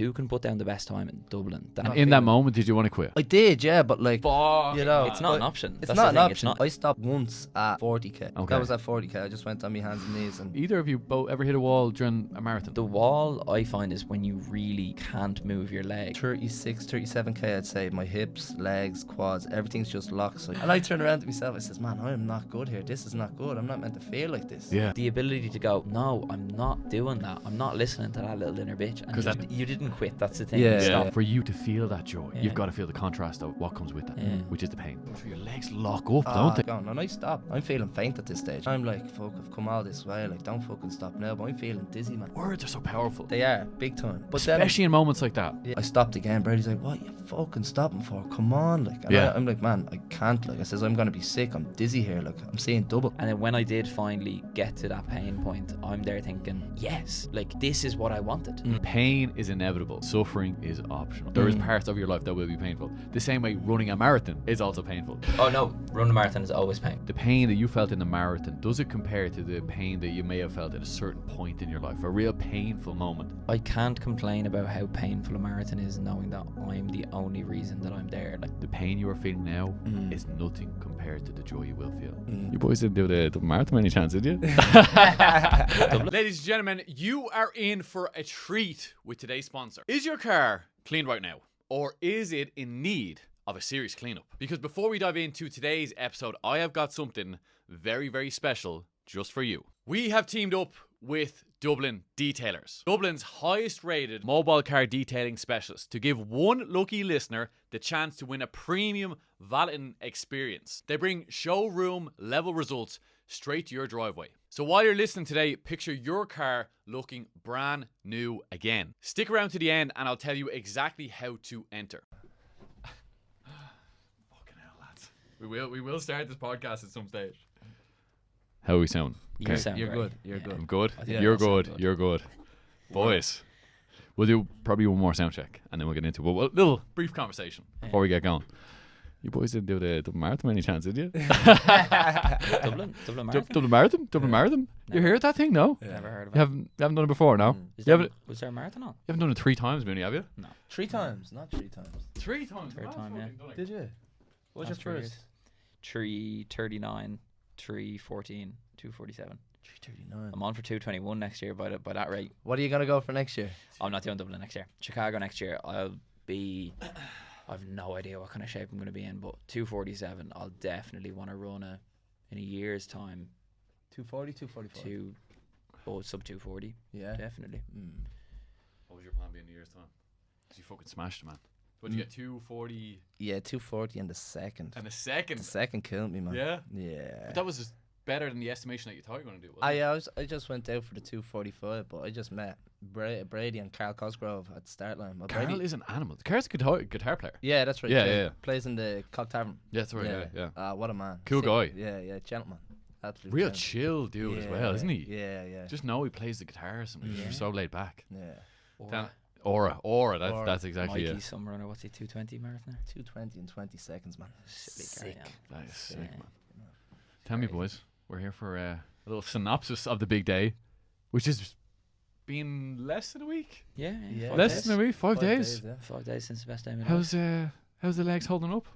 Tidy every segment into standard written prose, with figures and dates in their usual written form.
who can put down the best time in Dublin? And in that moment, did you want to quit? I did, yeah, but like, you know, It's not an option. It's That's not the an thing, option. it's not. I stopped once at 40k. Okay. That was at 40k. I just went on my hands and knees. And Either of you both ever hit a wall during a marathon? The wall, I find, is when you really can't move your leg. 36, 37k, I'd say. My hips, legs, quads, everything's just locked. So, and I turn around to myself. I says, man, I am not good here. This is not good. I'm not meant to feel like this. Yeah. The ability to go, no, I'm not doing that. I'm not listening to that little inner bitch. And 'Cause you didn't quit. That's the thing. Yeah. You stopped. For you to feel that joy, Yeah. you've got to feel the contrast of what comes with that, Yeah. which is the pain. So your legs lock up, don't they? And I stopped. I'm feeling faint at this stage. I'm like, fuck, I've come all this way. Like, don't fucking stop now. But I'm feeling dizzy, man. Words are so powerful. They are, big time. But Especially in moments like that. then I stopped again. Brady's like, what you fucking stopping for? Come on. Like, and Yeah. I'm like, man, I can't. Like, I says, I'm going to be sick. I'm dizzy here. Like, I'm seeing double. And then when I did finally get to that pain point, I'm there thinking, yes, like this is what I wanted. Pain is inevitable. Suffering is optional. There is parts of your life that will be painful. The same way running a marathon is also painful. Oh no, running a marathon is always pain. The pain that you felt in the marathon, does it compare to the pain that you may have felt at a certain point in your life? A real painful moment. I can't complain about how painful a marathon is, knowing that I'm the only reason that I'm there. Like, The pain you are feeling now is nothing compared to the joy you will feel. You boys didn't do the marathon any chance, did you? Ladies and gentlemen, you are in for a treat with today's sponsor. Is your car clean right now? Or is it in need of a serious cleanup? Because before we dive into today's episode, I have got something very, very special just for you. We have teamed up with Dublin Detailers, Dublin's highest rated mobile car detailing specialist, to give one lucky listener the chance to win a premium valeting experience. They bring showroom level results straight to your driveway. So while you're listening today, picture your car looking brand new again. Stick around to the end and I'll tell you exactly how to enter. Fucking hell, lads. We will start this podcast at some stage. How are we sound? you sound You're great. good. You're Yeah. good. I'm good. I think You're I sound good. good. You're good. Boys, we'll do probably one more sound check and then we'll get into a little brief conversation before we get going. You boys didn't do the Dublin Marathon any chance, did you? Dublin Marathon? Dublin Marathon? Dublin Marathon? You Never. heard that thing? No? Never heard of You it. haven't done it before, no? Is You there, haven't, was there a marathon on? you haven't done it 3 times, Mooney, have you? No. 3 times, not 3 times. 3 times. Third time, yeah. Did you? What's your Last 3 first? years. 3:39, 3:14, 2:47. 3:39. I'm on for 2:21 next year by that rate. What are you going to go for next year? I'm not doing Dublin next year. Chicago next year, I've no idea what kind of shape I'm going to be in, but 2:47, I'll definitely want to run in a year's time 240, 245. sub 240. Yeah. Definitely. What was your plan be in a year's time? Because you fucking smashed it, man. What'd you get, 240 Yeah, 240 in the second. and a second? The second killed me, man. Yeah? Yeah. But that was just better than the estimation that you thought you were going to do, wasn't it? I just went out for the 245, but I just met Brady and Carl Cosgrove at the start line. Well, Carl Brady, is an animal. Carl's a guitar player. yeah, that's right. Yeah, plays, yeah. Plays in the Cog Tavern. Yeah, that's right, yeah. What a man. Cool guy. Yeah, gentleman. Absolute Real gentleman. chill dude as well, isn't he? Yeah. Just know he plays the guitars and he's Yeah. so laid back. Yeah. Aura, Aura. that's exactly Mikey it. some runner, what's he, 220 marathon? 220 in 20 seconds, man. Silly guy, Sick. yeah. That is sick, Yeah. man. Tell me, boys, we're here for a little synopsis of the big day, which has been less than a week. Yeah, Yeah. 5 Less days. than a week, 5 days. yeah. 5 days since the best day of my life. How's the legs holding up?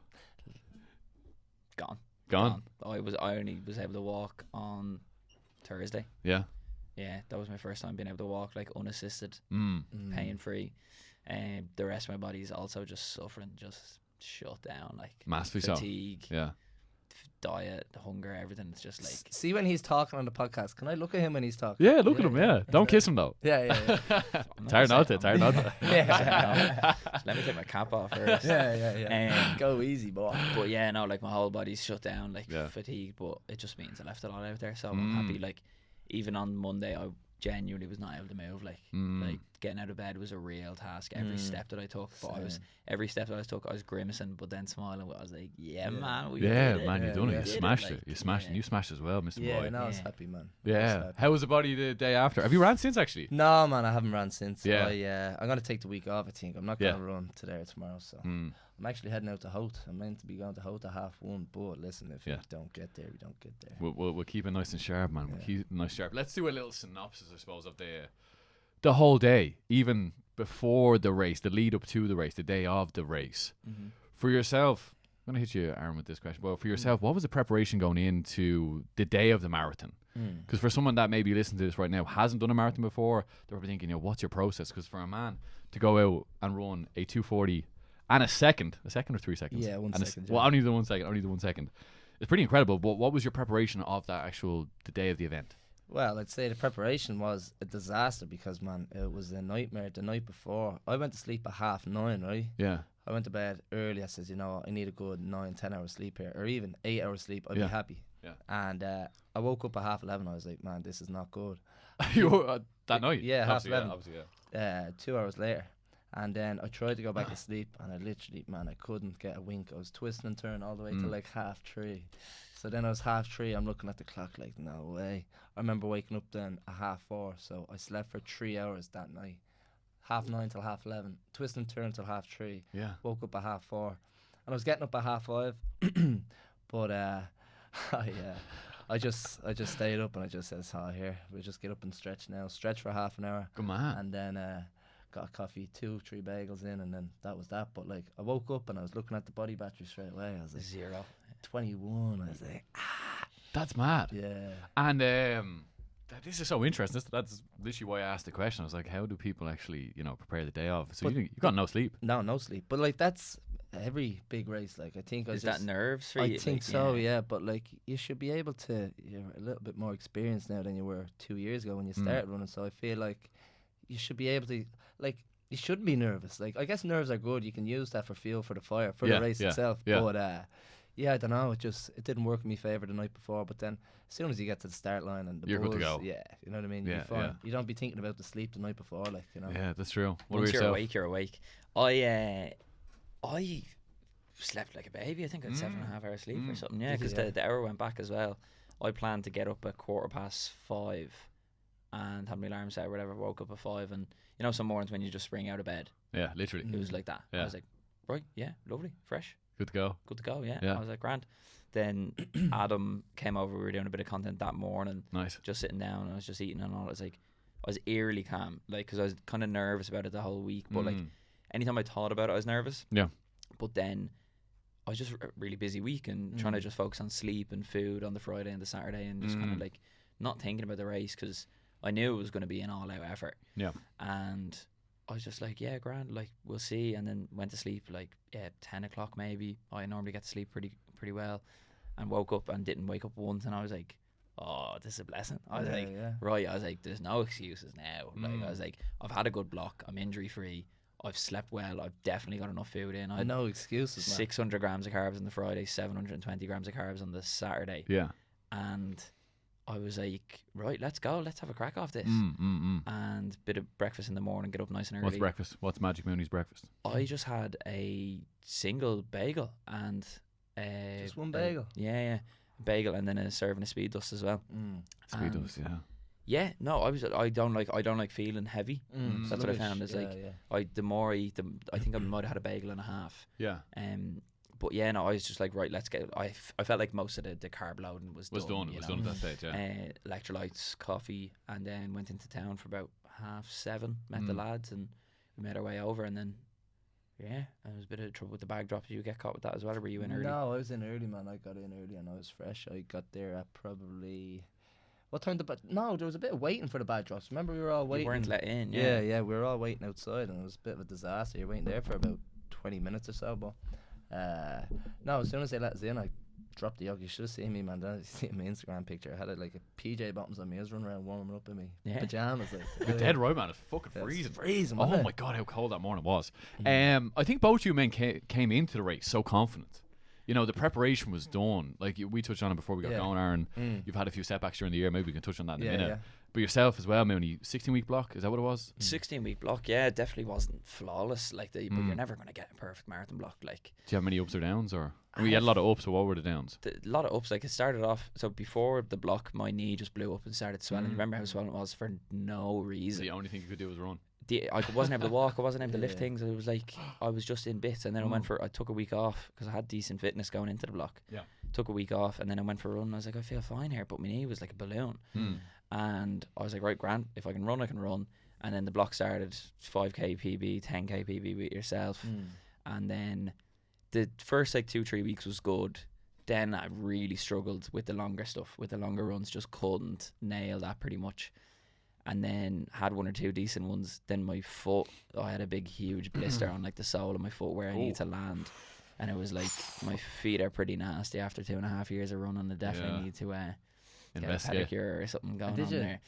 Gone. I only was able to walk on Thursday. Yeah. Yeah, that was my first time being able to walk like unassisted, pain free. And the rest of my body is also just suffering, just shut down, like Massively so. fatigue, Yeah. diet, hunger, everything. It's just like See when he's talking on the podcast. Can I look at him when he's talking? Yeah, look at him, yeah. Don't kiss him, though. Yeah. It's hard not to, it's hard not to. Just let me take my cap off first. yeah. Go easy, boy. But yeah, no, like my whole body's shut down, like Yeah. fatigue. But it just means I left it all out there. So I'm happy. Like even on Monday, I genuinely was not able to move. Like getting out of bed was a real task. Every step that I took, but every step that I took, I was grimacing, but then smiling. I was like, yeah. Man, we Yeah, did it. man, you done yeah. it. You Did smashed like, it. You smashed it. yeah. You smashed as well, Mr. Yeah, Boy. no, I was Yeah. happy, man. I was Yeah. happy. How was the body the day after? Have you ran since, actually? No, man, I haven't run since. Yeah. I'm gonna take the week off. I think I'm not gonna run today or tomorrow. So I'm actually heading out to Holt. I'm meant to be going to Holt at 1:30. But listen, if we don't get there, we don't get there. We'll keep it nice and sharp, man. We'll keep it nice and sharp. Let's do a little synopsis, I suppose, of the whole day. Even before the race, the lead up to the race, the day of the race. For yourself, I'm going to hit you, Arran, with this question. Well, for yourself, what was the preparation going into the day of the marathon? Because for someone that maybe listening to this right now hasn't done a marathon before, they're probably thinking, what's your process? Because for a man to go out and run a 2:40 and a second or 3 seconds? Yeah, 1 second. Well, only the 1 second. Only the 1 second. It's pretty incredible. But what was your preparation of that the day of the event? Well, I'd say the preparation was a disaster because, man, it was a nightmare the night before. I went to sleep at 9:30, right? Yeah. I went to bed early. I said, I need a good 9-10 hours sleep here, or even 8 hours sleep. I'd be happy. Yeah. And I woke up at 11:30. I was like, man, this is not good. You were, that night? Yeah, obviously, 11:30. Obviously, yeah. 2 hours later. And then I tried to go back to sleep, and I literally, man, I couldn't get a wink. I was twisting and turning all the way to like 3:30. So then I was 3:30. I'm looking at the clock like, no way. I remember waking up then at 4:30. So I slept for 3 hours that night. 9:30 till 11:30. Twist and turn till 3:30. Yeah. Woke up at 4:30. And I was getting up at 5:30. But I just stayed up, and I just said, here, we'll just get up and stretch now. Stretch for half an hour. Good man. And then got a coffee, 2-3 bagels in, and then that was that. But like, I woke up and I was looking at the body battery straight away. I was like 0. 21. I was like, That's mad. yeah. And this is so interesting. That's literally why I asked the question. I was like, how do people actually, prepare the day of? So you got no sleep. No sleep. But like, that's every big race. Like, I think Is that nerves for you? I think so, yeah. But like, you should be able to. You're a little bit more experienced now than you were 2 years ago when you started running. So I feel like you should be able to, like, you shouldn't be nervous. Like, I guess nerves are good. You can use that for fuel for the fire, for the race itself. Yeah. But I don't know. It didn't work in my favour the night before. But then, as soon as you get to the start line and the You're buzz, good to go. yeah, you know what I mean. Yeah, You're fine. yeah. You don't be thinking about the sleep the night before, like, Yeah, that's true. What Once about you're yourself? awake, you're awake. I slept like a baby. I think I had 7.5 hours sleep or something. Yeah, because the hour went back as well. I planned to get up at 5:15 and had my alarm set or whatever. Woke up at 5, and some mornings when you just spring out of bed, Yeah, literally. it was like that. Yeah. I was like, right, yeah, lovely, fresh, Good to go. good to go. Yeah. Yeah. I was like, grand. Then Adam came over. We were doing a bit of content that morning, Nice. just sitting down. I was just eating and all. I was eerily calm, like, because I was kind of nervous about it the whole week. But like, anytime I thought about it, I was nervous. Yeah. But then I was just a really busy week and trying to just focus on sleep and food on the Friday and the Saturday, and just kind of like not thinking about the race, because I knew it was going to be an all-out effort. Yeah. And I was just like, yeah, grand, like, we'll see. And then went to sleep like 10 o'clock maybe. I normally get to sleep pretty well, and woke up and didn't wake up once, and I was like, oh, this is a blessing. I was right, I was like, there's no excuses now. Like, I was like, I've had a good block, I'm injury free, I've slept well, I've definitely got enough food in. I had no excuses, man. 600 grams of carbs on the Friday, 720 grams of carbs on the Saturday. Yeah. And I was like, right, let's go, let's have a crack off this. And bit of breakfast in the morning, get up nice and early. What's breakfast? What's Magic Mooney's breakfast? I just had a single bagel and just one bagel. Yeah, bagel, and then a serving of speed dust as well. Speed dust, yeah. Yeah, no, I don't like feeling heavy. That's what I found. Is the more I eat, I think I might have had a bagel and a half. Yeah. But yeah, no, I was just like, right, let's get. I felt like most of the carb loading was done. It was done at that stage. Yeah. Electrolytes, coffee, and then went into town for about 7:30. Met the lads, and we made our way over, and then. Yeah, there was a bit of trouble with the bag drop. Did you get caught with that as well, or were you in early? No, I was in early, man. I got in early and I was fresh. I got there at probably... What time No, there was a bit of waiting for the bag drops. Remember, we were all waiting. You weren't let in, Yeah, we were all waiting outside, and it was a bit of a disaster. You're waiting there for about 20 minutes or so, but... no, as soon as they let us in, I dropped the yoke. You should have seen me, man. You see my Instagram picture. I had like a PJ bottoms on me. I was running around warming up in me pyjamas. Like, You're dead right, man. It's fucking freezing. Freezing. Oh my god, how cold that morning was. I think both of you men came into the race so confident. The preparation was done. Like, we touched on it before we got going, Aaron. You've had a few setbacks during the year. Maybe we can touch on that in a minute. Yeah. But yourself as well, Mooney, 16-week block, is that what it was? 16-week block, yeah, it definitely wasn't flawless. Like, but you're never going to get a perfect marathon block. Like, do you have many ups or downs, or you had a lot of ups? So what were the downs? A lot of ups. Like, it started off. So before the block, my knee just blew up and started swelling. Remember how swollen it was for no reason. The only thing you could do was run. I wasn't able to walk. I wasn't able to lift things. It was like I was just in bits. And then I took a week off because I had decent fitness going into the block. Yeah. Took a week off, and then I went for a run. I was like, I feel fine here, but my knee was like a balloon. And I was like, right, grand, if I can run, I can run. And then the block started 5k PB, 10k PB with yourself. And then the first like 2-3 weeks was good. Then I really struggled with the longer stuff, with the longer runs, just couldn't nail that pretty much. And then had 1 or 2 decent ones. Then my foot, I had a big huge blister on like the sole of my foot where I need to land. And it was like, my feet are pretty nasty after 2.5 years of running. I definitely need to get a pedicure or something going on there.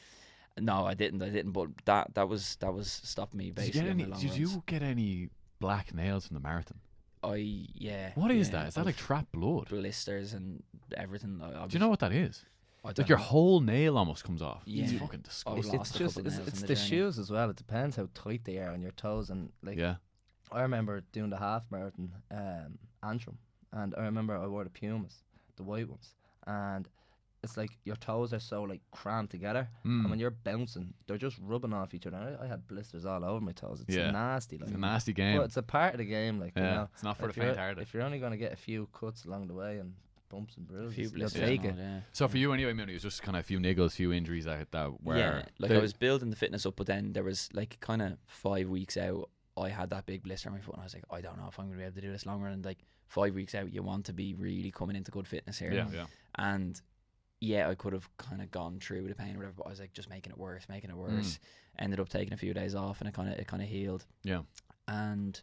No, I didn't. But that was stopping me basically. Did you get any black nails from the marathon? Yeah. What is that? Is that like trapped blood? Blisters and everything. Do you know what that is? Like your whole nail almost comes off. Yeah. It's fucking disgusting. It's the shoes as well. It depends how tight they are on your toes. And like, I remember doing the half marathon, Antrim, and I remember I wore the Pumas, the white ones, and it's like your toes are so like cramped together, and when you're bouncing, they're just rubbing off each other. I had blisters all over my toes. It's nasty. Like, it's a nasty game. But it's a part of the game. Like, you know, it's not for the faint-hearted. If you're only going to get a few cuts along the way and bumps and bruises, you'll take it. So for you anyway, Mooney, it was just kind of a few niggles, few injuries that were... like I was building the fitness up, but then there was like kind of 5 weeks out, I had that big blister on my foot, and I was like, I don't know if I'm going to be able to do this longer. And like 5 weeks out, you want to be really coming into good fitness here. And I could have kind of gone through the pain or whatever, but I was like just making it worse. Ended up taking a few days off, and it kind of healed. And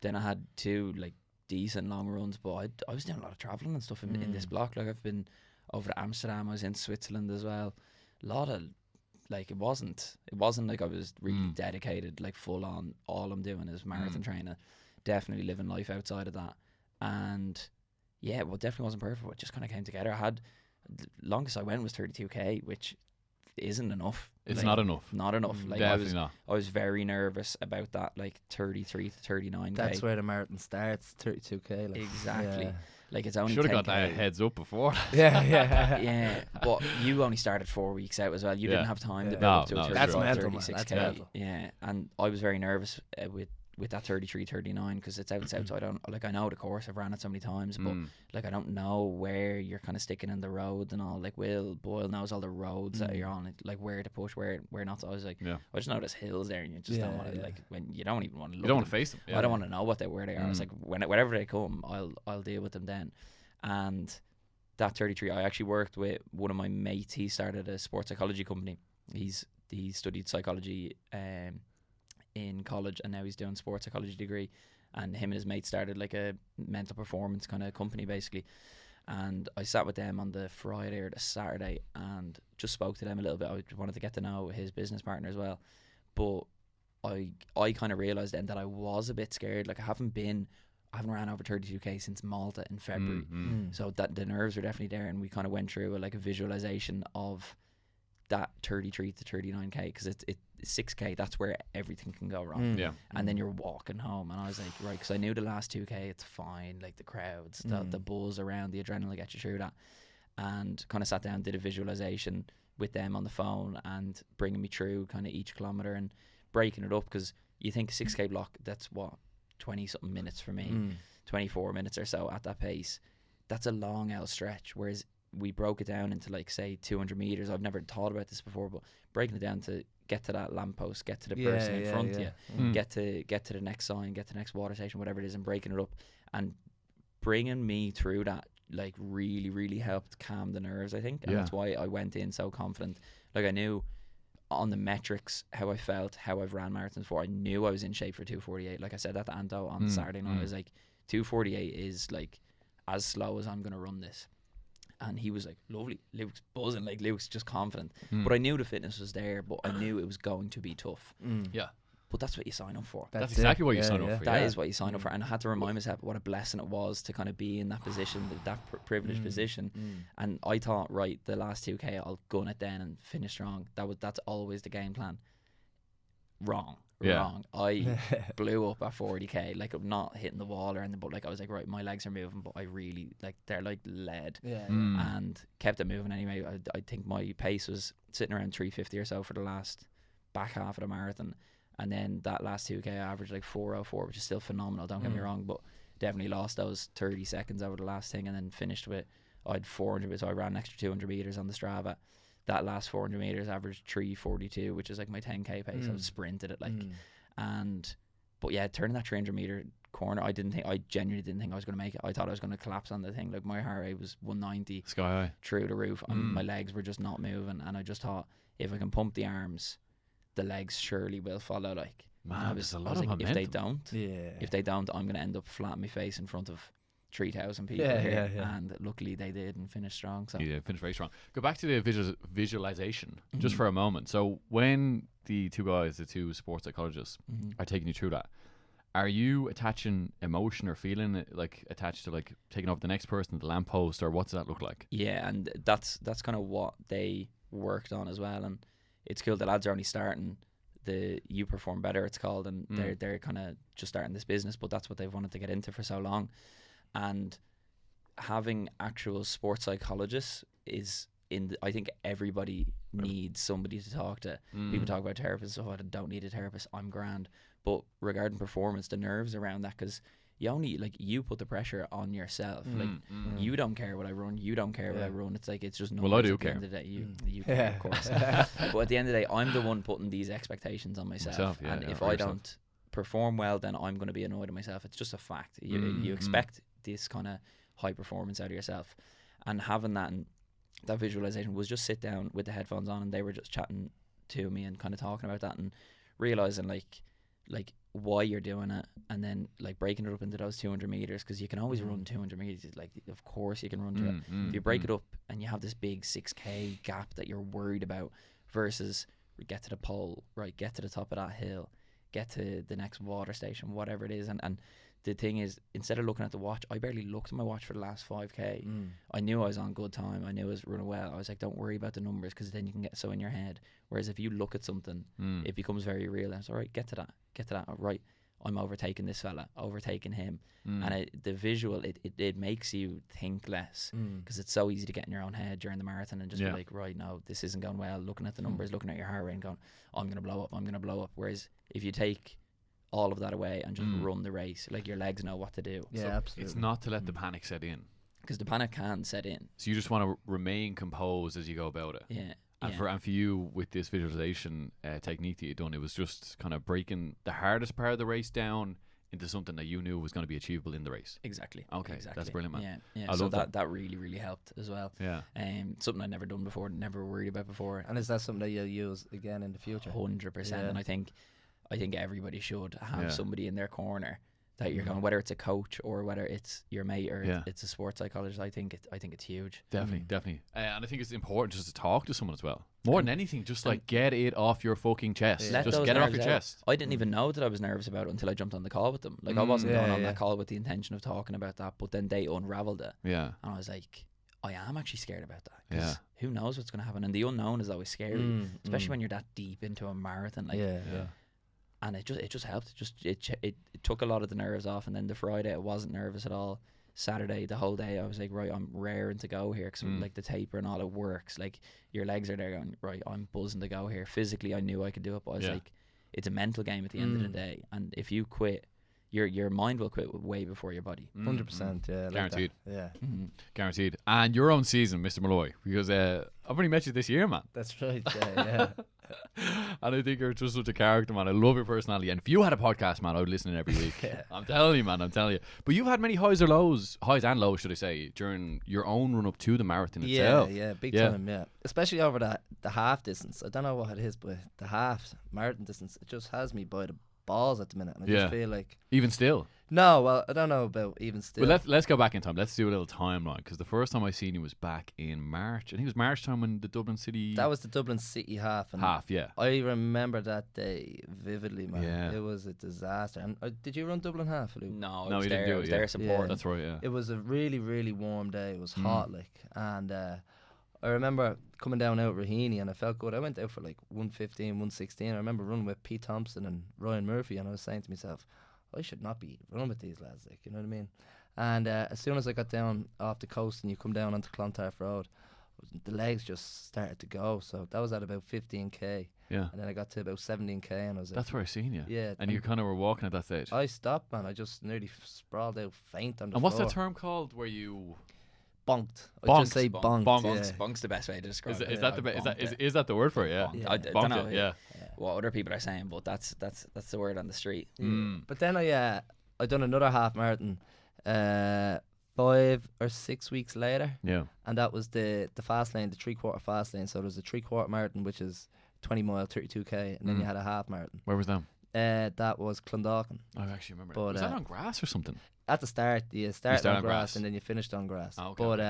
then I had 2 like decent long runs, but I was doing a lot of traveling and stuff in this block. Like I've been over to Amsterdam, I was in Switzerland as well. A lot of like, it wasn't like I was really dedicated, like full on. All I'm doing is marathon training. Definitely living life outside of that. And well, definitely wasn't perfect, but it just kind of came together. I had, the longest I went was 32k, which isn't enough. It's like, not enough. Not enough. Like Definitely not. I was very nervous about that, like 33 to 39k. That's where the marathon starts, 32k. Like. Exactly. Yeah. Like it's only should have got that heads up before. Yeah, but you only started 4 weeks out as well. You didn't have time to build up to a 36k. Yeah, and I was very nervous with that 33, 39 because it's out south. So I know the course. I've ran it so many times, but like I don't know where you're kind of sticking in the road and all. Like Will Boyle knows all the roads that you're on, like where to push, where not. So I was like, I just know there's hills there, and you just don't want to like when you don't even want to. You don't want to face them. I don't want to know where they are. I was like, whenever they come, I'll deal with them then. And that 33, I actually worked with one of my mates. He started a sports psychology company. He studied psychology in college, and now he's doing sports psychology degree. And him and his mate started like a mental performance kind of company basically. And I sat with them on the Friday or the Saturday and just spoke to them a little bit. I wanted to get to know his business partner as well. But I kind of realised then that I was a bit scared. Like I haven't ran over 32k since Malta in February. So that the nerves are definitely there, and we kind of went through a visualization of that 33 to 39k, because it's 6k, that's where everything can go wrong. And then you're walking home, and I was like, right, because I knew the last 2k it's fine, like the crowds, the buzz around, the adrenaline will get you through that. And kind of sat down, did a visualization with them on the phone and bringing me through kind of each kilometer and breaking it up, because you think a 6k block, that's what, 20 something minutes for me, 24 minutes or so at that pace. That's a long L stretch, whereas we broke it down into like say 200 meters. I've never thought about this before, but breaking it down to get to that lamppost, get to the person in front of you, get to the next sign, get to the next water station, whatever it is, and breaking it up and bringing me through that like really helped calm the nerves, I think. And that's why I went in so confident. Like I knew on the metrics how I felt, how I've ran marathons before. I knew I was in shape for 2:48. Like I said that to Anto on Saturday night, I was like, 2:48 is like as slow as I'm gonna run this. And he was like, lovely. Luke's buzzing, like Luke's just confident. But I knew the fitness was there, but I knew it was going to be tough. But that's what you sign up for. That's exactly what you sign up for. That is what you sign up for. And I had to remind myself what a blessing it was to kind of be in that position, that privileged position. And I thought, right, the last 2k, I'll gun it then and finish strong. That's always the game plan. Wrong. I blew up at 40k. Like I'm not hitting the wall or anything, but like I was like, right, my legs are moving, but I really like they're like lead. And kept it moving anyway. I think my pace was sitting around 350 or so for the last back half of the marathon. And then that last 2k I averaged like 4:04, which is still phenomenal, don't get me wrong, but definitely lost those 30 seconds over the last thing, and then finished with, I had 400, so I ran an extra 200 meters on the Strava. that last 400 meters averaged 3:42, which is like my 10k pace. I sprinted it like, but yeah, turning that 300 meter corner, I genuinely didn't think I was going to make it. I thought I was going to collapse on the thing. Like my heart rate was 190, sky high, through the roof, and my legs were just not moving. And I just thought, if I can pump the arms, the legs surely will follow. Like, man, there's a lot of momentum. If they don't, I'm going to end up flat on my face in front of 3,000 people here. And luckily they did and finished strong. So yeah, finished very strong. Go back to the visualization just for a moment. So when the two sports psychologists are taking you through that, are you attaching emotion or feeling like attached to like taking over the next person, the lamppost, or what does that look like? Yeah, and that's kind of what they worked on as well. And it's cool. The lads are only starting the You Perform Better, it's called, and they're kind of just starting this business, but that's what they've wanted to get into for so long. And having actual sports psychologists is I think everybody needs somebody to talk to. People talk about therapists, I don't need a therapist, I'm grand. But regarding performance, the nerves around that, because you put the pressure on yourself. You don't care what I run, you don't care what I run. It's like, it's just numbers. Well, I do at the care. end of the day. You care, of course. But at the end of the day, I'm the one putting these expectations on myself. And if I don't perform well, then I'm going to be annoyed at myself. It's just a fact. You expect this kind of high performance out of yourself. And having that, and that visualization was just sit down with the headphones on, and they were just chatting to me and kind of talking about that, and realizing like why you're doing it, and then like breaking it up into those 200 meters, because you can always run 200 meters. Like, of course you can run to it. If you break it up and you have this big 6k gap that you're worried about, versus get to the pole, right, get to the top of that hill, get to the next water station, whatever it is. And the thing is, instead of looking at the watch, I barely looked at my watch for the last 5k. I knew I was on good time, I knew I was running well. I was like, don't worry about the numbers, because then you can get so in your head. Whereas if you look at something, it becomes very real. And it's all right, get to that, right, I'm overtaking this fella, overtaking him. And the visual, it makes you think less, because it's so easy to get in your own head during the marathon and just be like, right, no, this isn't going well, looking at the numbers, looking at your heart rate and going, I'm going to blow up. Whereas if you take all of that away and just run the race, like, your legs know what to do. Yeah, so absolutely. It's not to let the panic set in, because the panic can set in. So you just want to remain composed as you go about it. Yeah. And for you, with this visualization technique that you've done, it was just kind of breaking the hardest part of the race down into something that you knew was going to be achievable in the race. Exactly. Okay, exactly. That's brilliant, man. Yeah. I so love that really, really helped as well. Yeah. Something I'd never done before, never worried about before. And is that something that you'll use again in the future? 100%. And I think everybody should have somebody in their corner that you're going, whether it's a coach or whether it's your mate or it's a sports psychologist. I think it's huge. Definitely. And I think it's important just to talk to someone as well. More than anything, just like get it off your fucking chest. Just get it off your chest. I didn't even know that I was nervous about it until I jumped on the call with them. Like, I wasn't going on that call with the intention of talking about that, but then they unraveled it. Yeah. And I was like, I am actually scared about that. Because who knows what's going to happen? And the unknown is always scary, especially when you're that deep into a marathon. Like, and it just helped. It took a lot of the nerves off. And then the Friday, I wasn't nervous at all. Saturday, the whole day, I was like, right, I'm raring to go here, because like the taper and all, it works. Like, your legs are there going, right, I'm buzzing to go here. Physically, I knew I could do it, but I was like, it's a mental game at the end of the day. And if you quit, your mind will quit way before your body. 100%, yeah. Guaranteed. Like yeah. Guaranteed. And your own season, Mr. Molloy, because I've only met you this year, man. That's right, yeah. And I think you're just such a character, man. I love your personality. And if you had a podcast, man, I would listen in every week. I'm telling you, man. I'm telling you. But you've had many highs and lows, should I say, during your own run up to the marathon itself. Yeah, big time, yeah. Especially over the half distance. I don't know what it is, but the half marathon distance, it just has me by the balls at the minute. And I just feel like... Even still? No, well, I don't know about even still. But let's go back in time. Let's do a little timeline, because the first time I seen you was back in March. I think it was March time when the Dublin City... That was the Dublin City half. And yeah. I remember that day vividly, man. Yeah. It was a disaster. And did you run Dublin half, Luke? No, you didn't do it. There support. That's right, yeah. It was a really, really warm day. It was hot, like. And I remember coming down out Raheny, and I felt good. I went out for like 1:15, 1:16. I remember running with Pete Thompson and Ryan Murphy, and I was saying to myself, I should not be running with these lads, like, you know what I mean? And as soon as I got down off the coast and you come down onto Clontarf Road, the legs just started to go. So that was at about 15k. Yeah. And then I got to about 17k, and I was like, that's where I seen you. Yeah. And you kind of were walking at that stage. I stopped, man. I just nearly sprawled out faint on the floor. And what's that term called where you... bonked. I Bonked. just say bonked. Bonk's the best way to describe it. Is that the word for it? Yeah. Bonked. I don't Bonked know it, yeah. what other people are saying, but that's the word on the street. But then I done another half marathon 5 or 6 weeks later. Yeah. And that was the fast lane, the 3/4 fast lane. So there's a 3/4 marathon, which is 20 mile, 32k, and then you had a half marathon. Where was that? That was Clondalkin. I actually remember. But, was that on grass or something? At the start, you started on grass and then you finished on grass. Oh, okay. But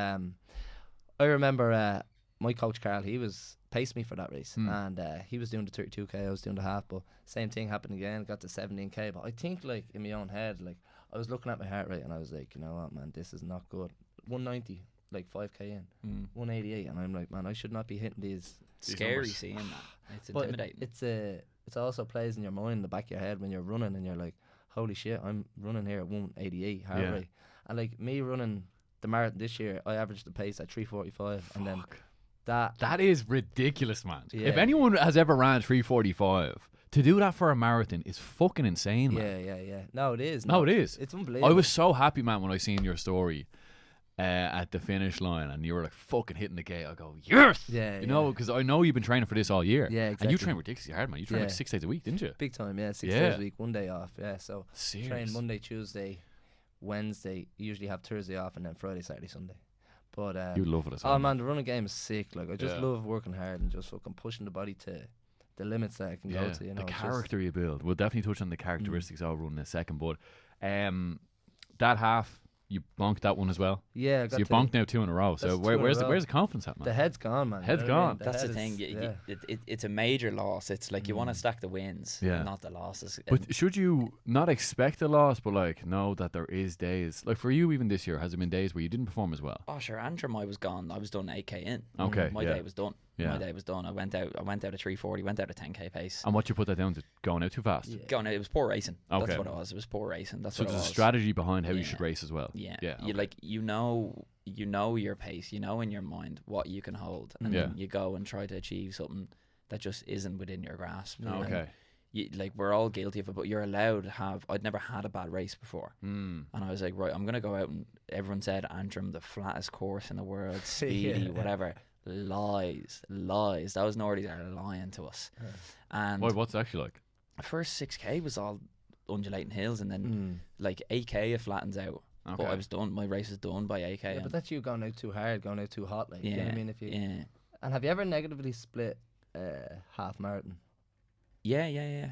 I remember my coach Carl, he was paced me for that race, and he was doing the 32k, I was doing the half. But same thing happened again, got to 17k. But I think like in my own head, like I was looking at my heart rate and I was like, you know what, man, this is not good. 190, like 5k in, 188, and I'm like, man, I should not be hitting these. Scary numbers. seeing that. It's But intimidating. it's also plays in your mind, in the back of your head when you're running and you're like, holy shit, I'm running here at 188 heart rate. And like me running the marathon this year, I averaged the pace at 3:45, and then that is ridiculous, man. Yeah. If anyone has ever ran 3:45, to do that for a marathon is fucking insane, man. Yeah. No, it is. No, it is. It's unbelievable. I was so happy, man, when I seen your story at the finish line and you were like fucking hitting the gate. I go, yes! Yeah, you know, because I know you've been training for this all year. Yeah, exactly. And you train ridiculously hard, man. You train like 6 days a week, didn't you? Big time, yeah. 6 days a week, 1 day off, yeah. So Serious? train Monday, Tuesday, Wednesday. Usually have Thursday off, and then Friday, Saturday, Sunday. But you love it as well. oh man, the running game is sick. Like I just love working hard and just fucking pushing the body to the limits that I can go to. You know, the character you build. We'll definitely touch on the characteristics I'll run in a second. But that half, you bonked that one as well. Yeah, so you bonked now 2 in a row. So where's the confidence at, man? The head's gone, man. Head's You know what I mean? gone. That's the thing. It's a major loss. It's like you want to stack the wins, not the losses. But should you not expect a loss, but like know that there is days, like for you even this year, has there been days where you didn't perform as well? Oh sure, Antrim, I was gone. I was done 8k in. Okay, my day was done. Yeah. My day was done. I went out at 3:40. Went out at 10k pace. And what you put that down to? Going out too fast? Yeah. Going out. It was poor racing. Okay. That's what it was. It was poor racing. That's so what it was. there's a strategy behind how you should race as well. Yeah. Yeah. You like you know your pace. You know in your mind what you can hold, and then you go and try to achieve something that just isn't within your grasp. Okay. Like we're all guilty of it, but you're allowed to have. I'd never had a bad race before, and I was like, right, I'm gonna go out and everyone said Antrim, the flattest course in the world, speedy, whatever. Lies. Those Nordies are lying to us. And what's it actually like? The first 6k was all undulating hills, and then like 8k it flattens out. Okay. But I was done. My race was done by 8k. Yeah, but that's you going out too hard, going out too hot. Like, you know what I mean? If you And have you ever negatively split half marathon? Yeah.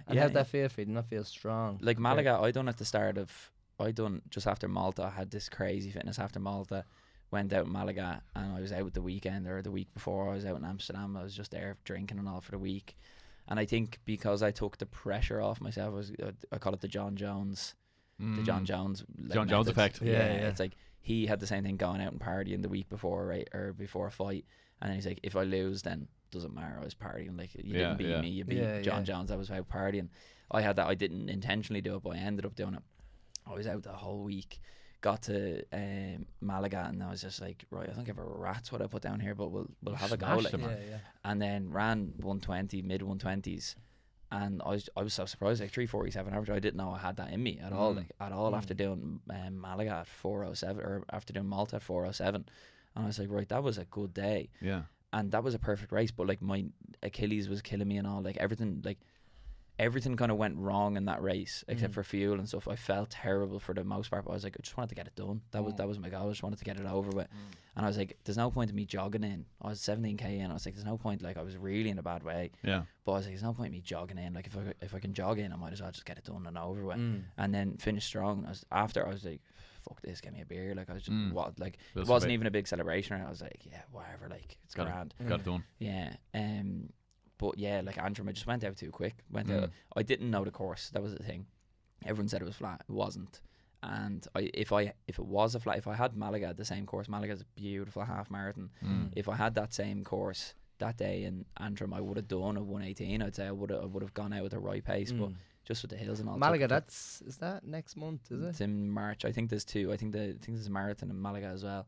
And how'd that feel for you? Did not feel strong? Like Malaga, I done at the start of. I done just after Malta. I had this crazy fitness after Malta. Went out in Malaga, and I was out the weekend or the week before. I was out in Amsterdam. I was just there drinking and all for the week. And I think because I took the pressure off myself, I call it the Jon Jones, the Jon Jones, like Jon Jones effect. Yeah. It's like he had the same thing, going out and partying the week before, right, or before a fight. And then he's like, if I lose, then doesn't matter. I was partying. Like you didn't beat me, you beat Jon Jones. I was out partying. I had that. I didn't intentionally do it, but I ended up doing it. I was out the whole week. Got to Malaga, and I was just like, right, I don't give a rat's what I put down here, but we'll have a go. Like, and then ran 120, mid 120s, and I was so surprised, like 3:47 average. I didn't know I had that in me at all, after doing Malaga at 4:07, or after doing Malta at 4:07, and I was like, right, that was a good day. Yeah. And that was a perfect race, but like my Achilles was killing me and all, like everything kind of went wrong in that race except for fuel and stuff. I felt terrible for the most part, but I was like, I just wanted to get it done. That was my goal. I just wanted to get it over with. And I was like, there's no point in me jogging in. I was 17k in. I was like, there's no point. Like I was really in a bad way. Yeah. But I was like, there's no point in me jogging in. Like if I can jog in, I might as well just get it done and over with. And then finish strong. I was like, fuck this, get me a beer. Like I was just it wasn't even a big celebration. I was like, yeah, whatever. Like it's grand. Got it done. Yeah. But yeah, like Antrim, I just went out too quick. Out. I didn't know the course. That was the thing. Everyone said it was flat. It wasn't. And if it was a flat, if I had Malaga the same course, Malaga's a beautiful half marathon. If I had that same course that day in Antrim, I would have done a 118. I'd say I would have gone out with the right pace, but just with the hills and all. Malaga, is that next month? Is it? It's in March. I think there's two. I think there's a marathon in Malaga as well.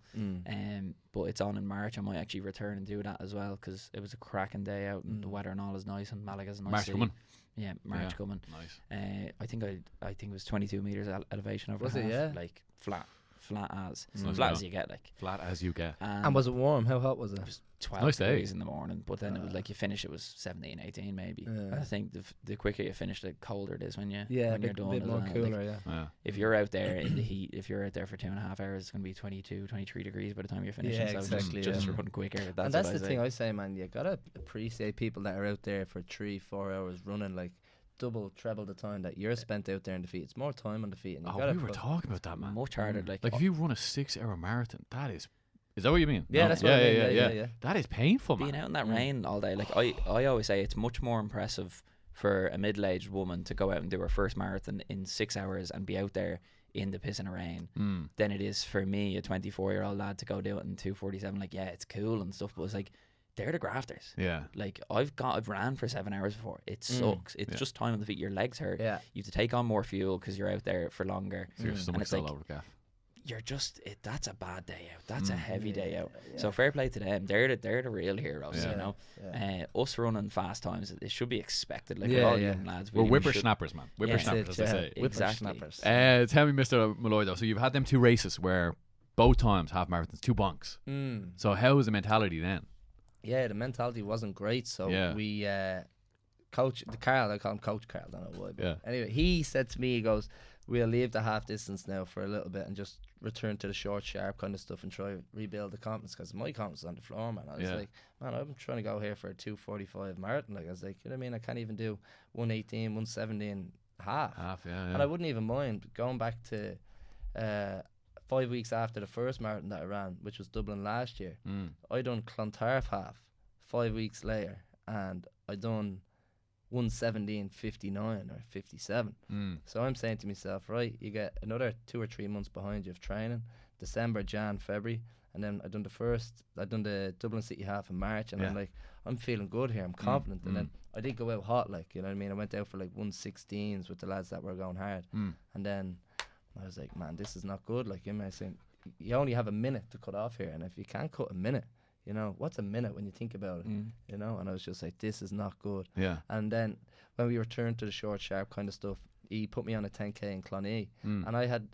But it's on in March. I might actually return and do that as well because it was a cracking day out and the weather and all is nice, and Malaga's a nice city. Coming. Yeah, March coming. Nice. I think it was 22 meters elevation over was half, it? Yeah. like flat. flat as Nice flat go. as you get, like. Flat as you get. And was it warm? How hot was it? It was 12 Nice day. degrees in the morning, but then it was like you finish, it was 17, 18 maybe. I think the quicker you finish, the colder it is when you when you're done. bit more as well. cooler, Like, yeah. if you're out there in the heat, if you're out there for 2.5 hours, it's going to be 22, 23 degrees by the time you're finishing. Yeah, so exactly, just yeah. run quicker. And That's that's what the I say. thing I say, man. You gotta appreciate people that are out there for 3-4 hours running, like double, treble the time that you're spent out there in the feet. It's more time on the feet, and you Oh, gotta we were put- talking about that, man. Much harder. Like Like if you run a 6-hour marathon, that is that what you mean? Yeah, No? that's what I mean. Yeah. That is painful, man. being out in that rain all day, like I always say, it's much more impressive for a middle-aged woman to go out and do her first marathon in 6 hours and be out there in the piss and the rain than it is for me, a 24-year-old lad, to go do it in 2:47. Like, yeah, it's cool and stuff, but it's like, they're the grafters. Yeah. Like, I've ran for 7 hours before. It sucks. It's just time on the feet. Your legs hurt. Yeah. You have to take on more fuel because you're out there for longer. So your And stomach's it's all like, over the gaff. you're just that's a bad day out. That's a heavy day out. So fair play to them. They're the real heroes. Yeah. You know, Yeah. us running fast times, it should be expected. Like, Yeah, we're all yeah. young lads. We're we should- whippersnappers, man. Yeah. Whippersnappers, That's as they it, say. yeah. Exactly. Whippersnappers. Tell me, Mr. Molloy, though. So you've had them 2 races where both times half marathons, 2 bonks. So how was the mentality then? Yeah, the mentality wasn't great. So Yeah. we coach Carl, I call him Coach Carl, I don't know why. But Yeah. anyway, he said to me, he goes, we'll leave the half distance now for a little bit and just return to the short, sharp kind of stuff and try rebuild the confidence, because my confidence is on the floor, man. I was Yeah. like, man, I'm trying to go here for a 2:45 marathon. Like, I was like, you know what I mean? I can't even do 1:18, 1:17 half. Half, yeah. And I wouldn't even mind going back to 5 weeks after the first marathon that I ran, which was Dublin last year. I done Clontarf half 5 weeks later, and I done 1:17:59 or 57. So I'm saying to myself, right, you get another 2 or 3 months behind you of training, December, Jan, February, and then I done the Dublin City half in March, and I'm like, I'm feeling good here, I'm confident. And then I did go out hot, like, you know what I mean? I went out for like 1:16s with the lads that were going hard, and then I was like, man, this is not good. Like, you know, I saying, you only have a minute to cut off here, and if you can't cut a minute, you know, what's a minute when you think about it? You know, and I was just like, this is not good. Yeah. And then when we returned to the short, sharp kind of stuff, he put me on a 10k in Clonee, and I had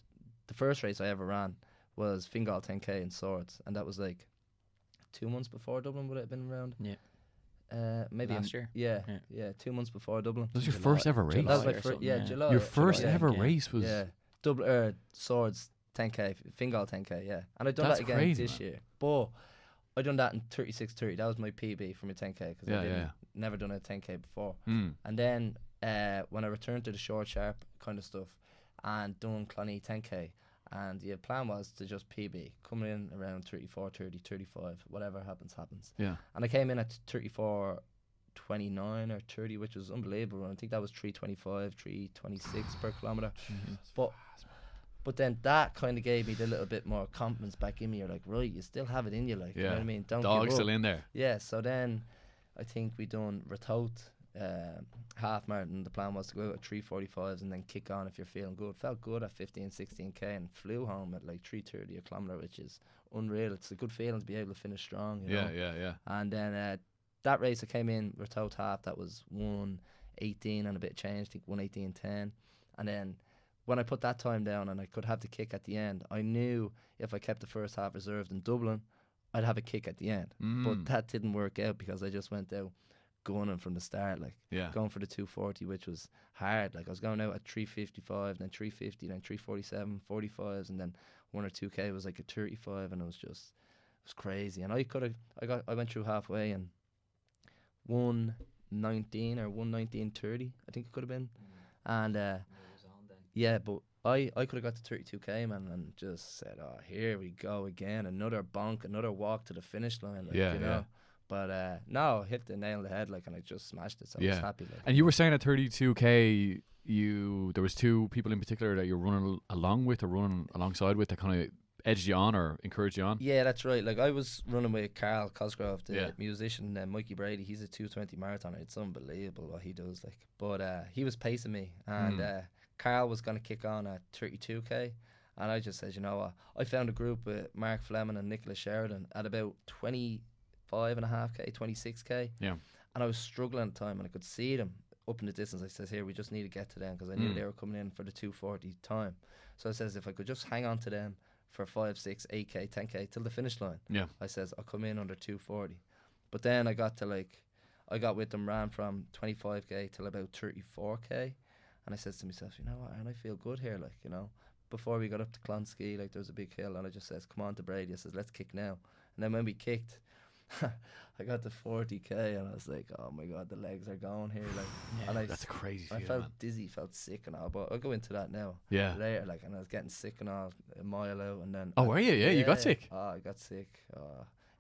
the first race I ever ran was Fingal 10k in Swords, and that was like 2 months before Dublin would it have been around. Maybe Last year. Yeah, 2 months before Dublin. That was your July- first ever race? That was my or first, something, yeah, yeah. July. Your first July, ever yeah. race was... Yeah, Swords 10k, Fingal 10k, yeah. And I done That's that again crazy, this man. year. But I done that in 36:30. That was my PB for my 10k, because I never done a 10k before. And then when I returned to the short, sharp kind of stuff and done Clonee 10k, and the plan was to just PB, coming in around 34, 30, 35, whatever happens. Yeah. And I came in at 34:29 or 30, which was unbelievable. And I think that was 3:25, 3:26 per kilometre. But then that kind of gave me the little bit more confidence back in me. You're like, right, you still have it in you, like, you know what I mean? Don't Dog's give still up. in there. Yeah, so then I think we done Ratoath half marathon. The plan was to go out at 3:45s and then kick on if you're feeling good. Felt good at 15, 16k and flew home at like 3:30 a kilometre, which is unreal. It's a good feeling to be able to finish strong, you know? Yeah. And then that race I came in, Ratoath half, that was 1:18 and a bit changed, I think 1:18:10. And then when I put that time down and I could have the kick at the end, I knew if I kept the first half reserved in Dublin, I'd have a kick at the end. But that didn't work out because I just went out gunning from the start, like going for the 2:40, which was hard. Like, I was going out at 3:55, then 3:50, then 3:47, 45s, and then 1 or 2k was like a 35, and it was crazy. And I went through halfway and 1:19 or 1:19:30, I think it could have been. And yeah, but I could have got to 32k, man, and just said, oh, here we go again, another bonk, another walk to the finish line, like, you know. But no, I hit the nail on the head, like, and I just smashed it, so I was happy. Like. And you were saying at 32k, there was 2 people in particular that you were running along with or running alongside with that kind of edged you on or encouraged you on? Yeah, that's right. Like, I was running with Carl Cosgrove, the musician, and Mikey Brady. He's a 2:20 marathoner. It's unbelievable what he does. Like, but he was pacing me, and Carl was going to kick on at 32k, and I just said, you know what? I found a group with Mark Fleming and Nicholas Sheridan at about 25.5k, 26k. Yeah. And I was struggling at the time, and I could see them up in the distance. I says, here, we just need to get to them, because I knew they were coming in for the 2:40 time. So I says, if I could just hang on to them, for 5, 6, 8K, 10K till the finish line. Yeah. I says, I'll come in under 240. But then I got with them, ran from 25K till about 34K. And I says to myself, you know what, and I feel good here, like, you know. Before we got up to Clonskee, like, there was a big hill, and I just says, come on to Brady. I says, let's kick now. And then when we kicked, I got to 40K, and I was like, oh my God, the legs are going here. Like, and That's a crazy I feel, felt man. dizzy, felt sick and all, but I'll go into that now. Yeah. Later, like, and I was getting sick and all, a mile out, and then. Oh, were you? Yeah, you got sick. Oh, I got sick.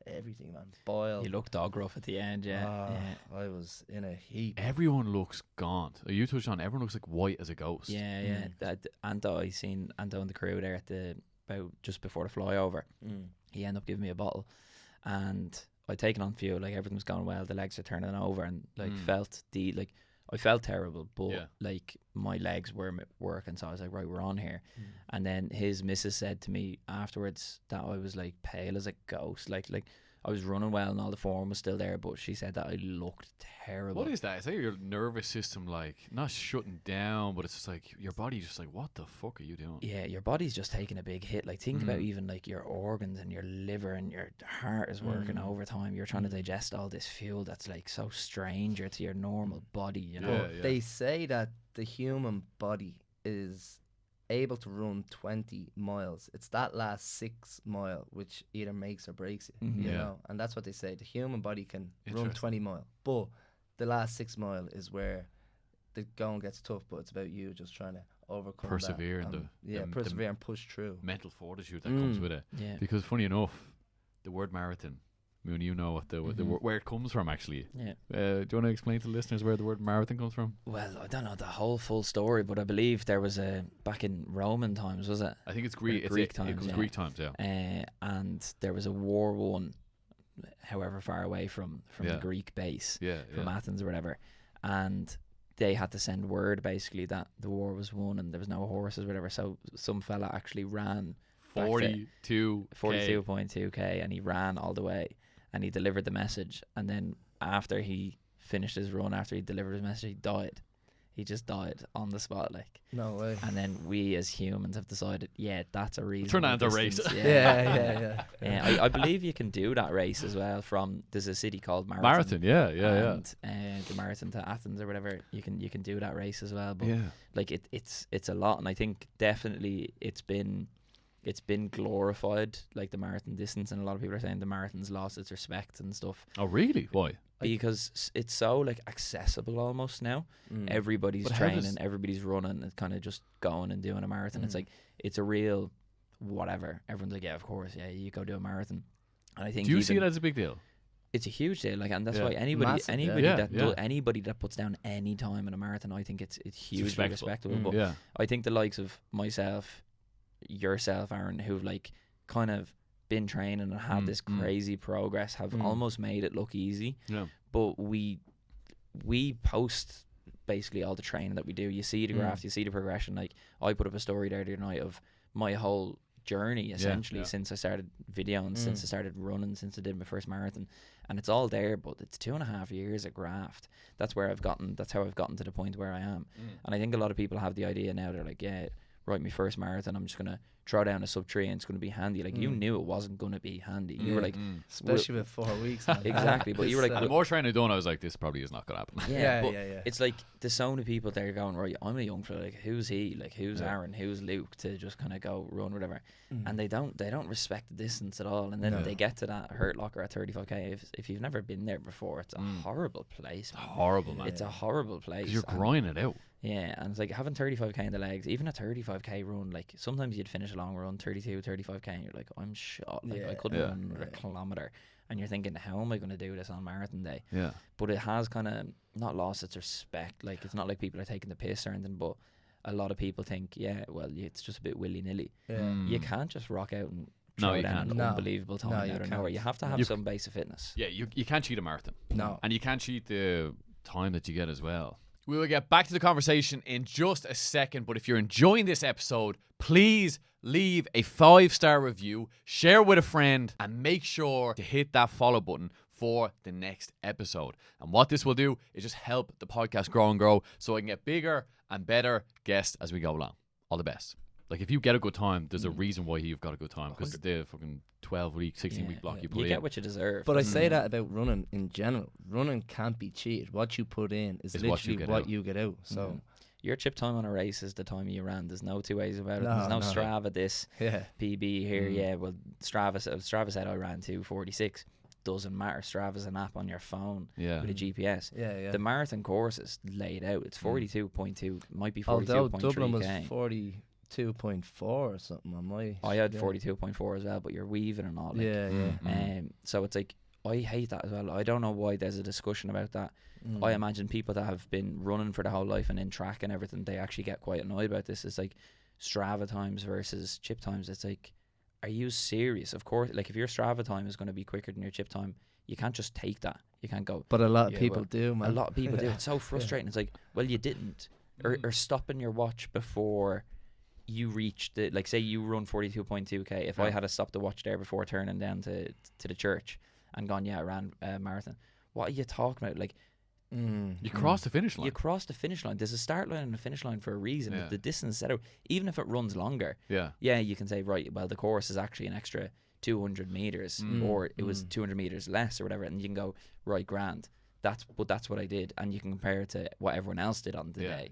Everything, man. Boiled. You looked dog rough at the end, yeah. I was in a heap. Everyone looks gaunt. You touched on, everyone looks like white as a ghost. Yeah. Anto, I seen Anto and the crew there at about just before the flyover. He ended up giving me a bottle, and I'd taken on fuel, like everything was going well, the legs are turning over, and like I felt terrible, but like my legs were working, so I was like, right, we're on here. And then his missus said to me afterwards that I was like pale as a ghost, like I was running well and all the form was still there, but she said that I looked terrible. What is that? Is that your nervous system, like, not shutting down, but it's just like your body just like, what the fuck are you doing? Yeah, your body's just taking a big hit. Like, think about even like your organs and your liver and your heart is working overtime. You're trying to digest all this fuel that's like so stranger to your normal body, you know? Yeah. They say that the human body is able to run 20 miles. It's that last 6 mile which either makes or breaks you, you know? And that's what they say. The human body can run 20 mile, but the last 6 mile is where the going gets tough, but it's about you just trying to overcome Persevere that. and persevere and push through. Mental fortitude that comes with it. Yeah. Because funny enough, the word marathon, Moon, you know what where it comes from, actually. Yeah. Do you want to explain to the listeners where the word marathon comes from? Well, I don't know the whole full story, but I believe there was back in Roman times, was it? I think it's Greek. Greek times. It was Greek times, yeah. And there was a war won, however far away from the Greek base, from Athens or whatever, and they had to send word basically that the war was won and there was no horses or whatever. So some fella actually ran 42.2k, and he ran all the way. And he delivered the message, and then after he finished his run, after he delivered his message, he died. He just died on the spot, like. No way. And then we as humans have decided, that's a reason. Turn on the race. Yeah. I believe you can do that race as well. There's a city called Marathon. Yeah. And the marathon to Athens or whatever, you can do that race as well. But like it's a lot, and I think definitely it's been glorified, like the marathon distance, and a lot of people are saying the marathon's lost its respect and stuff. Oh, really? Why? Because it's so like accessible almost now. Everybody's training, everybody's running, and kind of just going and doing a marathon. It's like it's a real whatever. Everyone's like, yeah, of course, yeah, you go do a marathon. And I think, do you see it as a big deal? It's a huge deal, like, and that's why anybody that puts down any time in a marathon, I think it's hugely respectable. But I think the likes of myself, yourself, Arran, who've like kind of been training and had this crazy progress, have almost made it look easy. But we post basically all the training that we do. You see the graph, you see the progression. Like, I put up a story there the other night of my whole journey essentially since I started videoing, since I started running, since I did my first marathon, and it's all there. But it's 2.5 years of graft. That's how I've gotten to the point where I am. And I think a lot of people have the idea now, they're like, right, my first marathon, I'm just gonna throw down a sub 3 and it's gonna be handy. Like, you knew it wasn't gonna be handy. You were like, especially with 4 weeks. Man. Exactly. But you were like, the more training I've done, I was like, this probably is not gonna happen. Yeah. It's like there's so many people there going, right, I'm a young fella, like, who's he? Like, who's Arran? Who's Luke to just kind of go run whatever? And they don't respect the distance at all. And then they get to that Hurt Locker at 35k. If you've never been there before, it's a horrible place. Man. Horrible, man. It's a horrible place. 'Cause you're grinding it out. Yeah, and it's like having 35k in the legs, even a 35k run, like sometimes you'd finish a long run, 32, 35k, and you're like, I'm shot. Like, I couldn't run another kilometre. And you're thinking, how am I going to do this on marathon day? Yeah. But it has kind of not lost its respect. Like, it's not like people are taking the piss or anything, but a lot of people think, it's just a bit willy-nilly. You can't just rock out and throw down an unbelievable time out of nowhere. You have to have some base of fitness. Yeah, you can't cheat a marathon. No. And you can't cheat the time that you get as well. We will get back to the conversation in just a second, but if you're enjoying this episode, please leave a 5-star review, share with a friend, and make sure to hit that follow button for the next episode. And what this will do is just help the podcast grow and grow so I can get bigger and better guests as we go along. All the best. Like if you get a good time, there's a reason why you've got a good time, because the fucking 12-week, 16-week block you put in. You get what you deserve. But I say that about running in general. Running can't be cheated. What you put in is literally what you get out. So your chip time on a race is the time you ran. There's no two ways about it. There's no Strava this PB here. Well, Strava said I ran 2:46. Doesn't matter. Strava's an app on your phone with a GPS. The marathon course is laid out. It's 42.2, might be 42.3. Although Dublin was 42.4 or something on my. I had 42.4 as well, but you're weaving and all. Like, so it's like, I hate that as well. I don't know why there's a discussion about that. I imagine people that have been running for their whole life and in track and everything, they actually get quite annoyed about this. It's like Strava times versus chip times. It's like, are you serious? Of course, like if your Strava time is going to be quicker than your chip time, you can't just take that. You can't go. But a lot of people do, man. A lot of people do. It's so frustrating. It's like, well, you didn't. Or stopping your watch before you reach the, like, say you run 42.2k. If I had to stop the watch there before turning down to the church and gone, I ran a marathon. What are you talking about? Like, you cross the finish line. You cross the finish line. There's a start line and a finish line for a reason. The distance set out, even if it runs longer. You can say, right, well, the course is actually an extra 200 meters, or it was 200 meters less, or whatever, and you can go, right, grand. That's what I did, and you can compare it to what everyone else did on the day.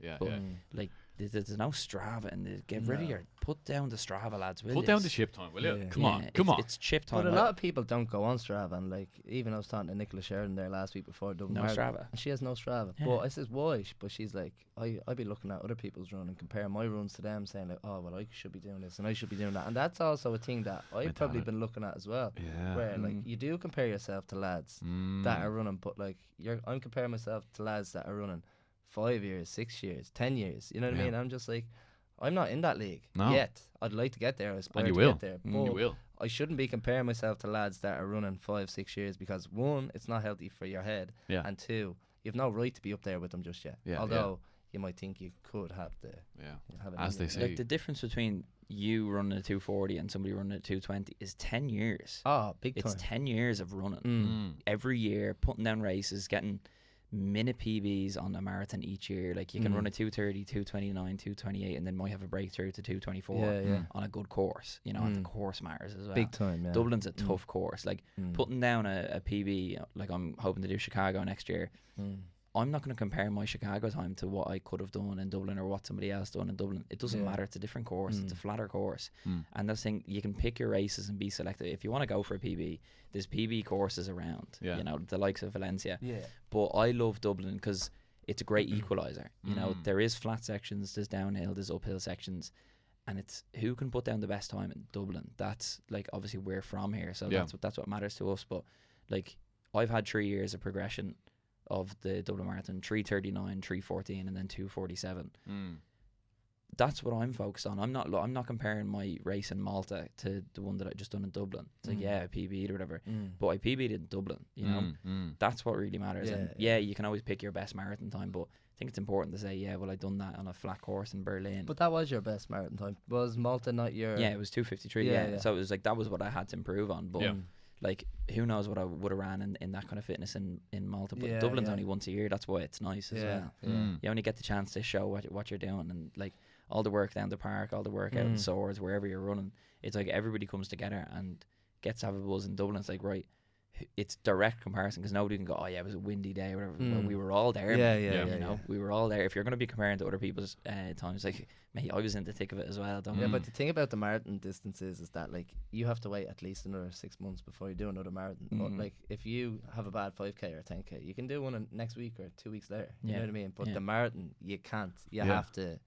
Like, there's no Strava, and get rid of your, put down the Strava, lads. Put down the chip time, will you? Come on. It's chip time. But a lot of people don't go on Strava, and like, even I was talking to Nicola Sheridan there last week before Dublin Marathon, Strava, and she has no Strava. But I says, why? But she's like, I'd be looking at other people's run and comparing my runs to them, saying like, oh well, I should be doing this and I should be doing that, and that's also a thing that I've probably been looking at as well. Where like you do compare yourself to lads that are running, but like I'm comparing myself to lads that are running 5 years, 6 years, 10 years. You know what I mean? I'm just like, I'm not in that league yet. I'd like to get there. I aspire to get there. But you will. I shouldn't be comparing myself to lads that are running 5, 6 years, because one, it's not healthy for your head, and two, you've no right to be up there with them just yet. Although you might think you could have as they say. Like, the difference between you running a 240 and somebody running a 220 is 10 years. Oh, big time. It's 10 years of running every year, putting down races, getting minute PBs on a marathon each year. Like, you can run a 230, 229, 228, and then might have a breakthrough to 224 on a good course. You know, and the course matters as well. Big time, Dublin's a tough course. Like, putting down a PB, like I'm hoping to do Chicago next year, I'm not going to compare my Chicago time to what I could have done in Dublin or what somebody else done in Dublin. It doesn't matter. It's a different course. It's a flatter course. And that's the thing, you can pick your races and be selective. If you want to go for a PB, there's PB courses around, you know, the likes of Valencia. But I love Dublin because it's a great equaliser. You know, there is flat sections, there's downhill, there's uphill sections. And it's who can put down the best time in Dublin. That's, like, obviously we're from here, so that's what matters to us. But, like, I've had 3 years of progression of the Dublin Marathon, 3:39, 3:14, and then 2:47. That's what I'm focused on. I'm not comparing my race in Malta to the one that I just done in Dublin. It's like, I PB'd or whatever, but I PB'd in Dublin. You know, that's what really matters. And you can always pick your best marathon time, but I think it's important to say, well, I done that on a flat course in Berlin. But that was your best marathon time. Was Malta not your? Yeah, it was 2:53. So it was like, that was what I had to improve on. But like, who knows what I would have ran in that kind of fitness in Malta. But Dublin's only once a year. That's why it's nice as well. You only get the chance to show what you're doing, and like all the work down the park, all the work out in Swords, wherever you're running. It's like everybody comes together and gets to have a buzz in Dublin. It's like, right, it's direct comparison, because nobody can go, oh yeah, it was a windy day or whatever. Well, we were all there. You know, we were all there. If you're going to be comparing to other people's times, like, mate, I was in the thick of it as well. But the thing about the marathon distances is that, like, you have to wait at least another 6 months before you do another marathon. But like, if you have a bad 5k or 10k, you can do one next week or 2 weeks later. You know what I mean? But the marathon, you can't. You have to.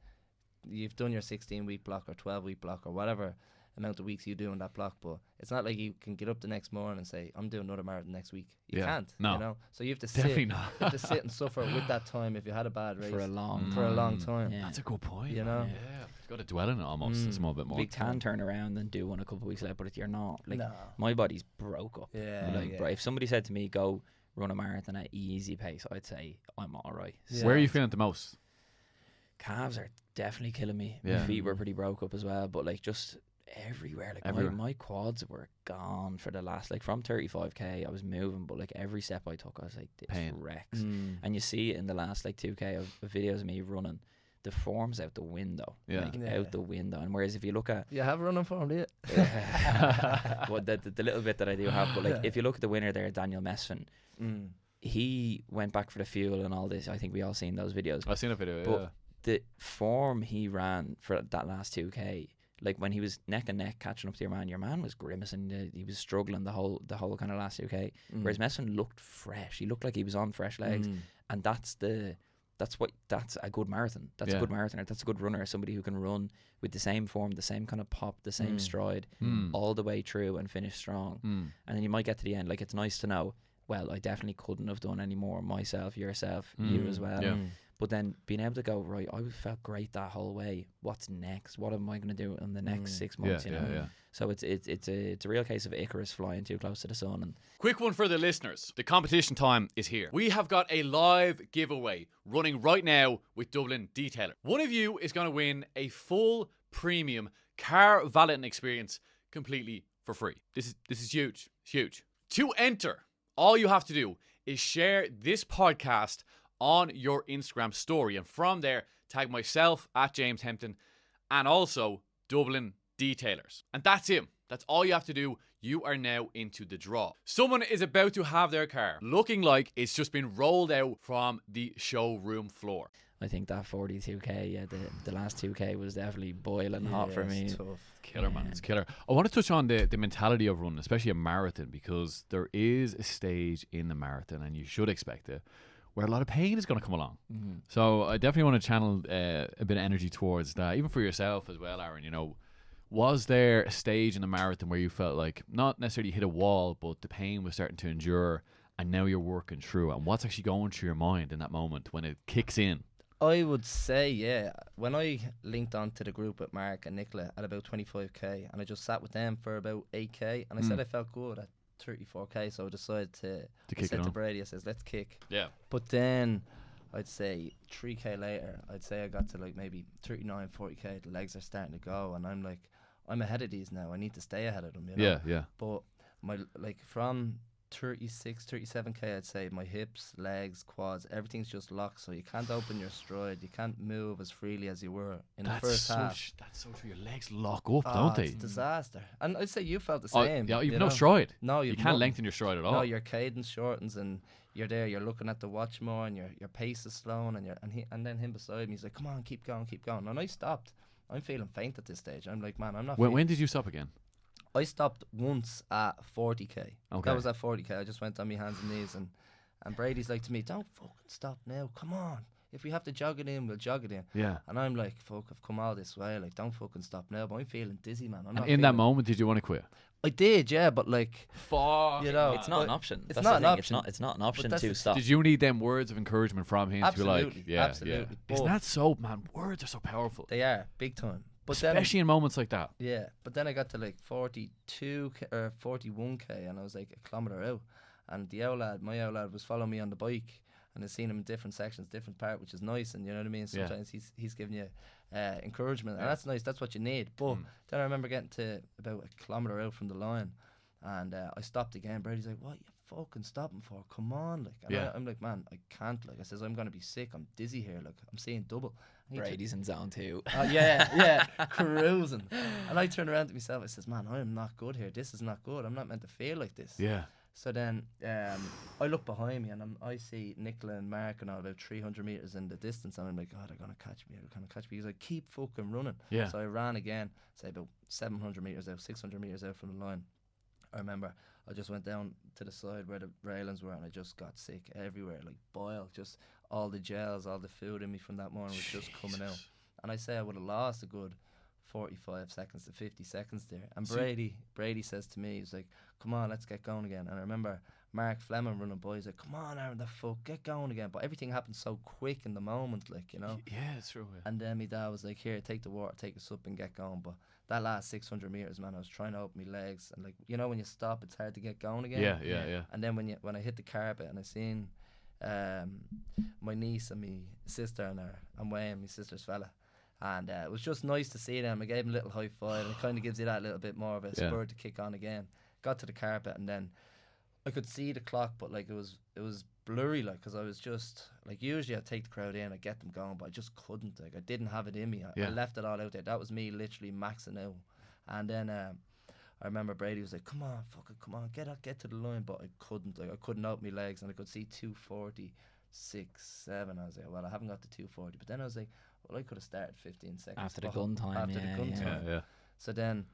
You've done your 16-week block or 12-week block or whatever amount of weeks you do in that block, but it's not like you can get up the next morning and say, I'm doing another marathon next week. You can't. No. You know? So you have to sit and suffer with that time if you had a bad race for a long time. That's a good point. You know? You've got to dwell in it almost a small bit more. We can turn around and do one a couple of weeks later, but if you're not, like, my body's broke up. But if somebody said to me, go run a marathon at easy pace, I'd say I'm all right. Where are you feeling the most? Calves are definitely killing me. My feet were pretty broke up as well, but like, just everywhere. Like, my quads were gone for the last, like, from 35k I was moving, but like every step I took I was like, this wrecks. And you see it in the last like 2k of videos of me running, the form's out the window. Yeah. Like, out the window. And whereas if you look at You have running form, do you? well, the little bit that I do have, but like if you look at the winner there, Daniel Mesfin, he went back for the fuel and all this. I think we all seen those videos. I've seen a video. But the form he ran for that last 2K, like when he was neck and neck catching up to your man was grimacing. He was struggling the whole kind of last 2K. Whereas Mesfin looked fresh. He looked like he was on fresh legs, and that's a good marathon. That's a good marathoner. That's a good runner. Somebody who can run with the same form, the same kind of pop, the same stride, all the way through and finish strong. And then you might get to the end. Like, it's nice to know, well, I definitely couldn't have done any more myself, yourself, you as well. Yeah. But then being able to go, right, I felt great that whole way. What's next? What am I going to do in the next 6 months? You know. So it's a real case of Icarus flying too close to the sun. And quick one for the listeners. The competition time is here. We have got a live giveaway running right now with Dublin Detailer. One of you is going to win a full premium car valeting experience completely for free. This is huge. It's huge. To enter, all you have to do is share this podcast on your Instagram story, and from there tag myself at James Hempton and also Dublin Detailers, and that's it. That's all you have to do. You are now into the draw. Someone is about to have their car looking like it's just been rolled out from the showroom floor. I think that 42K, the last 2K was definitely boiling hot for me. It's tough. Killer, man. It's killer. I want to touch on the mentality of running, especially a marathon, because there is a stage in the marathon, and you should expect it, where a lot of pain is going to come along. So I definitely want to channel a bit of energy towards that, even for yourself as well, Arran. You know, was there a stage in the marathon where you felt like not necessarily hit a wall, but the pain was starting to endure, and now you're working through it? And what's actually going through your mind in that moment when it kicks in? I would say, yeah, when I linked onto the group with Mark and Nicola at about 25k, and I just sat with them for about 8k, and I said I felt good at 34k, so I decided to kick it on. to Brady, I says, let's kick. Yeah. But then I'd say 3k later, I'd say I got to like maybe 39, 40k, the legs are starting to go, and I'm like, I'm ahead of these now, I need to stay ahead of them, you know? Yeah. But my, like, from 36, 37k, I'd say my hips, legs, quads, everything's just locked, so you can't open your stride, you can't move as freely as you were in the first half. That's so true. Your legs lock up, don't they? It's a disaster. And I'd say you felt the same. Yeah, you've you no know? stride. No, you you've can't lengthen your stride at all. No, your cadence shortens, and you're there, you're looking at the watch more, and your pace is slowing, and then him beside me, he's like, come on, keep going. And I stopped. I'm feeling faint at this stage. I'm like, man, I'm not When did you stop again? I stopped once at 40k. Okay. That was at 40k. I just went on my hands and knees, and Brady's like to me, don't fucking stop now. Come on. If we have to jog it in, we'll jog it in. Yeah. And I'm like, fuck, I've come all this way. Like, don't fucking stop now. But I'm feeling dizzy, man. And in that moment, did you want to quit? I did, yeah, but like, fuck, you know, it's not an option. It's That's not the an thing. option. It's not an option that's to the- stop. Did you need them words of encouragement from him Absolutely, to be like, yeah, absolutely. yeah. Isn't that so, man? Words are so powerful. They are, big time. But especially in moments like that. Yeah, but then I got to like 42k or 41k, and I was like a kilometre out, and my old lad was following me on the bike, and I seen him in different sections, different part, which is nice, and you know what I mean. Sometimes he's giving you encouragement, and that's nice. That's what you need. But then I remember getting to about a kilometre out from the line, and I stopped again. Brady's like, "What you fucking stopping for? Come on!" Like, and I'm like, "Man, I can't." Like, I says, "I'm gonna be sick. I'm dizzy here. Like, I'm seeing double." Brady's in zone 2. Yeah, cruising. And I turned around to myself. I says, "Man, I am not good here. This is not good. I'm not meant to feel like this." Yeah. So then I look behind me, and I see Nicola and Mark and all about 300 metres in the distance, and I'm like, "Oh, they're gonna catch me. They're gonna catch me." He's like, "Keep fucking running." Yeah. So I ran again, say about 700 metres out, 600 metres out from the line. I remember I just went down to the side where the railings were, and I just got sick everywhere, like boil. Just all the gels, all the food in me from that morning was just coming out. And I say I would have lost a good 45 seconds to 50 seconds there. And Brady says to me, he's like, "Come on, let's get going again." And I remember Mark Fleming running by, he's like, "Come on, Arran, the fuck, get going again." But everything happened so quick in the moment, like, you know. Yeah, it's true. Yeah. And then my dad was like, "Here, take the water, take a sup and get going." But that last 600 metres, man, I was trying to open my legs, and like, you know, when you stop, it's hard to get going again. Yeah. And then when I hit the carpet and I seen my niece and my sister and Wayne, my sister's fella, and it was just nice to see them. I gave him a little high five, and it kind of gives you that little bit more of a spur to kick on again. Got to the carpet, and then I could see the clock, but like it was blurry, like, because I was just like, usually I'd take the crowd in, I'd get them going, but I just couldn't. Like, I didn't have it in me. I left it all out there. That was me literally maxing out. And then I remember Brady was like, come on, fuck it, come on, get to the line. But I couldn't. Like, I couldn't open my legs, and I could see 2:46.7. I was like, well, I haven't got to 2:40. But then I was like, well, I could have started 15 seconds After the gun time. After the gun time. Yeah. So then,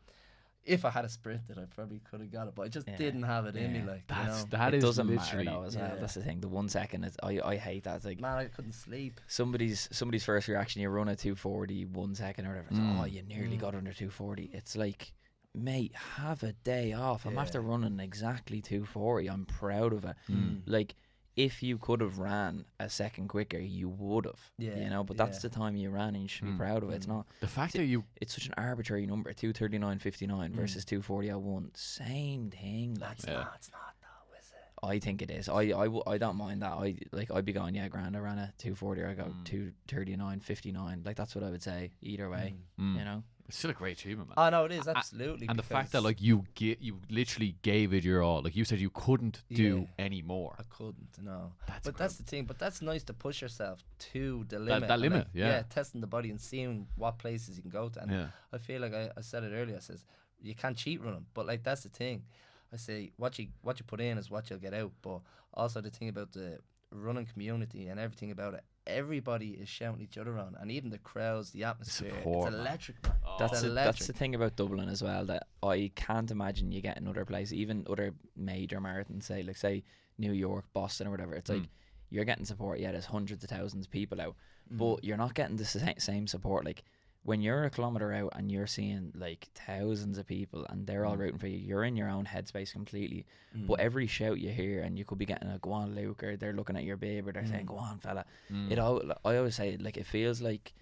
if I had a sprinted, I probably could have got it, but I just didn't have it in me. Like, That it is doesn't literally matter though as well. That's the thing. The 1 second, I hate that. It's like, man, I couldn't sleep. somebody's first reaction, you run a 2:40 1 second or whatever. It's like, oh, you nearly got under 2:40. It's like, mate, have a day off. I'm after running exactly 2:40. I'm proud of it. Like, if you could have ran a second quicker, you would have. You know, but that's the time you ran, and you should be proud of it. It's not the fact that it's such an arbitrary number. 2:39.59 versus 2:40.01. Same thing. Like, It's not though, is it? I think it is. I don't mind that. I'd be going, yeah, grand. I ran a 2:40, or I got 2:39.59. Like, that's what I would say either way. You know. It's still a great achievement, man. Oh no, it is absolutely. And the fact that like you literally gave it your all. Like you said, you couldn't do any more. I couldn't, no. That's the thing. But that's nice to push yourself to the limit. That limit, like, testing the body and seeing what places you can go to. And I feel like I said it earlier. I says you can't cheat running, but like that's the thing. I say what you put in is what you'll get out. But also the thing about the running community and everything about it. Everybody is shouting each other on, and even the crowds, the atmosphere. Support, it's electric, man. That's the thing about Dublin as well, that I can't imagine you get in other places, even other major marathons, say New York, Boston or whatever. It's like, you're getting support, there's hundreds of thousands of people out, but you're not getting the same support. Like, when you're a kilometre out and you're seeing like thousands of people and they're all rooting for you, you're in your own headspace completely. But every shout you hear, and you could be getting a go on Luke, or they're looking at your babe, or they're saying go on fella. I always say, like, it feels like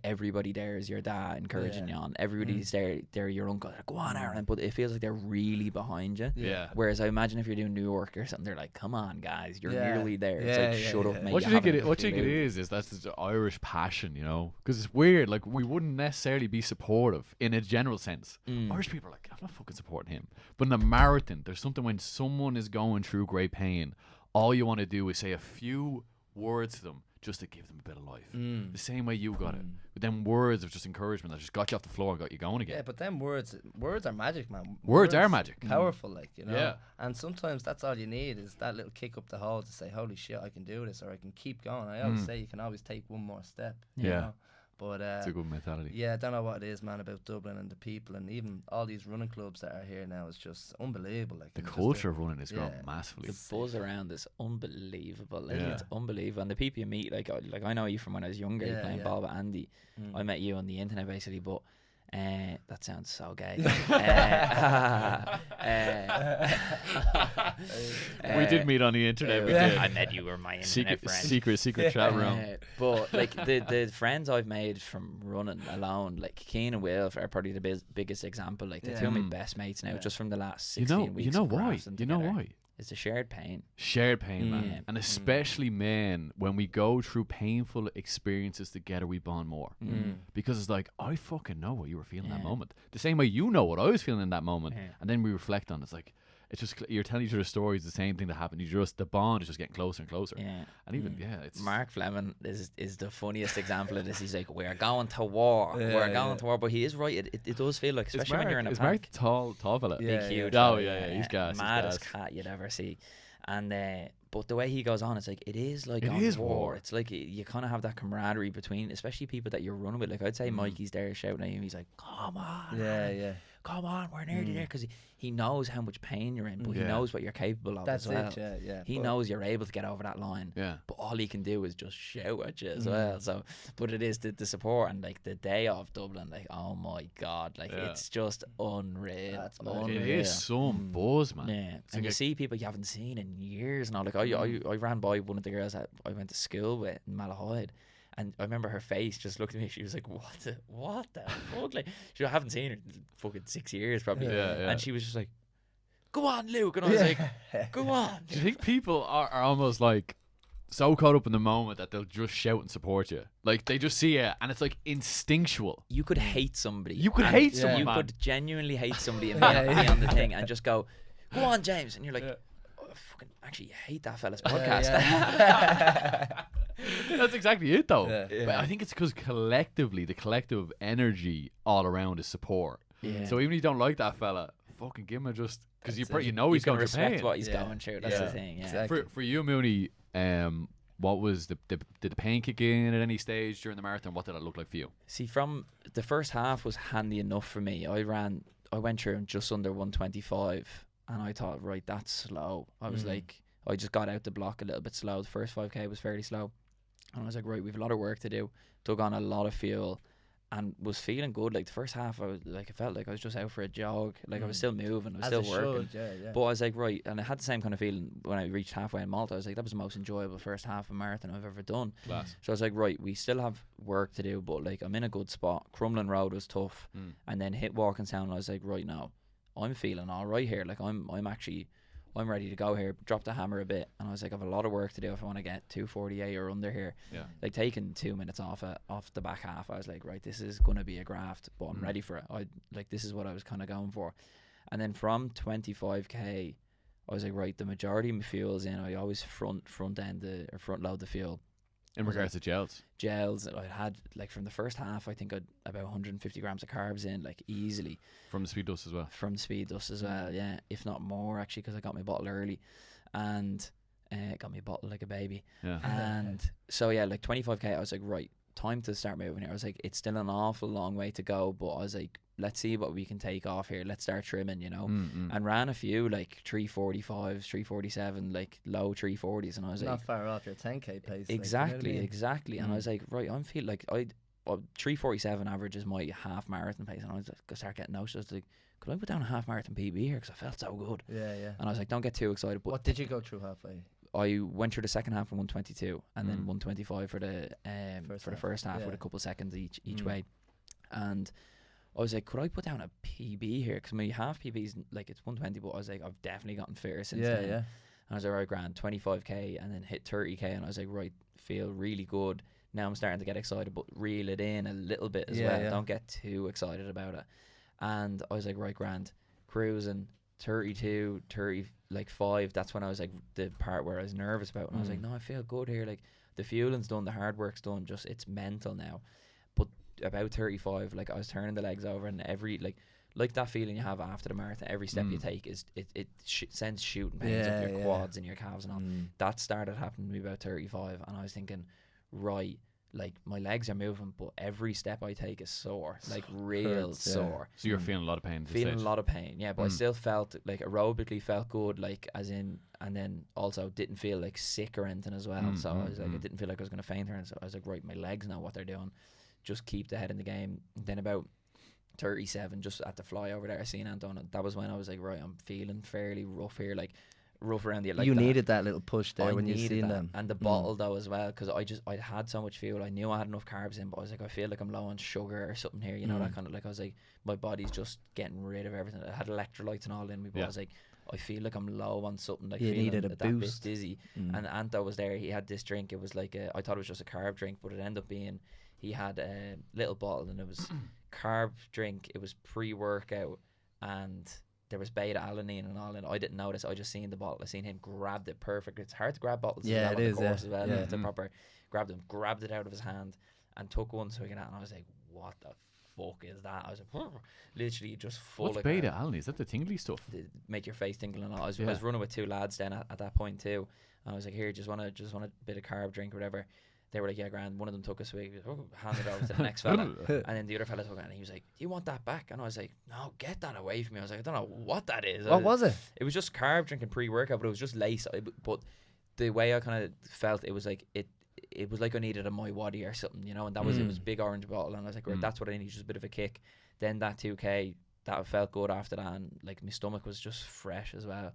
everybody there is your dad encouraging you on. Everybody's there. They're your uncle. Like, go on, Arran. But it feels like they're really behind you. Yeah. Whereas I imagine if you're doing New York or something, they're like, come on, guys, you're nearly there. It's like, shut up, mate. What do you think it is that's the Irish passion, you know? Because it's weird. Like, we wouldn't necessarily be supportive in a general sense. Irish people are like, I'm not fucking supporting him. But in a marathon, there's something when someone is going through great pain, all you want to do is say a few words to them, just to give them a bit of life. The same way you got it. But then words of just encouragement that just got you off the floor and got you going again. Yeah, but then words are magic, man. Words are magic. Powerful, like, you know. Yeah. And sometimes that's all you need, is that little kick up the hole to say, holy shit, I can do this, or I can keep going. I always say you can always take one more step. You know? But it's a good mentality. Yeah, I don't know what it is, man, about Dublin and the people, and even all these running clubs that are here now is just unbelievable. Like, the culture of running is growing massively. The buzz around is unbelievable. Like, it's unbelievable. And the people you meet, like I know you from when I was younger, playing ball with Andy. I met you on the internet basically, but that sounds so gay. We did meet on the internet. We did. I met you were my internet friend. Secret chat room. But like the friends I've made from running alone, like Keane and Will are probably the biggest example. Like, they're two of my best mates now, just from the last 16 weeks. You know why? It's a shared pain. Shared pain, man. And especially men, when we go through painful experiences together, we bond more. Because it's like, I fucking know what you were feeling that moment. The same way you know what I was feeling in that moment. And then we reflect on it. It's like, it's just, you're telling each other stories, the same thing that happened. The bond is just getting closer and closer. And even, it's... Mark Fleming is the funniest example of this. He's like, we're going to war. We're going to war. But he is right. It does feel like, especially when you're in a pack. Is Mark tall fella? Big, huge. Oh, yeah. He's gas. Maddest cat you'd ever see. And but the way he goes on, it's like, it is like war. It's like you kind of have that camaraderie between, especially people that you're running with. Like, I'd say Mikey's there shouting at him. He's like, come on. Come on, we're nearly there, because he knows how much pain you're in, but he knows what you're capable of as well. He knows you're able to get over that line. But all he can do is just shout at you as well. So, but it is the support, and like the day of Dublin, like, oh my God, like it's just unreal. It is some buzz, man. And you see people you haven't seen in years now. Like I ran by one of the girls that I went to school with in Malahide. And I remember her face just looked at me. She was like, what the fuck? Like, I haven't seen her in fucking 6 years probably. And she was just like, go on, Luke. And I was like, go on. Do you think people are almost like so caught up in the moment that they'll just shout and support you? Like, they just see it and it's like instinctual. You could hate somebody. You could hate someone, You man. could genuinely hate somebody and be on the thing and just go, go on, James. And you're like, oh, I fucking actually hate that fella's podcast. That's exactly it, though. Yeah. But I think it's because collectively, the collective energy all around is support. So even if you don't like that fella, fucking give him a just, because you know he's going through pain. What he's going through. That's the thing. Yeah. Exactly. For you, Mooney, what was did the pain kick in at any stage during the marathon? What did it look like for you? See, from the first half was handy enough for me. I went through just under 125, and I thought, right, that's slow. I was like, I just got out the block a little bit slow. The first 5k was fairly slow, and I was like, right, we've a lot of work to do. Took on a lot of fuel, and was feeling good. Like the first half, I was like, I felt like I was just out for a jog. Like I was still moving, I was still working. But I was like, right, and I had the same kind of feeling when I reached halfway in Malta. I was like, that was the most enjoyable first half of marathon I've ever done. Class. So I was like, right, we still have work to do, but like I'm in a good spot. Crumlin Road was tough, and then hit Walking Town. I was like, right, now I'm feeling all right here. Like I'm ready to go here. Drop the hammer a bit, and I was like, I have a lot of work to do if I want to get 2:48 or under here. Like taking 2 minutes off the back half, I was like, right, this is gonna be a graft, but I'm ready for it. This is what I was kind of going for. And then from 25k, I was like, right, the majority of my fuel is in. I always front load the fuel. In regards to gels, I had like from the first half, I think I'd about 150 grams of carbs in, like easily. From the speed dust as well. From speed dust as well, yeah, if not more actually, because I got my bottle early, and got me a bottle like a baby. Yeah. And so yeah, like 25k, I was like, right, time to start moving here. I was like, it's still an awful long way to go, but I was like, let's see what we can take off here. Let's start trimming, you know. And ran a few like 345s, 347, like low 340s, and I was not like, far off your 10k pace. Exactly, like, exactly. And I was like, right, I'm feeling like 347 average is my half marathon pace, and I was like, go start getting noticed. I was like, could I put down a half marathon PB here, because I felt so good. Yeah. And I was like, don't get too excited. But what did you go through halfway? I went through the second half in 122, and then 125 for the first half with a couple seconds each way. And I was like, could I put down a PB here? Because my half PB is like, it's 120, but I was like, I've definitely gotten fitter since then. And I was like, right, grand, 25k, and then hit 30k, and I was like, right, feel really good. Now I'm starting to get excited, but reel it in a little bit as well. Don't get too excited about it. And I was like, right, grand, cruising 32, 35. That's when I was like, the part where I was nervous about. And I was like, no, I feel good here. Like the fueling's done, the hard work's done. Just it's mental now. But about 35, like I was turning the legs over, and every like that feeling you have after the marathon, every step you take is it sends shooting pains up your quads and your calves and all. That started happening to me about 35, and I was thinking, right, like my legs are moving, but every step I take is sore, like real sore. So you're feeling a lot of pain. Feeling a lot of pain, yeah. But I still felt like aerobically felt good, like as in, and then also didn't feel like sick or anything as well. So I was like, I didn't feel like I was gonna faint or anything. So I was like, right, my legs know what they're doing. Just keep the head in the game. And then about 37, just at the fly over there, I seen Anton. That was when I was like, right, I'm feeling fairly rough here, like rough around the. Like you needed that little push there when you seen them, and the bottle though as well, because I'd had so much fuel. I knew I had enough carbs in, but I was like, I feel like I'm low on sugar or something here, you know, that kind of, like I was like, my body's just getting rid of everything. I had electrolytes and all in me, but I was like, I feel like I'm low on something, like you needed a boost. Bit dizzy. And Anto was there. He had this drink. It was like I thought it was just a carb drink, but it ended up being, he had a little bottle, and it was carb drink. It was pre-workout, and there was beta alanine and all, and I didn't notice. I just seen the bottle. I seen him grabbed it perfect. It's hard to grab bottles. Yeah, it is. As well. It's a proper. Grabbed it out of his hand, and took one swig at it. And I was like, "What the fuck is that?" I was like, literally just full. What's of beta alanine? Is that the tingly stuff? Make your face tingle and all. I was running with two lads then at that point too. And I was like, "Here, just want a bit of carb drink or whatever." They were like, yeah, grand. One of them took a swig, handed it over to the next fella, and then the other fella took it, and he was like, do you want that back? And I was like, no, get that away from me. I was like, I don't know what that is. What was it? It was just carb drinking pre-workout, but it was just lace. But the way I kind of felt, it was like it was like I needed a My Waddy or something, you know. And that was it was a big orange bottle, and I was like, right, that's what I need, just a bit of a kick. Then that 2k, that felt good after that, and like my stomach was just fresh as well.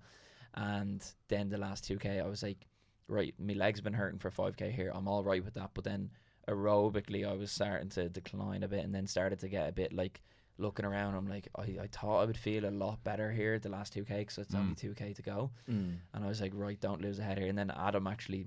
And then the last 2k, I was like, right, my legs been hurting for 5k here. I'm all right with that. But then aerobically, I was starting to decline a bit, and then started to get a bit like looking around. I'm like, I thought I would feel a lot better here the last 2k, because it's only 2k to go. And I was like, right, don't lose a head here. And then Adam actually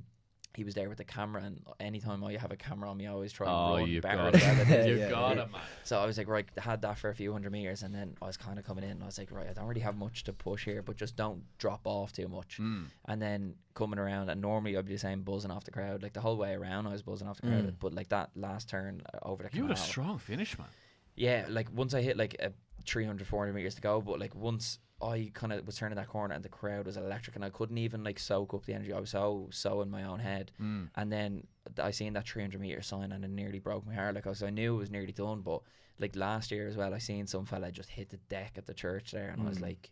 he was there with the camera, and anytime I have a camera on me, I always try Oh, to run you've better. got it. Yeah, You got it, man. So I was like, right, had that for a few hundred meters, and then I was kind of coming in, and I was like, right, I don't really have much to push here, but just don't drop off too much. And then coming around, and normally I'd be the same buzzing off the crowd, like the whole way around I was buzzing off the crowd, but like that last turn over the You canal, had a strong finish, man. yeah, like once I hit like a 300, 400 meters to go, but like once I kind of was turning that corner and the crowd was electric, and I couldn't even like soak up the energy. I was so in my own head. And then I seen that 300 meter sign, and it nearly broke my heart. Like I knew it was nearly done, but like last year as well, I seen some fella just hit the deck at the church there, and I was like,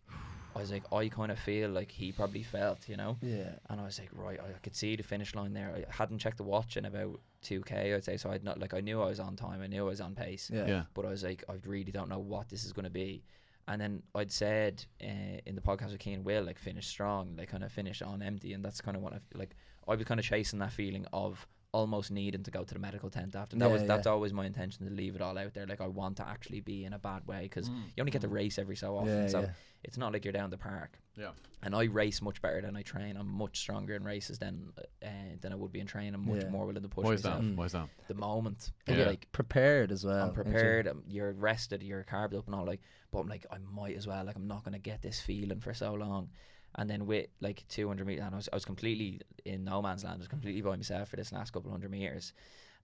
I kind of feel like he probably felt, you know. Yeah. And I was like, right, I could see the finish line there. I hadn't checked the watch in about 2k, I'd say, so I'd not like I knew I was on time, I knew I was on pace. Yeah. But I was like, I really don't know what this is going to be. And then I'd said in the podcast with Keane Will, like, finish strong, like kind of finish on empty, and that's kind of what I was kind of chasing that feeling of almost needing to go to the medical tent after. That's always my intention, to leave it all out there. Like, I want to actually be in a bad way, because you only get to race every so often, so it's not like you're down the park. Yeah. And I race much better than I train. I'm much stronger in races than I would be in training. I'm much more willing to push myself. Why is that? The moment. And you're like prepared as well. I'm prepared. You're rested. You're carved up and all, like. But I'm like, I might as well. Like, I'm not gonna get this feeling for so long. And then with like 200 meters, and I was completely in no man's land. I was completely by myself for this last couple 100 meters,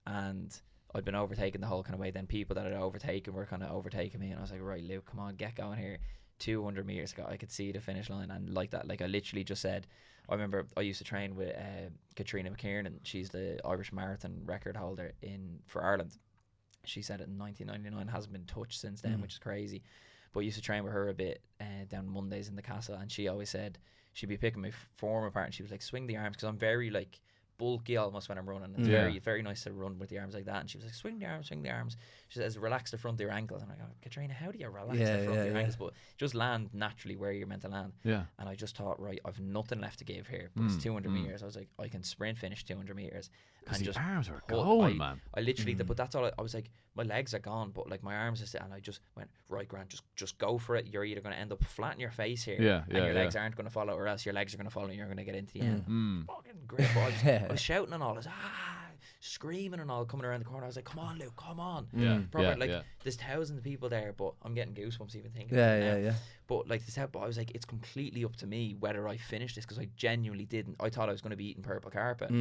and I'd been overtaken the whole kind of way. Then people that had overtaken were kind of overtaking me, and I was like, right, Luke, come on, get going here. 200 meters ago, I could see the finish line, and like that, like I literally just said, I remember I used to train with Kathrine McKiernan. She's the Irish marathon record holder for Ireland. She said it in 1999, hasn't been touched since then, which is crazy. But I used to train with her a bit down Mondays in the castle, and she always said she'd be picking my form apart, and she was like, swing the arms, because I'm very like bulky almost when I'm running. It's very nice to run with the arms like that. And she was like, swing the arms. She says, relax the front of your ankles. And I go, Katrina, how do you relax the front of your ankles? But just land naturally where you're meant to land. Yeah. And I just thought, right, I've nothing left to give here. But it's 200 meters. I was like, I can sprint finish 200 meters. And just arms are going, man. I literally, but that's all. I was like, my legs are gone, but like my arms are still. And I just went, right, Grant, just go for it. You're either going to end up flat in your face here, and your legs aren't going to follow, or else your legs are going to follow, and you're going to get into the end. Fucking great. I was shouting and all. I was screaming and all, coming around the corner. I was like, come on, Luke, come on. There's thousands of people there, but I'm getting goosebumps even thinking about it now. But like but I was like, it's completely up to me whether I finish this, because I genuinely didn't. I thought I was going to be eating purple carpet,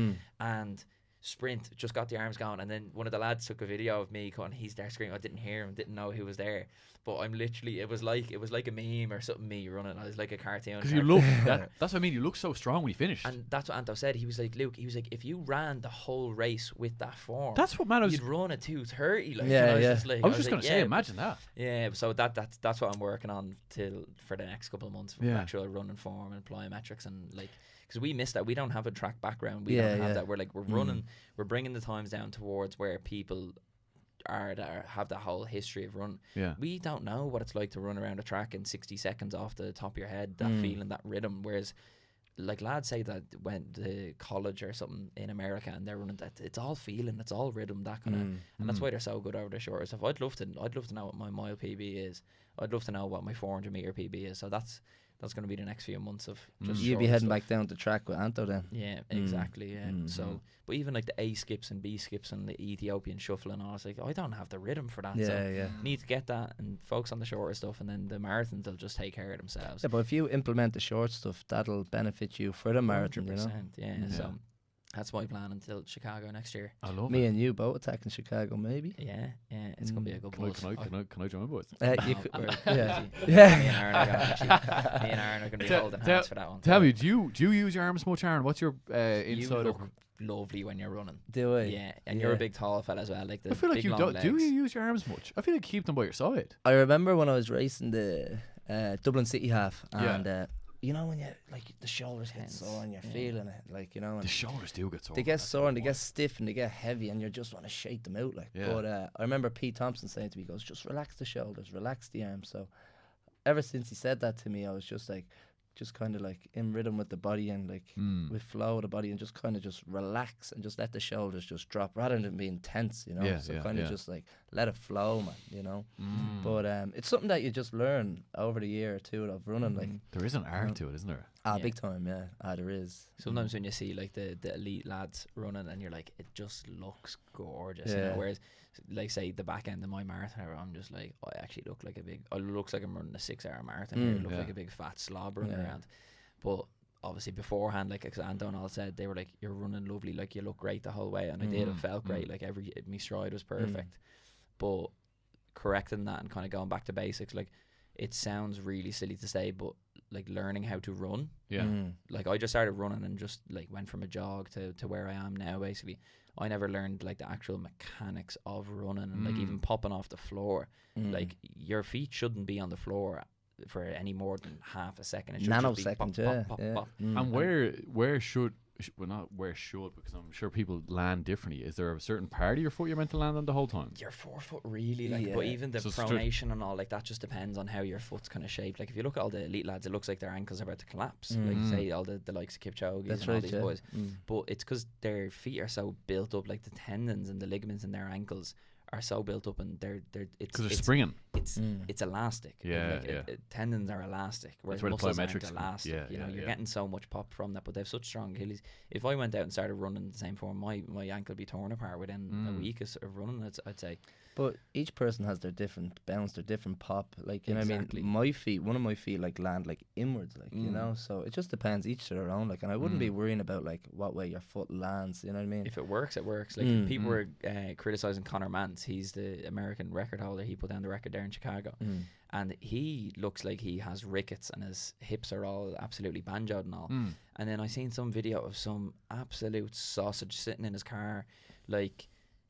and sprint, just got the arms going, and then one of the lads took a video of me going, he's there screaming. I didn't hear him, didn't know who was there, but I'm literally, it was like a meme or something, me running. I was like a cartoon, because you look that's what I mean, you look so strong when you finish. And that's what Anto said. He was like, Luke, he was like, if you ran the whole race with that form, that's what man, you'd run at 2:30. Like, I was just gonna say, imagine that. Yeah, so that's what I'm working on for the next couple of months, for actual running form and plyometrics, and like, because we missed that. We don't have a track background. We don't have that. We're running. We're bringing the times down towards where people are that have that whole history of run. Yeah. We don't know what it's like to run around a track in 60 seconds off the top of your head. That feeling, that rhythm. Whereas, like lads say that went to college or something in America and they're running that, it's all feeling, it's all rhythm, that kind of, and that's why they're so good over the shorter stuff. I'd love to know what my mile PB is. I'd love to know what my 400 meter PB is. So that's going to be the next few months of just you'd be heading back down the track with Anto then. Yeah, exactly. Yeah. So, but even like the A skips and B skips and the Ethiopian shuffle and all, I was like, I don't have the rhythm for that. Need to get that and focus on the shorter stuff, and then the marathons will just take care of themselves. Yeah, but if you implement the short stuff, that'll benefit you for the marathon. 100%, you know? So that's my plan until Chicago next year. I love me and you both attacking Chicago, maybe. Yeah, it's gonna be a good buzz. Can I join, boys? You could, Me and Arran are gonna be holding hands for that one. Tell me, do you use your arms much, Arran? What's your inside? You look lovely when you're running. Do I? Yeah, and you're a big tall fella as well. Like I feel like you don't. Do you use your arms much? I feel like you keep them by your side. I remember when I was racing the Dublin City half, and you know when you like the shoulders get sore and you're feeling it, like, you know, the shoulders do get sore. They get sore and they get stiff and they get heavy, and you just want to shake them out, like. But I remember Pete Thompson saying to me, he goes, just relax the shoulders, relax the arms. So ever since he said that to me, I was just like, just kind of like in rhythm with the body and like with flow of the body, and just kind of just relax and just let the shoulders just drop rather than being tense, you know. So kind of just like let it flow, man, you know. But it's something that you just learn over the year or two of running. Like, there is an art to it, isn't there? big time, there is. Sometimes when you see like the elite lads running, and you're like, it just looks gorgeous, you know? Whereas, like, say the back end of my marathon, I'm just like, I actually look like it looks like I'm running a 6-hour marathon here. I look like a big fat slob running around. But obviously beforehand, like Anton all said, they were like, you're running lovely, like you look great the whole way, and I did. It felt great, like my stride was perfect. But correcting that and kind of going back to basics, like, it sounds really silly to say, but like learning how to run, like I just started running and just like went from a jog to where I am now. Basically, I never learned like the actual mechanics of running, and like even popping off the floor. Like, your feet shouldn't be on the floor for any more than half a second. It should Nanosecond, just be pop, pop. And where should, well, not where should, because I'm sure people land differently. Is there a certain part of your foot you're meant to land on the whole time? Your forefoot, really, like, but even the pronation and all, like, that just depends on how your foot's kind of shaped. Like, if you look at all the elite lads, it looks like their ankles are about to collapse. Like, say all the likes of Kipchoge and all these boys. But it's because their feet are so built up, like the tendons and the ligaments in their ankles are so built up, and because they're springing. It's elastic. Tendons are elastic, whereas muscles aren't elastic. You know, you're getting so much pop from that, but they have such strong Achilles. If I went out and started running the same form, my ankle would be torn apart within a week of running, I'd say. But each person has their different bounce, their different pop. Like, you know what I mean? My feet, one of my feet, like, land like inwards, like, you know. So it just depends, each to their own. Like, and I wouldn't be worrying about like what way your foot lands. You know what I mean? If it works, it works. Like, people were criticizing Conor Mantz. He's the American record holder. He put down the record there in Chicago, and he looks like he has rickets, and his hips are all absolutely banjoed and all. And then I seen some video of some absolute sausage sitting in his car, like,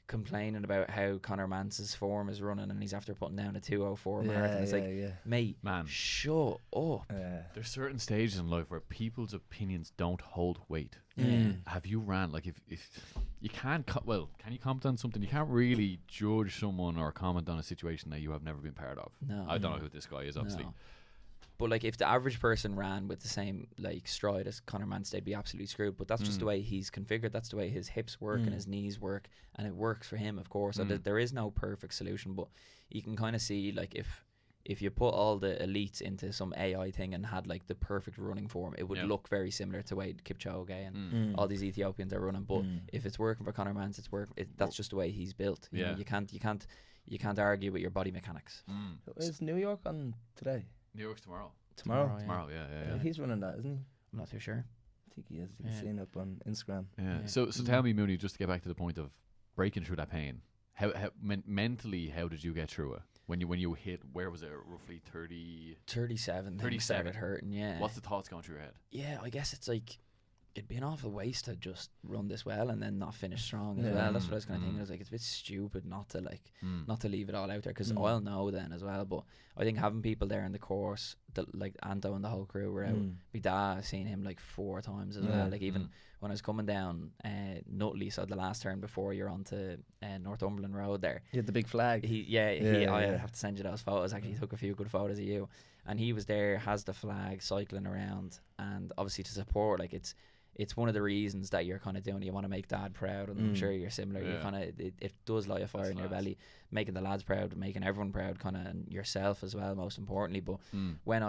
complaining about how Conor Mantz's form is running, and he's after putting down a 2:04 marathon. It's like, mate, man, shut up. There's certain stages in life where people's opinions don't hold weight. Have you ran, like, if you can't can you comment on something? You can't really judge someone or comment on a situation that you have never been part of. No, I don't know who this guy is, obviously. No. But like, if the average person ran with the same like stride as Conor Mantz, they'd be absolutely screwed. But that's just the way he's configured. That's the way his hips work and his knees work, and it works for him, of course. So there is no perfect solution, but you can kind of see, like, if you put all the elites into some AI thing and had like the perfect running form, it would look very similar to the way Kipchoge and all these Ethiopians are running. But if it's working for Conor Mantz, it's working. That's just the way he's built. You know, you can't argue with your body mechanics. Is New York on today? New York's tomorrow. Tomorrow, yeah. He's running that, isn't he? I'm not too sure. I think he is. You can see it up on Instagram. Yeah. So tell me, Mooney, just to get back to the point of breaking through that pain, how mentally, how did you get through it? When you hit, where was it, roughly 37 things started hurting, What's the thoughts going through your head? Yeah, I guess it's like, it'd be an awful waste to just run this well and then not finish strong as well. That's what I was kind of thinking. I was like, it's a bit stupid not to leave it all out there, because I'll know then as well. But I think having people there in the course, like Anto and the whole crew were out. My dad, I've seen him like 4 times as well. Like, even when I was coming down Nutley, so the last turn before you're onto Northumberland Road there. You had the big flag. I have to send you those photos. Actually, he took a few good photos of you, and he was there, has the flag, cycling around, and obviously to support. Like, it's one of the reasons that you're kind of doing. You want to make Dad proud, and I'm sure you're similar. You kind of it does light a fire in your belly, making the lads proud, making everyone proud, kind of, and yourself as well, most importantly. But when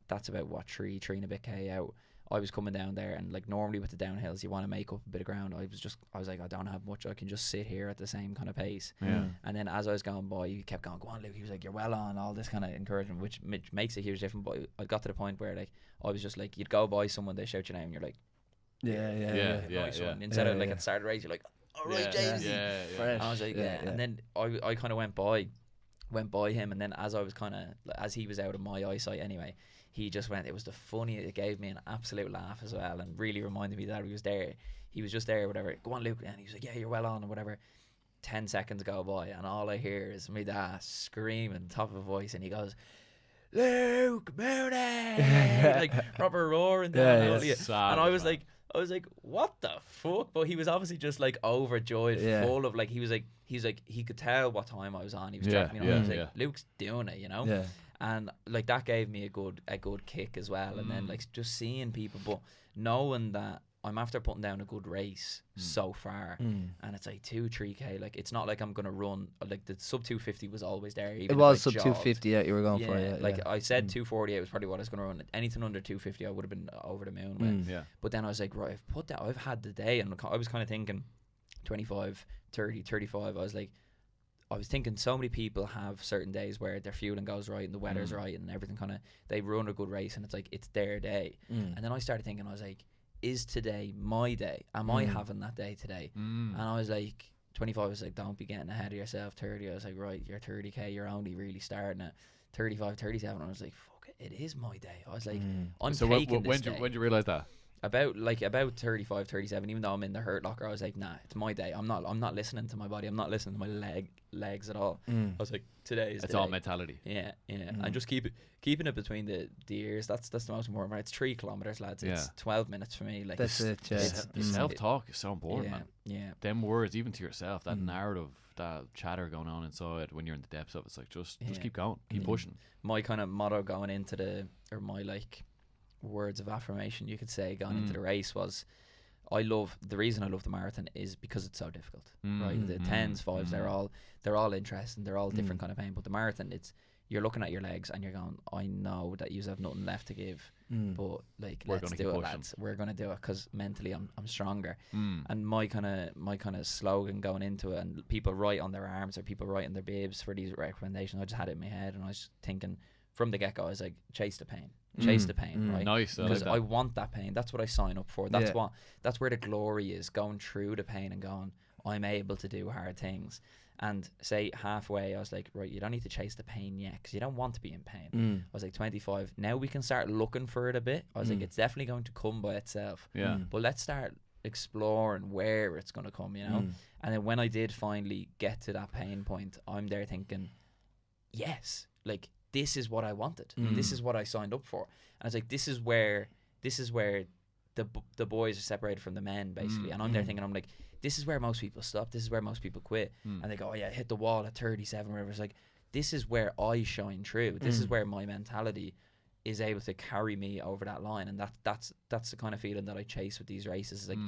that's about what 3 and a bit K out. I was coming down there, and like, normally with the downhills you want to make up a bit of ground. I was like, I don't have much, I can just sit here at the same kind of pace. And then as I was going by, he kept going, go on Luke, he was like, you're well on, all this kind of encouragement, which makes a huge difference. But I got to the point where, like, I was just like, you'd go by someone, they shout your name, and you're like, nice one. Instead of like at the start of the race, you're like, all right, James. I was like, and then I kind of went by him, and then as I was kind of, as he was out of my eyesight anyway, he just went. It was the funniest. It gave me an absolute laugh as well, and really reminded me that he was there. He was just there, whatever. Go on, Luke, and he was like, yeah, you're well on, or whatever. 10 seconds go by, and all I hear is my dad screaming top of a voice, and he goes, Luke Mooney, like proper roaring down. And I was like, what the fuck? But he was obviously just like overjoyed, full of like, he could tell what time I was on. He was dropping me on. He was like, Luke's doing it, you know. And like, that gave me a good kick as well. And then like, just seeing people, but knowing that I'm after putting down a good race so far, and it's like 2-3k. Like it's not like I'm gonna run like the sub 250 was always there. Even It was sub 250. Yeah, you were going for it. Like I said, 248 was probably what I was gonna run. Anything under 250, I would have been over the moon with. But then I was like, right, I've had the day, and I was kind of thinking 25, 30, 35. I was thinking so many people have certain days where their fueling goes right and the weather's right and everything kind of, they run a good race and it's like it's their day. And then I started thinking, I was like, is today my day? Am I having that day today? And I was like, 25 was like, don't be getting ahead of yourself. 30, I was like, right, you're 30k, you're only really starting at 35, 37. I was like, fuck it, it is my day. I was like, I'm so taking when this day. When did you realise that? About 35, 37, even though I'm in the hurt locker, I was like, nah, it's my day. I'm not listening to my body. I'm not listening to my legs at all. I was like, today is It's the all day. mentality. Yeah. And just keeping it between the ears. That's the most important. Right? It's 3 kilometers, lads. It's 12 minutes for me. Like That's it. Yeah. The self-talk is so important, man. Yeah. Them words, even to yourself, that narrative, that chatter going on inside when you're in the depths of it, it's like just keep going, keep pushing. My kind of motto going into my like words of affirmation, you could say, going into the race was, the reason I love the marathon is because it's so difficult, right? The 10s, 5s, they're all interesting, they're all different kind of pain, but the marathon, you're looking at your legs and you're going, I know that you have nothing left to give, but like, let's do it, lads. We're gonna do it because mentally I'm stronger. And my kind of slogan going into it, and people write on their arms or people write on their bibs for these recommendations, I just had it in my head, and I was thinking from the get-go, I was like, chase the pain. Chase the pain, right? Nice, because I want that pain. That's what I sign up for. That's where the glory is, going through the pain and going, I'm able to do hard things. And say halfway, I was like, right, you don't need to chase the pain yet because you don't want to be in pain. I was like, 25. Now we can start looking for it a bit. I was like, it's definitely going to come by itself. Yeah. But let's start exploring where it's going to come, you know? And then when I did finally get to that pain point, I'm there thinking, yes, like, this is what I wanted. This is what I signed up for. And I was like, this is where the boys are separated from the men, basically. And I'm there thinking, I'm like, this is where most people stop. This is where most people quit. And they go, oh yeah, hit the wall at 37, whatever. It's like, this is where I shine through. This is where my mentality is able to carry me over that line. And that's the kind of feeling that I chase with these races. It's like,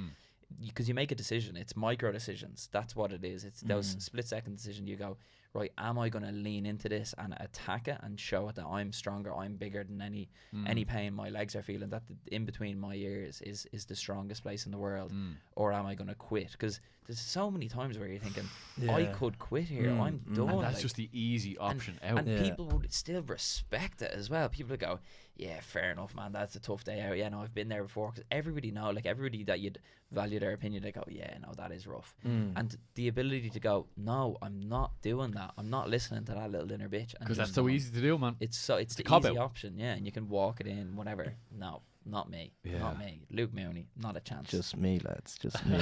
because you make a decision, it's micro decisions. That's what it is. It's those split second decisions. You go, right, am I going to lean into this and attack it and show it that I'm stronger, I'm bigger than any pain my legs are feeling, that in between my ears is the strongest place in the world, or am I going to quit? Because there's so many times where you're thinking, I could quit here, I'm done. And that's just the easy option out. And people would still respect it as well. People would go, yeah, fair enough, man, that's a tough day out. Yeah, no, I've been there before. Because everybody know, like everybody that you'd value their opinion, they go, yeah, no, that is rough. And the ability to go, no, I'm not doing that. I'm not listening to that little inner bitch. Because that's so easy to do, man. It's the easy option, yeah, and you can walk it in, whatever. No, not me. Not me. Luke Mooney, not a chance. Just me, lads. Just me.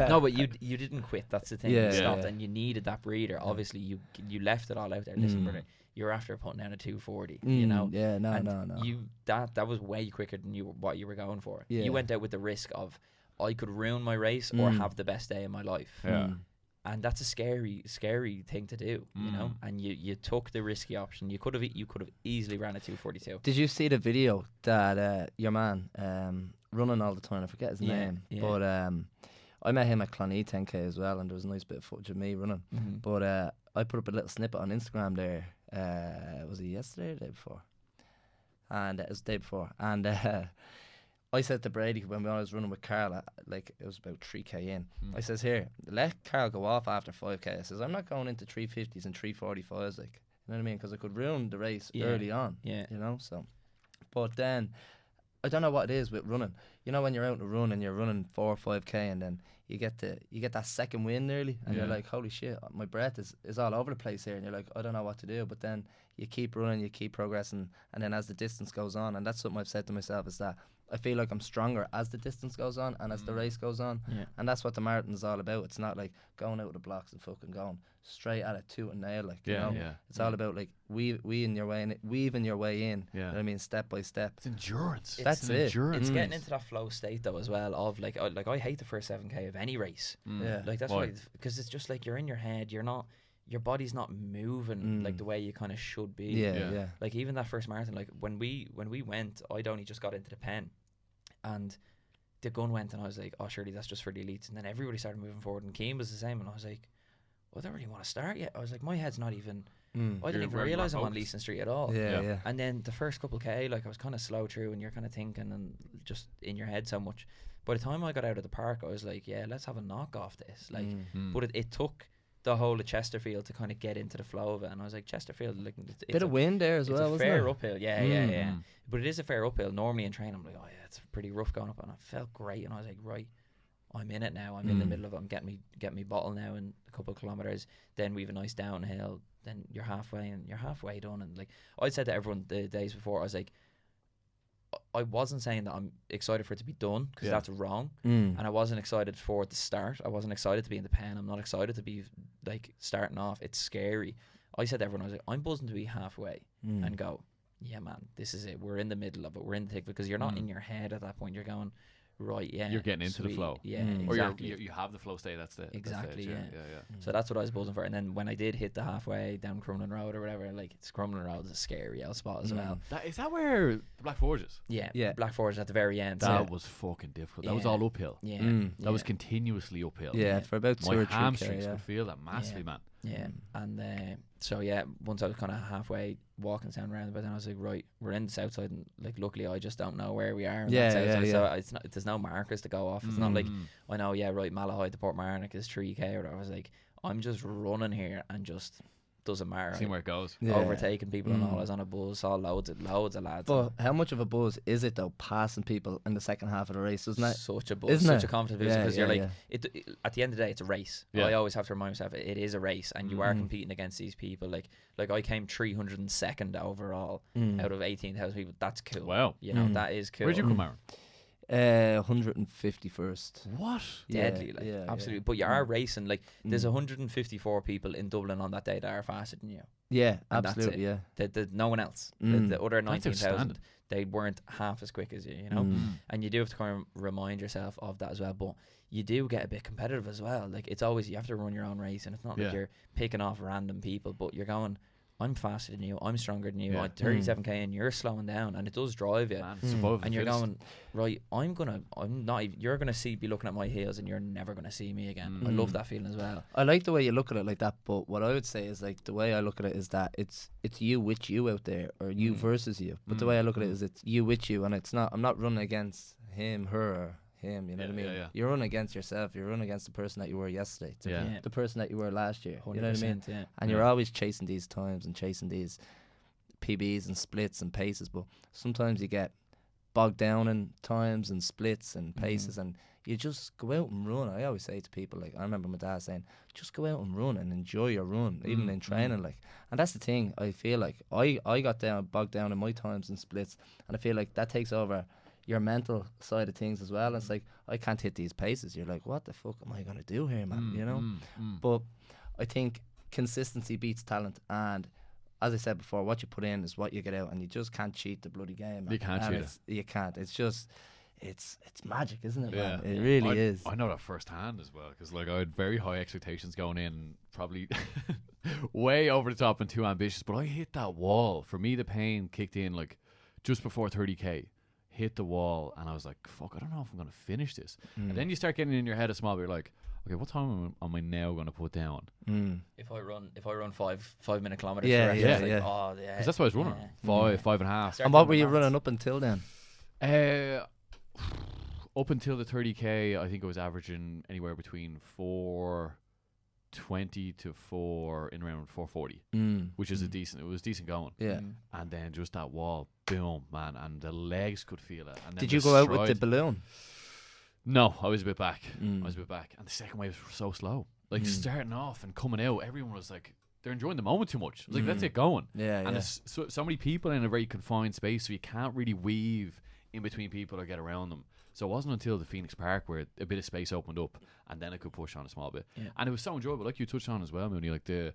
No, but you didn't quit. That's the thing. You stopped, and you needed that breather. Obviously, you left it all out there. Listen, brother, you're after putting down a 240. You know. Yeah. No. That was way quicker than what you were going for. Yeah. You went out with the risk of, I could ruin my race or have the best day of my life. Yeah. And that's a scary thing to do, you know. And you took the risky option. You could have easily ran a 242. Did you see the video that your man running all the time? I forget his name, but I met him at Clonee 10k as well, and there was a nice bit of footage of me running. But I put up a little snippet on Instagram there. Was it yesterday or the day before? And it was the day before. And I said to Brady when I was running with Carl, like it was about 3k in, I says, here, let Carl go off after 5k. I says, I'm not going into 350s and 345s, like, you know what I mean? Because I could ruin the race early on, you know. So, but then I don't know what it is with running. You know, when you're out to run and you're running 4 or 5k, and then you get that second wind nearly, and you're like, holy shit, my breath is all over the place here, and you're like, I don't know what to do. But then you keep running, you keep progressing, and then as the distance goes on, and that's something I've said to myself, is that I feel like I'm stronger as the distance goes on and as the race goes on. And that's what the marathon is all about. It's not like going out with the blocks and fucking going straight at it tooth and nail, like, you know. It's all about like weaving your way in, you know what I mean, step by step. It's endurance. That's it. It's getting into that flow state though as well, of like I hate the first 7k of any race. Like that's why, because it's just like you're in your head, your body's not moving like the way you kind of should be. Like even that first marathon, like when we went, I'd only just got into the pen, and the gun went, and I was like, oh, surely that's just for the elites. And then everybody started moving forward, and Keane was the same. And I was like, I don't really want to start yet. I was like, my head's not even. I didn't even realise I'm on Leeson Street at all. Yeah. And then the first couple K, like I was kind of slow through, and you're kind of thinking and just in your head so much. By the time I got out of the park, I was like, yeah, let's have a knock off this. Like, but it took the whole of Chesterfield to kind of get into the flow of it. And I was like, Chesterfield, like, it's bit of wind there as well, wasn't it? It's a fair uphill, yeah. But it is a fair uphill. Normally in training, I'm like, oh yeah, it's pretty rough going up, and I felt great. And I was like, right, I'm in it now. I'm in the middle of it. I'm getting me bottle now in a couple of kilometers. Then we have a nice downhill. Then you're halfway, and you're halfway done. And like I said to everyone the days before, I was like, I wasn't saying that I'm excited for it to be done, because that's wrong. And I wasn't excited for it to start. I wasn't excited to be in the pen. I'm not excited to be like starting off. It's scary. I said to everyone, I was like, I'm buzzing to be halfway and go, yeah, man, this is it. We're in the middle of it. We're in the thick, because you're not in your head at that point. You're going, right, yeah. You're getting into the flow. Yeah, exactly. Or you have the flow state. That's the exactly, stage, yeah. So that's what I was buzzing for. And then when I did hit the halfway down Crumlin Road or whatever, like, it's Crumlin Road is a scary old spot as well. Is that where the Black Forge is? Yeah. Black Forge at the very end. That was fucking difficult. That was all uphill. Yeah. That was continuously uphill. Yeah, for about 2 or 3 My hamstrings could feel that massively, man. Yeah, and so yeah, once I was kind of halfway walking down around, but then I was like, right, we're in the south side, and like luckily I just don't know where we are. So it's not, there's no markers to go off. It's not like I know, yeah, right, Malahide to Port Marnock is 3k or whatever. I was like, I'm just running here and just doesn't matter. See where it goes. Overtaking people and all. I was on a buzz, saw loads of lads. But how much of a buzz is it though, passing people in the second half of the race? Isn't that such a buzz, isn't such it? a confidence boost, because you're like, it, at the end of the day, it's a race. I always have to remind myself it is a race, and you are competing against these people. Like I came 302nd overall out of 18,000 people. That's cool. Wow, you know that is cool. Where'd you come, Aaron? 151st. What? Deadly, like absolutely. But you are racing. Like there's 154 people in Dublin on that day that are faster than you. Yeah, and absolutely. Yeah, the no one else. The other 19,000, they weren't half as quick as you. You know, and you do have to kind of remind yourself of that as well. But you do get a bit competitive as well. Like it's always, you have to run your own race, and it's not like you're picking off random people, but you're going, I'm faster than you, I'm stronger than you, I'm 37k and you're slowing down, and it does drive you. And you're going, right, you're gonna be looking at my heels, and you're never gonna see me again. I love that feeling as well. I like the way you look at it like that, but what I would say is, like, the way I look at it is that it's you with you out there, or you versus you. But the way I look at it is it's you with you, and it's not, I'm not running against him, her, or him, you know what I mean? You're running against yourself. You're running against the person that you were yesterday, the person that you were last year. You know what I mean? And you're always chasing these times and chasing these PBs and splits and paces, but sometimes you get bogged down in times and splits and paces, and you just go out and run. I always say to people, like, I remember my dad saying, just go out and run and enjoy your run, even in training. Like, and that's the thing. I feel like I got bogged down in my times and splits, and I feel like that takes over your mental side of things as well. It's like, I can't hit these paces. You're like, what the fuck am I gonna do here, man? You know. But I think consistency beats talent, and as I said before, what you put in is what you get out, and you just can't cheat the bloody game, man. You can't cheat it. You can't. It's just, it's magic, isn't it, man? It really is. I know that firsthand as well, because like I had very high expectations going in, probably way over the top and too ambitious, but I hit that wall. For me, the pain kicked in like just before 30k. Hit the wall, and I was like, fuck, I don't know if I'm going to finish this. And then you start getting in your head a small bit, like, okay, what time am I now going to put down? If I run 5 minute kilometers, yeah. Because that's what I was running, 5.5. And what were you running up until then? Up until the 30k, I think I was averaging anywhere between 420 to around 440, which is it was decent going. And then just that wall, boom, man, and the legs could feel it. And then did you go out with the balloon? No, I was a bit back. And the second wave was so slow. Like starting off and coming out, everyone was like, they're enjoying the moment too much. I was like, let's get going. And there's so many people in a very confined space, so you can't really weave in between people or get around them. So it wasn't until the Phoenix Park where a bit of space opened up, and then I could push on a small bit. And it was so enjoyable, like you touched on as well, Mooney. Like the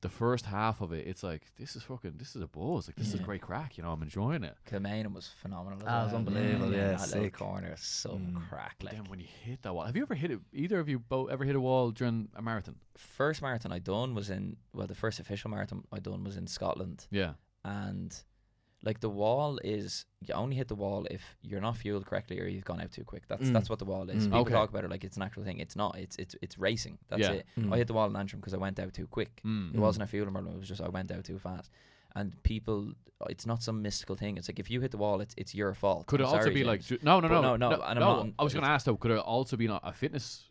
first half of it, it's like, this is a buzz. Like, this is great crack. You know, I'm enjoying it. Kilmainham was phenomenal. That was unbelievable. That little corner is so crack. Like, then when you hit that wall, have you ever hit it? Either of you ever hit a wall during a marathon? First marathon I done was the first official marathon I done was in Scotland. Yeah. And like the wall is, you only hit the wall if you're not fueled correctly or you've gone out too quick. That's what the wall is. People talk about it like it's an actual thing. It's not. It's racing. That's it. I hit the wall in Antrim because I went out too quick. It wasn't a fueling problem. It was just I went out too fast. And people, it's not some mystical thing. It's like if you hit the wall, it's your fault. Could it also be like no? I was going to ask though. Could it also be a fitness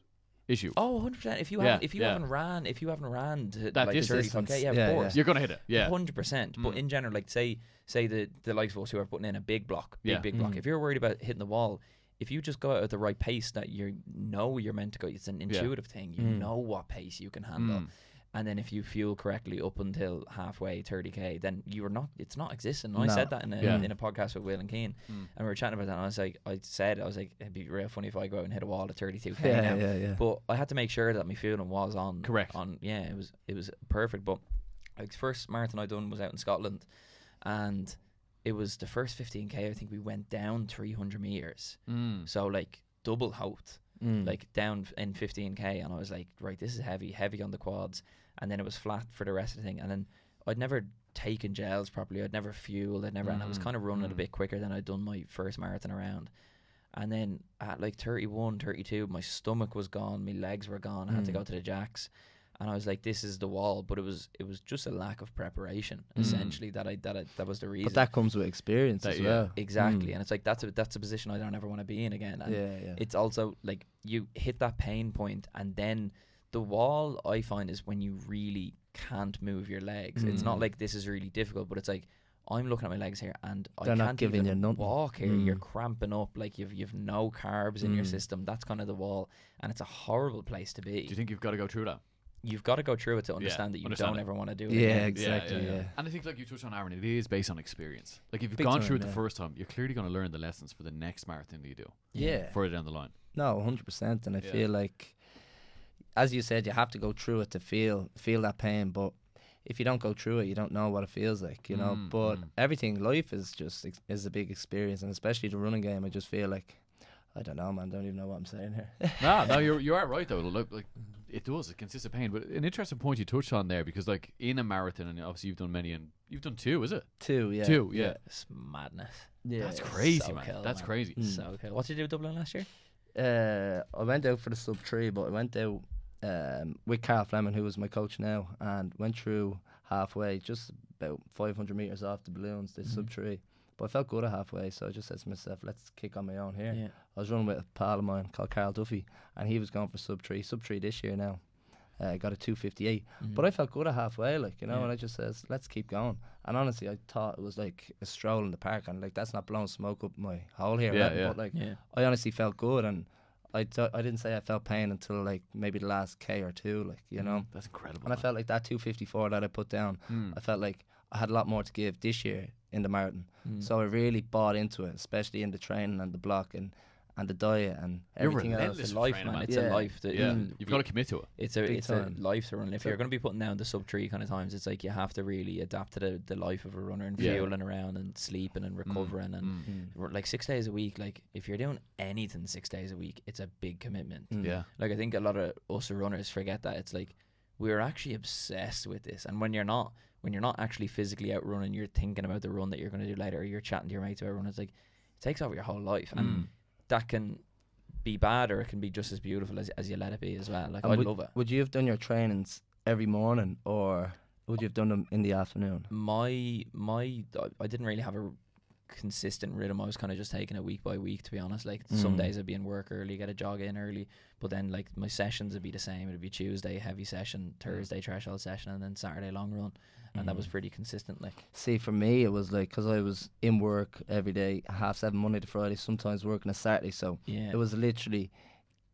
issue? Oh, 100%. If you haven't ran to that like distance, 30, of course, you're gonna hit it. Yeah, 100%. But in general, like say the likes of us who are putting in a big block, big block. If you're worried about hitting the wall, if you just go out at the right pace that you're meant to go, it's an intuitive thing. You know what pace you can handle. And then if you fuel correctly up until halfway 30k, then it's not existing. I said that in a podcast with Will and Keane, and we were chatting about that. And I was like, it'd be real funny if I go out and hit a wall at 32k. But I had to make sure that my fueling was on. Correct. It was perfect. But like the first marathon I done was out in Scotland, and it was the first 15k. I think we went down 300 meters. So like double height. Like down in 15k, and I was like, right, this is heavy on the quads. And then it was flat for the rest of the thing. And then I'd never taken gels properly. I'd never fueled. And I was kind of running a bit quicker than I'd done my first marathon around. And then at like 31, 32, my stomach was gone. My legs were gone. I had to go to the jacks. And I was like, this is the wall. But it was just a lack of preparation, essentially, that was the reason. But that comes with experience as well. Exactly. And it's like, that's a position I don't ever want to be in again. And it's also like you hit that pain point, and then the wall, I find, is when you really can't move your legs. It's not like this is really difficult, but it's like I'm looking at my legs here and I can't even walk here. You're cramping up, like you've no carbs in your system. That's kind of the wall, and it's a horrible place to be. Do you think you've got to go through that? You've got to go through it to understand that you don't ever want to do it. Yeah, again. exactly. Yeah. And I think, like you touched on, Aaron, it is based on experience. Like if you've gone through it the first time, you're clearly going to learn the lessons for the next marathon that you do. Yeah. Further down the line. No, 100%. And I feel like, as you said, you have to go through it to feel that pain. But if you don't go through it, you don't know what it feels like, you know. But everything, life is just is a big experience, and especially the running game. I just feel like, I don't know, man. Don't even know what I'm saying here. no, you are right though. Like it does. It consists of pain. But an interesting point you touched on there, because like in a marathon, and obviously you've done many, and you've done two, is it? Two, yeah. Two, yeah. It's madness. Yeah, that's crazy, so man. Cool, that's man. crazy. So cool. What did you do in Dublin last year? I went out for the sub 3, but I went out with Carl Fleming, who was my coach now, and went through halfway, just about 500 meters off the balloons, the sub 3. But I felt good at halfway, so I just said to myself, let's kick on my own here. Yeah. I was running with a pal of mine called Carl Duffy, and he was going for sub 3 this year now. Got a 2:58, but I felt good at halfway, like, you know, and I just says, let's keep going. And honestly, I thought it was like a stroll in the park, and like that's not blowing smoke up my hole here, but like I honestly felt good, and I didn't say I felt pain until like maybe the last K or two, like, you know. That's incredible. And I felt like that 2:54 that I put down, I felt like I had a lot more to give this year in the marathon. So I really bought into it, especially in the training and the block and the diet and everything else. It's a life, man. It's a life. You've got to commit to it. It's a life to run. If you're going to be putting down the sub 3 kind of times, it's like you have to really adapt to the life of a runner and fueling around and sleeping and recovering and like 6 days a week. Like if you're doing anything 6 days a week, it's a big commitment. Yeah. Like I think a lot of us runners forget that. It's like we're actually obsessed with this, and when you're not actually physically out running, you're thinking about the run that you're going to do later, or you're chatting to your mates about running. It's like it takes over your whole life, and that can be bad, or it can be just as beautiful as you let it be as well. Like, I love it. Would you have done your trainings every morning, or would you have done them in the afternoon? I didn't really have a consistent rhythm. I was kind of just taking it week by week, to be honest. Like some days I'd be in work early, get a jog in early, but then like my sessions would be the same. It'd be Tuesday heavy session, Thursday threshold session, and then Saturday long run. And that was pretty consistent. Like, see, for me it was like, because I was in work every day, 7:30 Monday to Friday, sometimes working a Saturday, so it was literally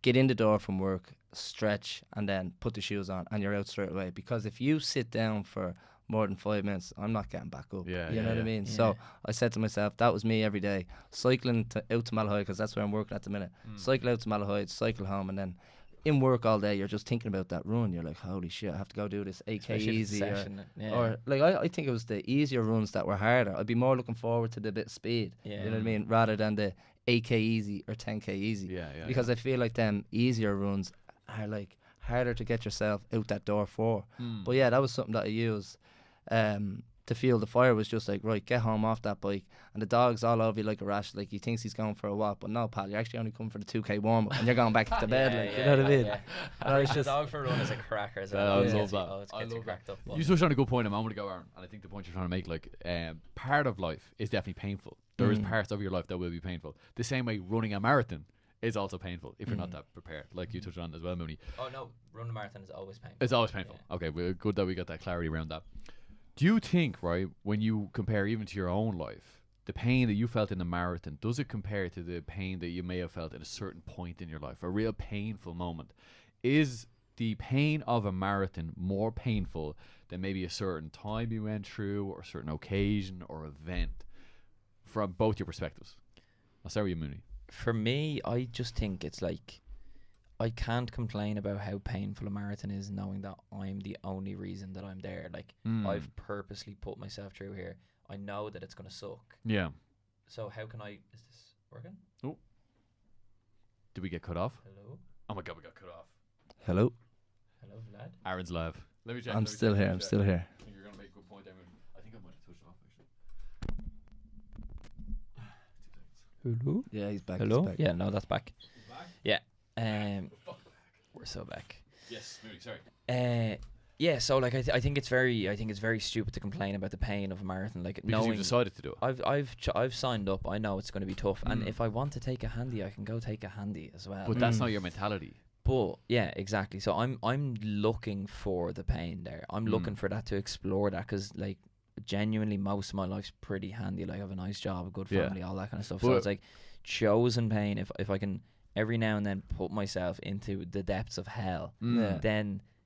get in the door from work, stretch, and then put the shoes on, and you're out straight away. Because if you sit down for more than 5 minutes, I'm not getting back up. You know what I mean? Yeah. So I said to myself, that was me every day, cycling out to Malahide, because that's where I'm working at the minute. Cycle out to Malahide, cycle home, and then in work all day, you're just thinking about that run. You're like, holy shit, I have to go do this 8K easy. Or like, I think it was the easier runs that were harder. I'd be more looking forward to the bit of speed, you know what I mean, rather than the 8K easy or 10K easy. Because I feel like them easier runs are like harder to get yourself out that door for. But yeah, that was something that I used to to feel the fire was just like, right, get home off that bike, and the dog's all over you like a rash, like he thinks he's going for a walk, but no, pal, you're actually only coming for the 2k warm up, and you're going back to bed, like, you know what I mean? And it's just dog for a run is a cracker as well. I love that. Oh, it's gets you cracked up. You touched on a good point a moment ago, Aaron, and I think the point you're trying to make, like, part of life is definitely painful. There is parts of your life that will be painful. The same way running a marathon is also painful if you're not that prepared, like you touched on as well, Mooney. Oh no, running a marathon is always painful. It's always painful. Yeah. Okay, well, good that we got that clarity around that. Do you think, right, when you compare even to your own life, the pain that you felt in the marathon, does it compare to the pain that you may have felt at a certain point in your life, a real painful moment? Is the pain of a marathon more painful than maybe a certain time you went through, or a certain occasion or event, from both your perspectives? I'll start with you, Mooney. For me, I just think it's like, I can't complain about how painful a marathon is, knowing that I'm the only reason that I'm there. Like, I've purposely put myself through here. I know that it's going to suck. Yeah. So how can I... Is this working? Oh. Did we get cut off? Hello? Oh my God, we got cut off. Hello? Hello, Vlad? Aaron's live. Let me check. I'm still here. I'm still here. I think you're going to make a good point there, Mooney. I think I might have touched off, actually. Hello? Yeah, he's back. Hello? He's back. Yeah, no, that's back. Back? Yeah. We're so back. Yes, Mooney, sorry. Yeah, so like I think it's very stupid to complain about the pain of a marathon. Like, Because knowing you've decided to do it. I've signed up. I know it's going to be tough, and if I want to take a handy, I can go take a handy as well. But that's not your mentality. But yeah, exactly. So I'm looking for the pain there. I'm looking for that, to explore that, because like genuinely most of my life's pretty handy. Like, I have a nice job, a good family, all that kind of stuff. So it's like chosen pain. If I can every now and then put myself into the depths of hell,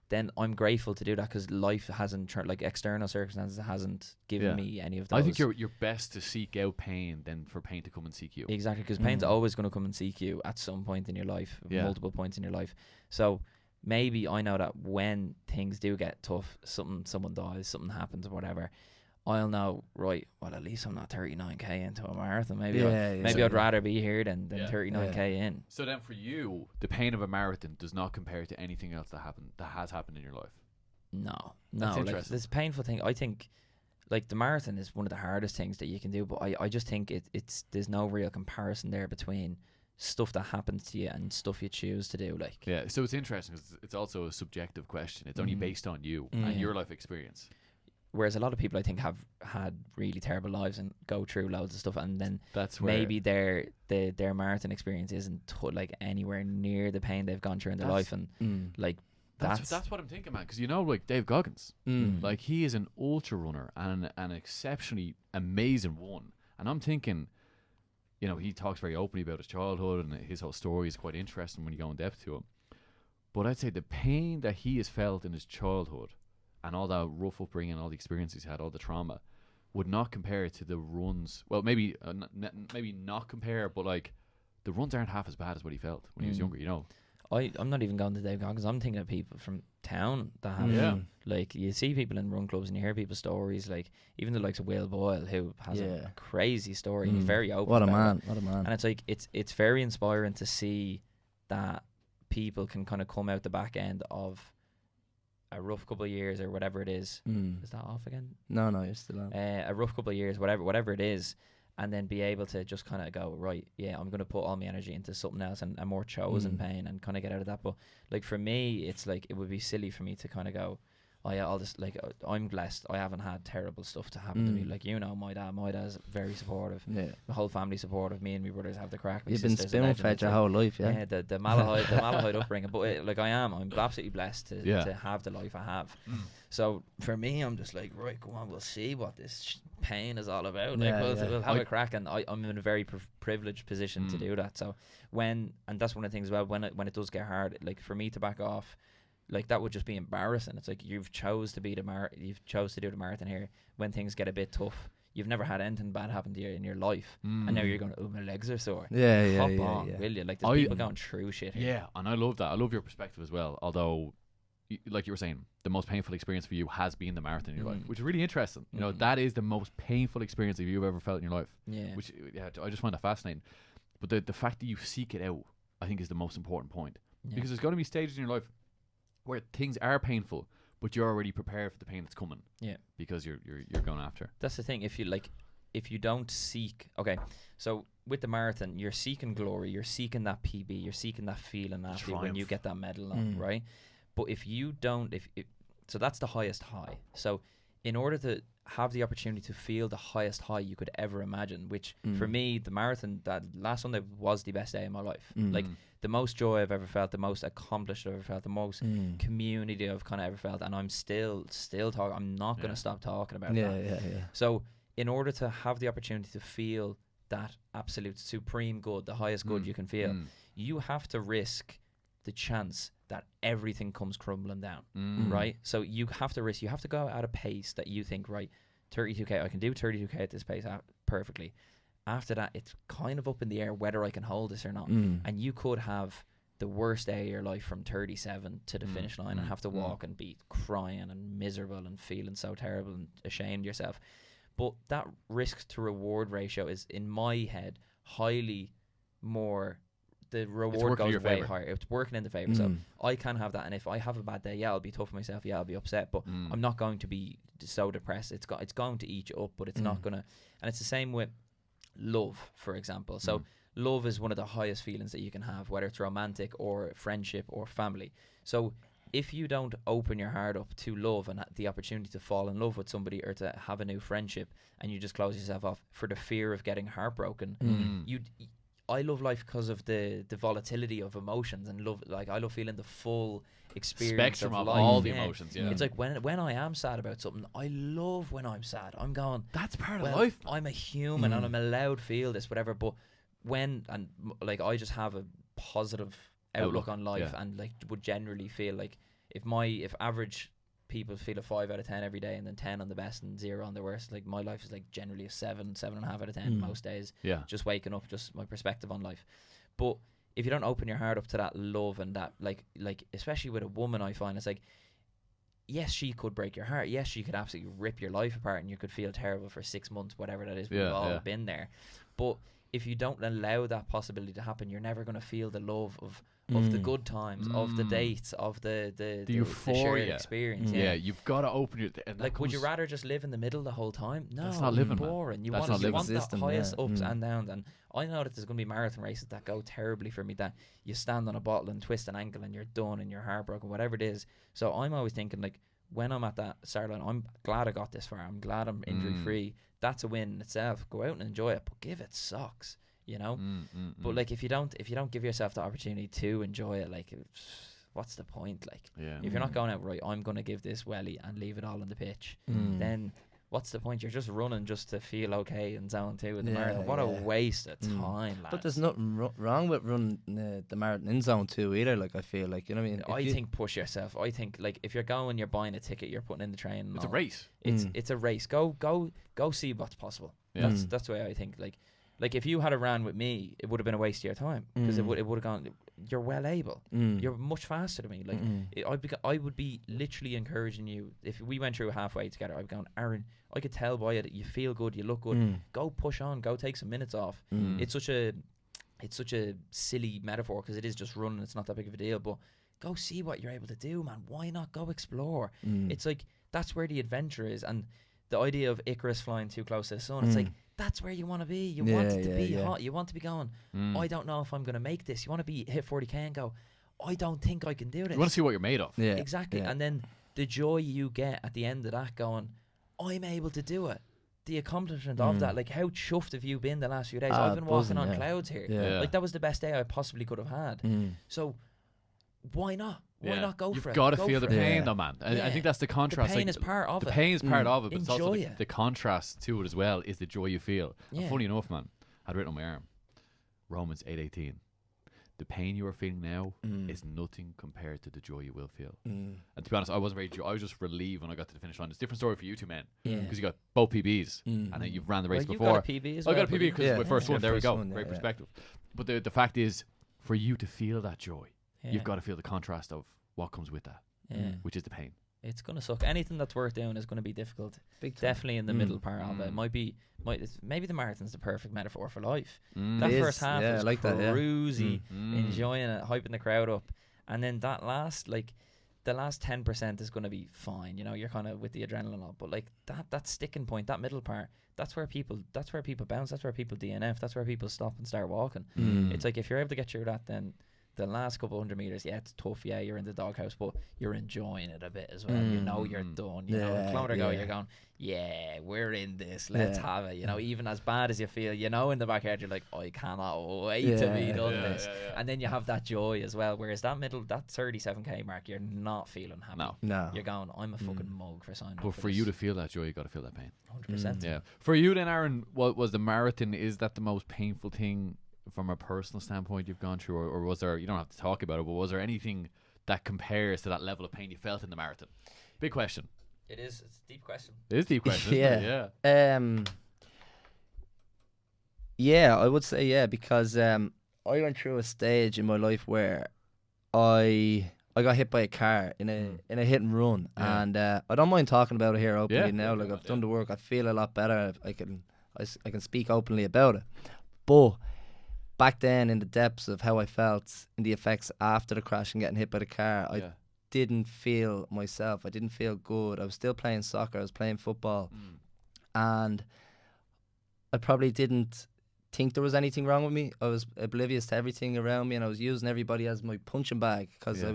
then I'm grateful to do that, because life hasn't like external circumstances hasn't given me any of those. I think you're best to seek out pain than for pain to come and seek you. Exactly, because pain's always going to come and seek you at some point in your life, multiple points in your life. So maybe I know that when things do get tough, someone dies, something happens or whatever, I'll know, right, well, at least I'm not 39k into a marathon. Maybe I'd rather be here than 39k in. So then for you, the pain of a marathon does not compare to anything else that has happened in your life. No. That's Like, interesting. this painful thing, I think, like, the marathon is one of the hardest things that you can do, but I just think it's there's no real comparison there between stuff that happens to you and stuff you choose to do. Like, yeah, so it's interesting because it's also a subjective question. It's only based on you and your life experience. Whereas a lot of people, I think, have had really terrible lives and go through loads of stuff, and then that's where maybe their marathon experience isn't like anywhere near the pain they've gone through in their life, and like that's what I'm thinking, man. Because like Dave Goggins, like he is an ultra runner and an exceptionally amazing one, and I'm thinking, he talks very openly about his childhood, and his whole story is quite interesting when you go in depth to him. But I'd say the pain that he has felt in his childhood, and all that rough upbringing, all the experiences he's had, all the trauma, would not compare to the runs. Well, maybe not compare, but like the runs aren't half as bad as what he felt when he was younger. I'm not even going to Dave Goggins. I'm thinking of people from town that have like, you see people in run clubs and you hear people's stories. Like even the likes of Will Boyle, who has a crazy story. He's very open. What a about man! What a man! And it's like it's very inspiring to see that people can kind of come out the back end of a rough couple of years or whatever it is. Is that off again? No, you're still on. A rough couple of years, whatever it is, and then be able to just kind of go, right, yeah, I'm going to put all my energy into something else and a more chosen pain, and kind of get out of that. But like for me, it's like, it would be silly for me to kind of go, oh yeah, all this, like, I'm blessed. I haven't had terrible stuff to happen to me. Like, my dad's very supportive. Yeah. The whole family supportive. Me and my brothers have the crack. You've been spoon-fed your whole life, yeah. Yeah, the Malahide upbringing. But I'm absolutely blessed to have the life I have. So for me, I'm just like, right, go on, we'll see what this pain is all about. Like, we'll have a crack, and I'm in a very privileged position to do that. So and that's one of the things as well, when it does get hard, like for me to back off, like that would just be embarrassing. It's like you've chose to do the marathon here when things get a bit tough. You've never had anything bad happen to you in your life, and now you're going, oh, my legs are sore. Hop on, will you? Like, there's people going through shit here. Yeah, and I love that. I love your perspective as well. Although, like you were saying, the most painful experience for you has been the marathon in your life, which is really interesting. That is the most painful experience that you've ever felt in your life. Yeah. Which I just find that fascinating. But the fact that you seek it out, I think, is the most important point. Because there's going to be stages in your life where things are painful, but you're already prepared for the pain that's coming. Yeah. Because you're going after. That's the thing. If you don't seek, okay, so with the marathon, you're seeking glory, you're seeking that PB, you're seeking that feeling after when you get that medal on, right? But if you don't, so that's the highest high. So in order to have the opportunity to feel the highest high you could ever imagine, which for me, the marathon, that last Sunday was the best day of my life. Like the most joy I've ever felt, the most accomplished I've ever felt, the most community I've kind of ever felt, and I'm still talking. I'm not going to stop talking about that. So in order to have the opportunity to feel that absolute supreme good, the highest good you can feel, you have to risk the chance that everything comes crumbling down, right? So you have to risk, you have to go at a pace that you think, right, 32k, I can do 32k at this pace perfectly. After that, it's kind of up in the air whether I can hold this or not. And you could have the worst day of your life from 37 to the finish line and have to walk and be crying and miserable and feeling so terrible and ashamed of yourself. But that risk to reward ratio is, in my head, highly more, the reward goes way higher. It's working in the favour. So I can have that, and if I have a bad day, I'll be tough on myself, I'll be upset, but I'm not going to be so depressed. It's going to eat you up, but it's not going to. And it's the same with love, for example. So love is one of the highest feelings that you can have, whether it's romantic or friendship or family. So if you don't open your heart up to love and the opportunity to fall in love with somebody or to have a new friendship, and you just close yourself off for the fear of getting heartbroken, I love life because of the volatility of emotions, and love, like, I love feeling the full experience spectrum of life. all the emotions. It's like when I am sad about something, I love when I'm sad. I'm going, that's part of life. I'm a human and I'm allowed to feel this, whatever. But like, I just have a positive outlook on life, and like would generally feel like if average people feel a 5 out of 10 every day, and then 10 on the best and 0 on the worst, like my life is like generally a 7.5 out of 10 most days. Just waking up, just my perspective on life. But if you don't open your heart up to that love and that like especially with a woman, I find it's like, yes, she could break your heart, yes, she could absolutely rip your life apart, and you could feel terrible for 6 months, whatever that is. We've all been there. But if you don't allow that possibility to happen, you're never going to feel the love of the good times, of the dates, of the euphoria, shared experience. You've got to open your. Like, would you rather just live in the middle the whole time? No, that's not living, boring. Man. You that's want that system, highest ups and downs. And I know that there's going to be marathon races that go terribly for me, that you stand on a bottle and twist an ankle and you're done and you're heartbroken, whatever it is. So I'm always thinking, like, when I'm at that start line, I'm glad I got this far. I'm glad I'm injury free. That's a win in itself. Go out and enjoy it, but give it socks. You know, but like if you don't give yourself the opportunity to enjoy it, like, what's the point? Like, if you're not going out, right, I'm going to give this welly and leave it all on the pitch, then what's the point? You're just running just to feel okay in zone 2 in the marathon. What a waste of time, lads. But there's nothing wrong with running the marathon in zone 2 either. Like, I feel like, you know what I mean? I think push yourself. I think, like, if you're buying a ticket, you're putting in the train. It's a race. It's a race. Go see what's possible. That's the way I think. Like if you had a ran with me, it would have been a waste of your time, because it would have gone. You're well able. You're much faster than me. Like I would be literally encouraging you. If we went through halfway together, I'd be going, Aaron, I could tell by you that you feel good, you look good. Go push on. Go take some minutes off. It's such a silly metaphor, because it is just running. It's not that big of a deal. But go see what you're able to do, man. Why not go explore? It's like, that's where the adventure is, and the idea of Icarus flying too close to the sun. It's like, that's where you want to be. You want it to be hot. You want to be going, I don't know if I'm going to make this. You want to be hit 40k and go, I don't think I can do this. You want to see what you're made of. Exactly. And then the joy you get at the end of that, going, I'm able to do it. The accomplishment of that. Like, how chuffed have you been the last few days? I've been walking on clouds here. Like, that was the best day I possibly could have had. So why not? Why not go for it? You've got to feel the pain, though, man. I think that's the contrast. The pain is part of it. The pain is part of it, but it's also Enjoy it. the contrast to it as well is the joy you feel. And funny enough, man, I had written on my arm, Romans 8:18. The pain you are feeling now is nothing compared to the joy you will feel. And to be honest, I wasn't very. I was just relieved when I got to the finish line. It's a different story for you two men, because you got both PBs, and then you've ran the race before. You got a PB as well. I got a PB because it's my first one. There we go. One, Great perspective. But the fact is, for you to feel that joy, you've got to feel the contrast of what comes with that, which is the pain. It's going to suck. Anything that's worth doing is going to be difficult. Definitely in the middle part of it. Maybe the marathon's the perfect metaphor for life. That first half is like cruisy, enjoying it, hyping the crowd up. And then that last, like, the last 10% is going to be fine. You know, you're kind of with the adrenaline up, but like that sticking point, that middle part, that's where people bounce. That's where people DNF. That's where people stop and start walking. It's like if you're able to get through that, then the last couple 100 meters, yeah, it's tough. Yeah, you're in the doghouse, but you're enjoying it a bit as well. You know, you're done. You know, a kilometer ago, you're going, yeah, we're in this. Let's have it. You know, even as bad as you feel, you know, in the back head, you're like, I cannot wait to be done this. And then you have that joy as well. Whereas that 37k mark, you're not feeling happy. No. You're going, I'm a fucking mug for signing up. But for you to feel that joy, you got to feel that pain. 100%. Yeah. For you then, Arran, what was the marathon? Is that the most painful thing from a personal standpoint you've gone through, or was there, you don't have to talk about it, but was there anything that compares to that level of pain you felt in the marathon? Big question. It is. It's a deep question. It is a deep question, isn't it? Yeah, I would say because I went through a stage in my life where I got hit by a car in a hit and run, and I don't mind talking about it here openly now. Like, I've done the work, I feel a lot better. I can speak openly about it, but back then, in the depths of how I felt, in the effects after the crash and getting hit by the car, I didn't feel myself. I didn't feel good. I was still playing soccer. I was playing football. And I probably didn't think there was anything wrong with me. I was oblivious to everything around me, and I was using everybody as my punching bag because I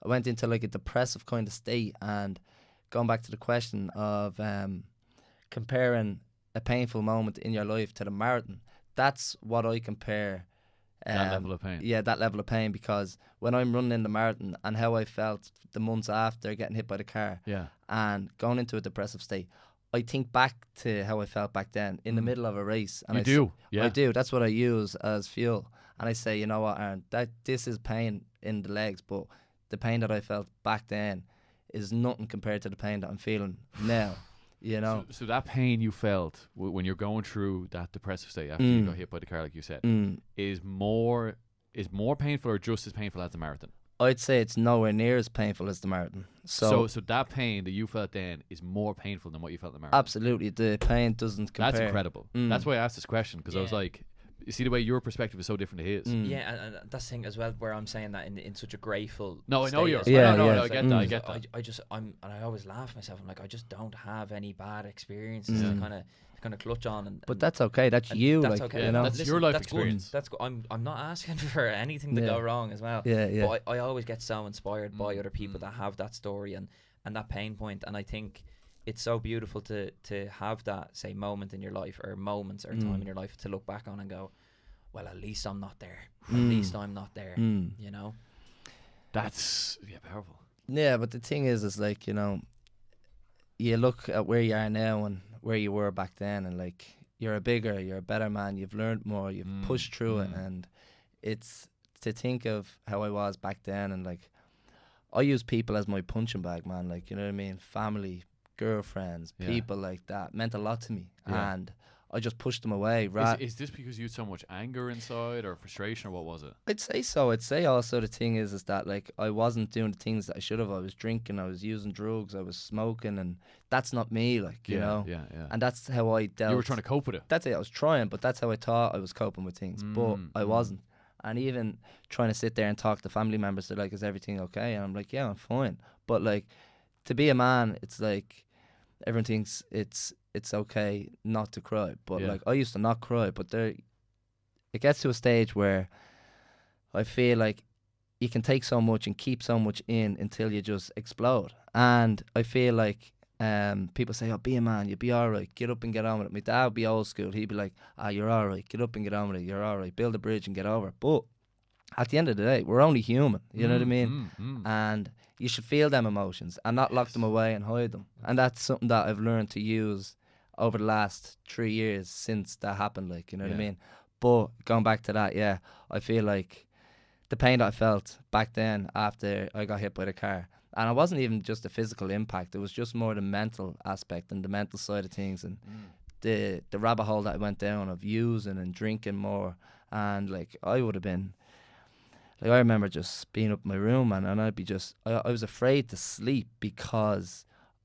went into like a depressive kind of state. And going back to the question of comparing a painful moment in your life to the marathon, that's what I compare. That level of pain. Yeah, that level of pain, because when I'm running in the marathon and how I felt the months after getting hit by the car and going into a depressive state, I think back to how I felt back then in the middle of a race. And I do. That's what I use as fuel. And I say, you know what, Arran, this is pain in the legs, but the pain that I felt back then is nothing compared to the pain that I'm feeling now. You know, so that pain you felt when you're going through that depressive state after you got hit by the car, like you said, is more painful or just as painful as the marathon? I'd say it's nowhere near as painful as the marathon. So that pain that you felt then is more painful than what you felt in the marathon. Absolutely, the pain doesn't compare. That's incredible. That's why I asked this question, because I was like, you see the way your perspective is so different to his. Yeah, and that's the thing as well, where I'm saying that in such a grateful. No, I know you're. No, I get that. I get that. And I always laugh at myself. I'm like, I just don't have any bad experiences to kind of clutch on. But that's okay. That's you. That's like, okay. You know, that's your life experience. Good. That's good. I'm not asking for anything to go wrong as well. But I always get so inspired by other people that have that story and that pain point, and I think it's so beautiful to have that, say, moment in your life, or moments or time in your life to look back on and go, well, at least I'm not there. At least I'm not there. You know? That's powerful. Yeah, but the thing is like, you know, you look at where you are now and where you were back then, and like, you're a better man, you've learned more, you've pushed through it, and it's to think of how I was back then, and like, I use people as my punching bag, man. Like, you know what I mean? Family, girlfriends, people like that meant a lot to me, and I just pushed them away. Is this because you had so much anger inside, or frustration, or what was it? I'd say so. I'd say also the thing is that like, I wasn't doing the things that I should have. I was drinking, I was using drugs, I was smoking, and that's not me, like, you know? Yeah. And that's how I dealt. You were trying to cope with it. That's it. I was trying, but that's how I thought I was coping with things, but I wasn't. And even trying to sit there and talk to family members, they're like, is everything okay? And I'm like, yeah, I'm fine. But like, to be a man, it's like, everyone thinks it's okay not to cry, but like, I used to not cry, but it gets to a stage where I feel like you can take so much and keep so much in until you just explode. And I feel like people say, oh, be a man, you'll be alright, get up and get on with it. My dad would be old school, he'd be like, you're alright, get up and get on with it, you're alright, build a bridge and get over it. But at the end of the day, we're only human, you know what I mean? And you should feel them emotions and not lock them away and hide them. And that's something that I've learned to use over the last 3 years since that happened, like, you know what I mean? But going back to that, I feel like the pain that I felt back then after I got hit by the car, and it wasn't even just the physical impact, it was just more the mental aspect and the mental side of things, and the rabbit hole that I went down of using and drinking more. And like, I would have been like, I remember just being up in my room, and I'd be just, I was afraid to sleep because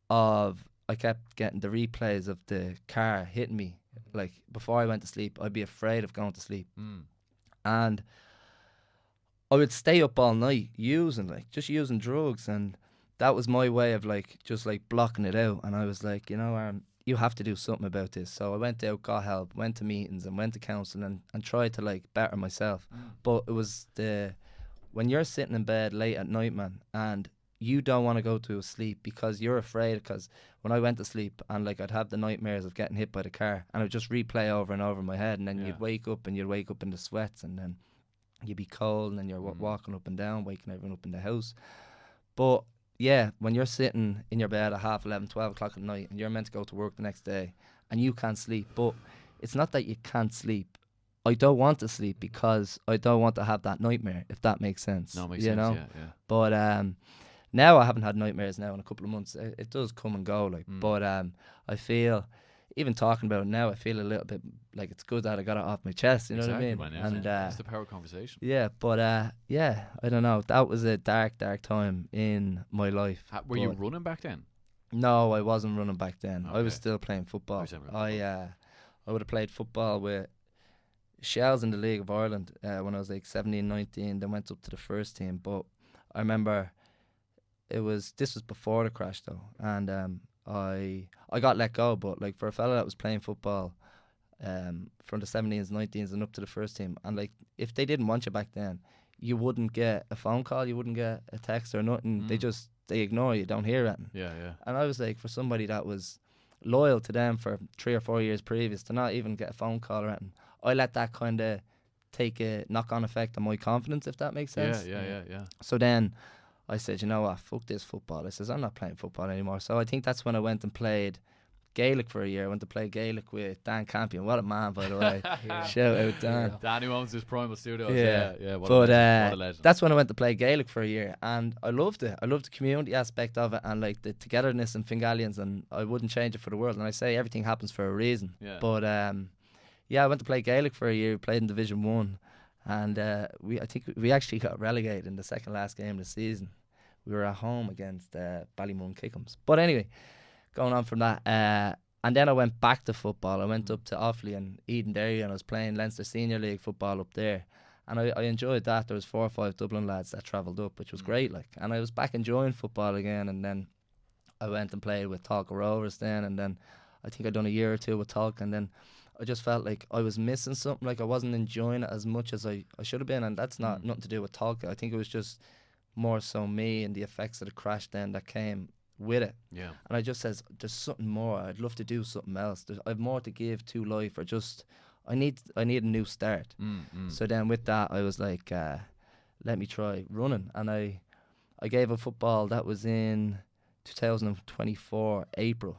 of, I kept getting the replays of the car hitting me. Like, before I went to sleep, I'd be afraid of going to sleep. And I would stay up all night using drugs, and that was my way of like just like blocking it out. And I was like, you know, Aaron, you have to do something about this. So I went out, got help, went to meetings and went to counselling and tried to like better myself. But it was when you're sitting in bed late at night, man, and you don't want to go to sleep because you're afraid. Because when I went to sleep, and like I'd have the nightmares of getting hit by the car, and it would just replay over and over in my head, and then you'd wake up and you'd wake up in the sweats, and then you'd be cold, and then you're walking up and down, waking everyone up in the house. But yeah, when you're sitting in your bed at 11:30, 12 o'clock at night, and you're meant to go to work the next day, and you can't sleep, but it's not that you can't sleep. I don't want to sleep because I don't want to have that nightmare, if that makes sense. No, it makes you sense, know? yeah. But now I haven't had nightmares now in a couple of months. It does come and go, like. But I feel, even talking about it now, I feel a little bit like it's good that I got it off my chest. You know what I mean? Man, yeah. And it's the power of conversation. Yeah, but yeah, I don't know. That was a dark time in my life. Were you running back then? No, I wasn't running back then. Okay. I was still playing football. I would have played football with Shells in the League of Ireland when I was like 17, 19. Then went up to the first team. But I remember this was before the crash though, and I got let go. But like for a fella that was playing football from the 17s, 19s and up to the first team, and like if they didn't want you back then, you wouldn't get a phone call, you wouldn't get a text or nothing. They ignore you, don't hear anything. Yeah. And I was like, for somebody that was loyal to them for 3 or 4 years previous, to not even get a phone call or anything, I let that kind of take a knock-on effect on my confidence, if that makes sense. Yeah. So then I said, you know what, fuck this football. I says, I'm not playing football anymore. So I think that's when I went and played Gaelic for a year. I went to play Gaelic with Dan Campion. What a man, by the way. Shout out Dan. Dan, who owns his Primal Studios. Yeah. What a legend. That's when I went to play Gaelic for a year, and I loved it. I loved the community aspect of it, and like the togetherness and Fingalians, and I wouldn't change it for the world. And I say everything happens for a reason. Yeah. But I went to play Gaelic for a year. Played in Division 1, and I think we actually got relegated in the second last game of the season. We were at home against Ballymun Kickums. But anyway, going on from that, and then I went back to football. I went up to Offaly and Edenderry, and I was playing Leinster Senior League football up there, and I enjoyed that. There was 4 or 5 Dublin lads that travelled up, which was great, like. And I was back enjoying football again, and then I went and played with Talca Rovers then, and then I think I'd done a year or two with Talca, and then I just felt like I was missing something, like I wasn't enjoying it as much as I should have been, and that's not nothing to do with Talca. I think it was just more so me and the effects of the crash then that came with it. Yeah. And I just says, there's something more. I'd love to do something else. I have more to give to life, or just I need a new start. So then with that, I was like, let me try running, and I gave up football. That was in 2024 April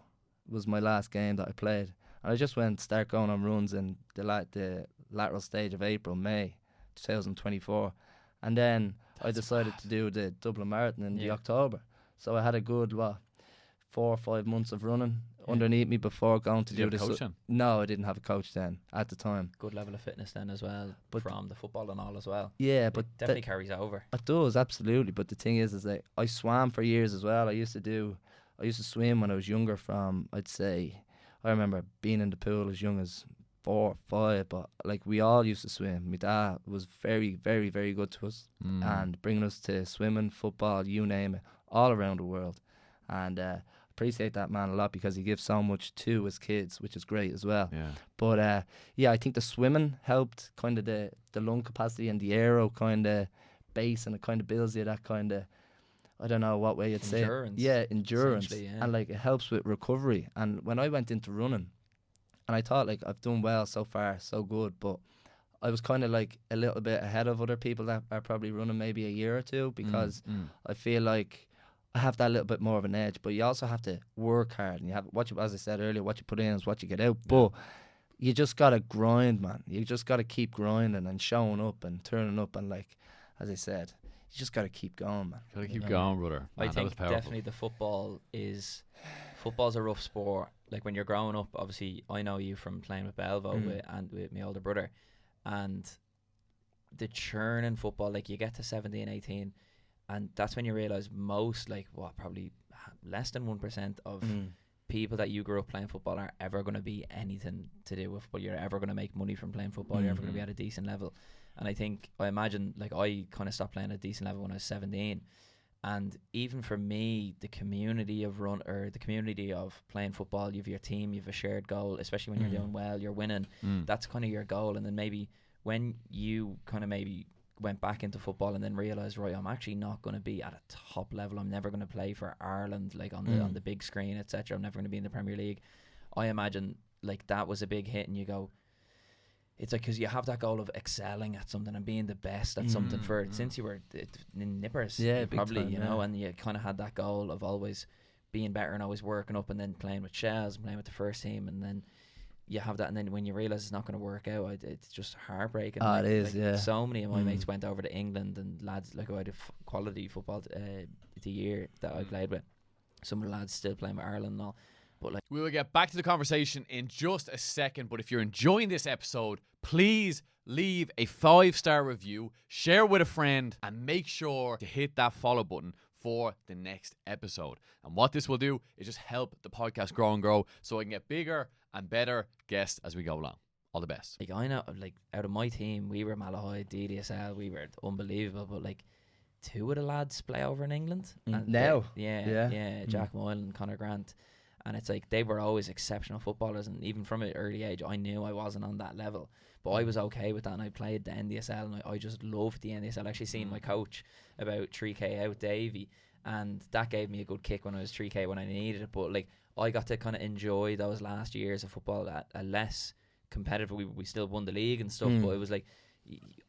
was my last game that I played, and I just start going on runs in the lateral stage of May 2024, and then I decided to do the Dublin Marathon in the October. So I had a good 4 or 5 months of running underneath me before going to do this. Coach then? No, I didn't have a coach then at the time. Good level of fitness then as well, but from the football and all as well. Yeah, but definitely carries over. It does, absolutely. But the thing is that I swam for years as well. I used to swim when I was younger. I'd say I remember being in the pool as young as 4 or 5, but like we all used to swim. My dad was very, very, very good to us and bringing us to swimming, football, you name it, all around the world. And appreciate that man a lot, because he gives so much to his kids, which is great as well. Yeah. But I think the swimming helped kind of the lung capacity and the aero kind of base, and it kind of builds you that kind of, I don't know what way you'd say. Endurance. And like it helps with recovery. And when I went into running, and I thought like I've done well so far, so good, but I was kind of like a little bit ahead of other people that are probably running maybe a year or two, because I feel like I have that little bit more of an edge. But you also have to work hard, and you have as I said earlier, what you put in is what you get out. But you just gotta grind, man. You just gotta keep grinding and showing up and turning up, and like as I said, you just gotta keep going, man. Gotta keep going, brother. Man, I think definitely the football's a rough sport. Like when you're growing up, obviously I know you from playing with Belvo with my older brother, and the churn in football, like you get to 17, 18, and that's when you realise most, like probably less than 1% of people that you grew up playing football are ever going to be anything to do with football. You're ever going to make money from playing football. You're ever going to be at a decent level. And I imagine, like, I kind of stopped playing at a decent level when I was 17. And even for me, the community of playing football, you have your team, you have a shared goal, especially when you're doing well, you're winning. That's kind of your goal. And then maybe when you kind of maybe went back into football and then realised, right, I'm actually not going to be at a top level. I'm never going to play for Ireland, like on the big screen, etc. I'm never going to be in the Premier League. I imagine, like, that was a big hit, and you go, it's like, because you have that goal of excelling at something and being the best at something since you were in nippers, probably, you know, and you kind of had that goal of always being better and always working up, and then playing with shells, playing with the first team, and then you have that, and then when you realise it's not going to work out, it's just heartbreaking. It is, So many of my mates went over to England, and lads, like, I had quality football the year that I played with. Some of the lads still playing with Ireland and all. But, like, we will get back to the conversation in just a second, but if you're enjoying this episode, please leave a 5-star review, share with a friend, and make sure to hit that follow button for the next episode. And what this will do is just help the podcast grow and grow, so I can get bigger and better guests as we go along. All the best. Like, I know, like, out of my team, we were Malahide, DDSL, we were unbelievable, but, like, 2 of the lads play over in England. Now? Jack Moyle and Conor Grant. And it's like, they were always exceptional footballers, and even from an early age, I knew I wasn't on that level. But I was okay with that, and I played the NDSL, and I just loved the NDSL. I actually seen my coach about 3K out, Davey, and that gave me a good kick when I was 3K when I needed it. But, like, I got to kind of enjoy those last years of football at a less competitive. We still won the league and stuff, but it was like,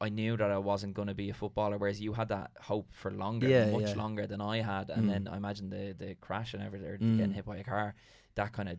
I knew that I wasn't going to be a footballer, whereas you had that hope for longer, much longer than I had. And then I imagine the crash and everything, or getting hit by a car, that kind of,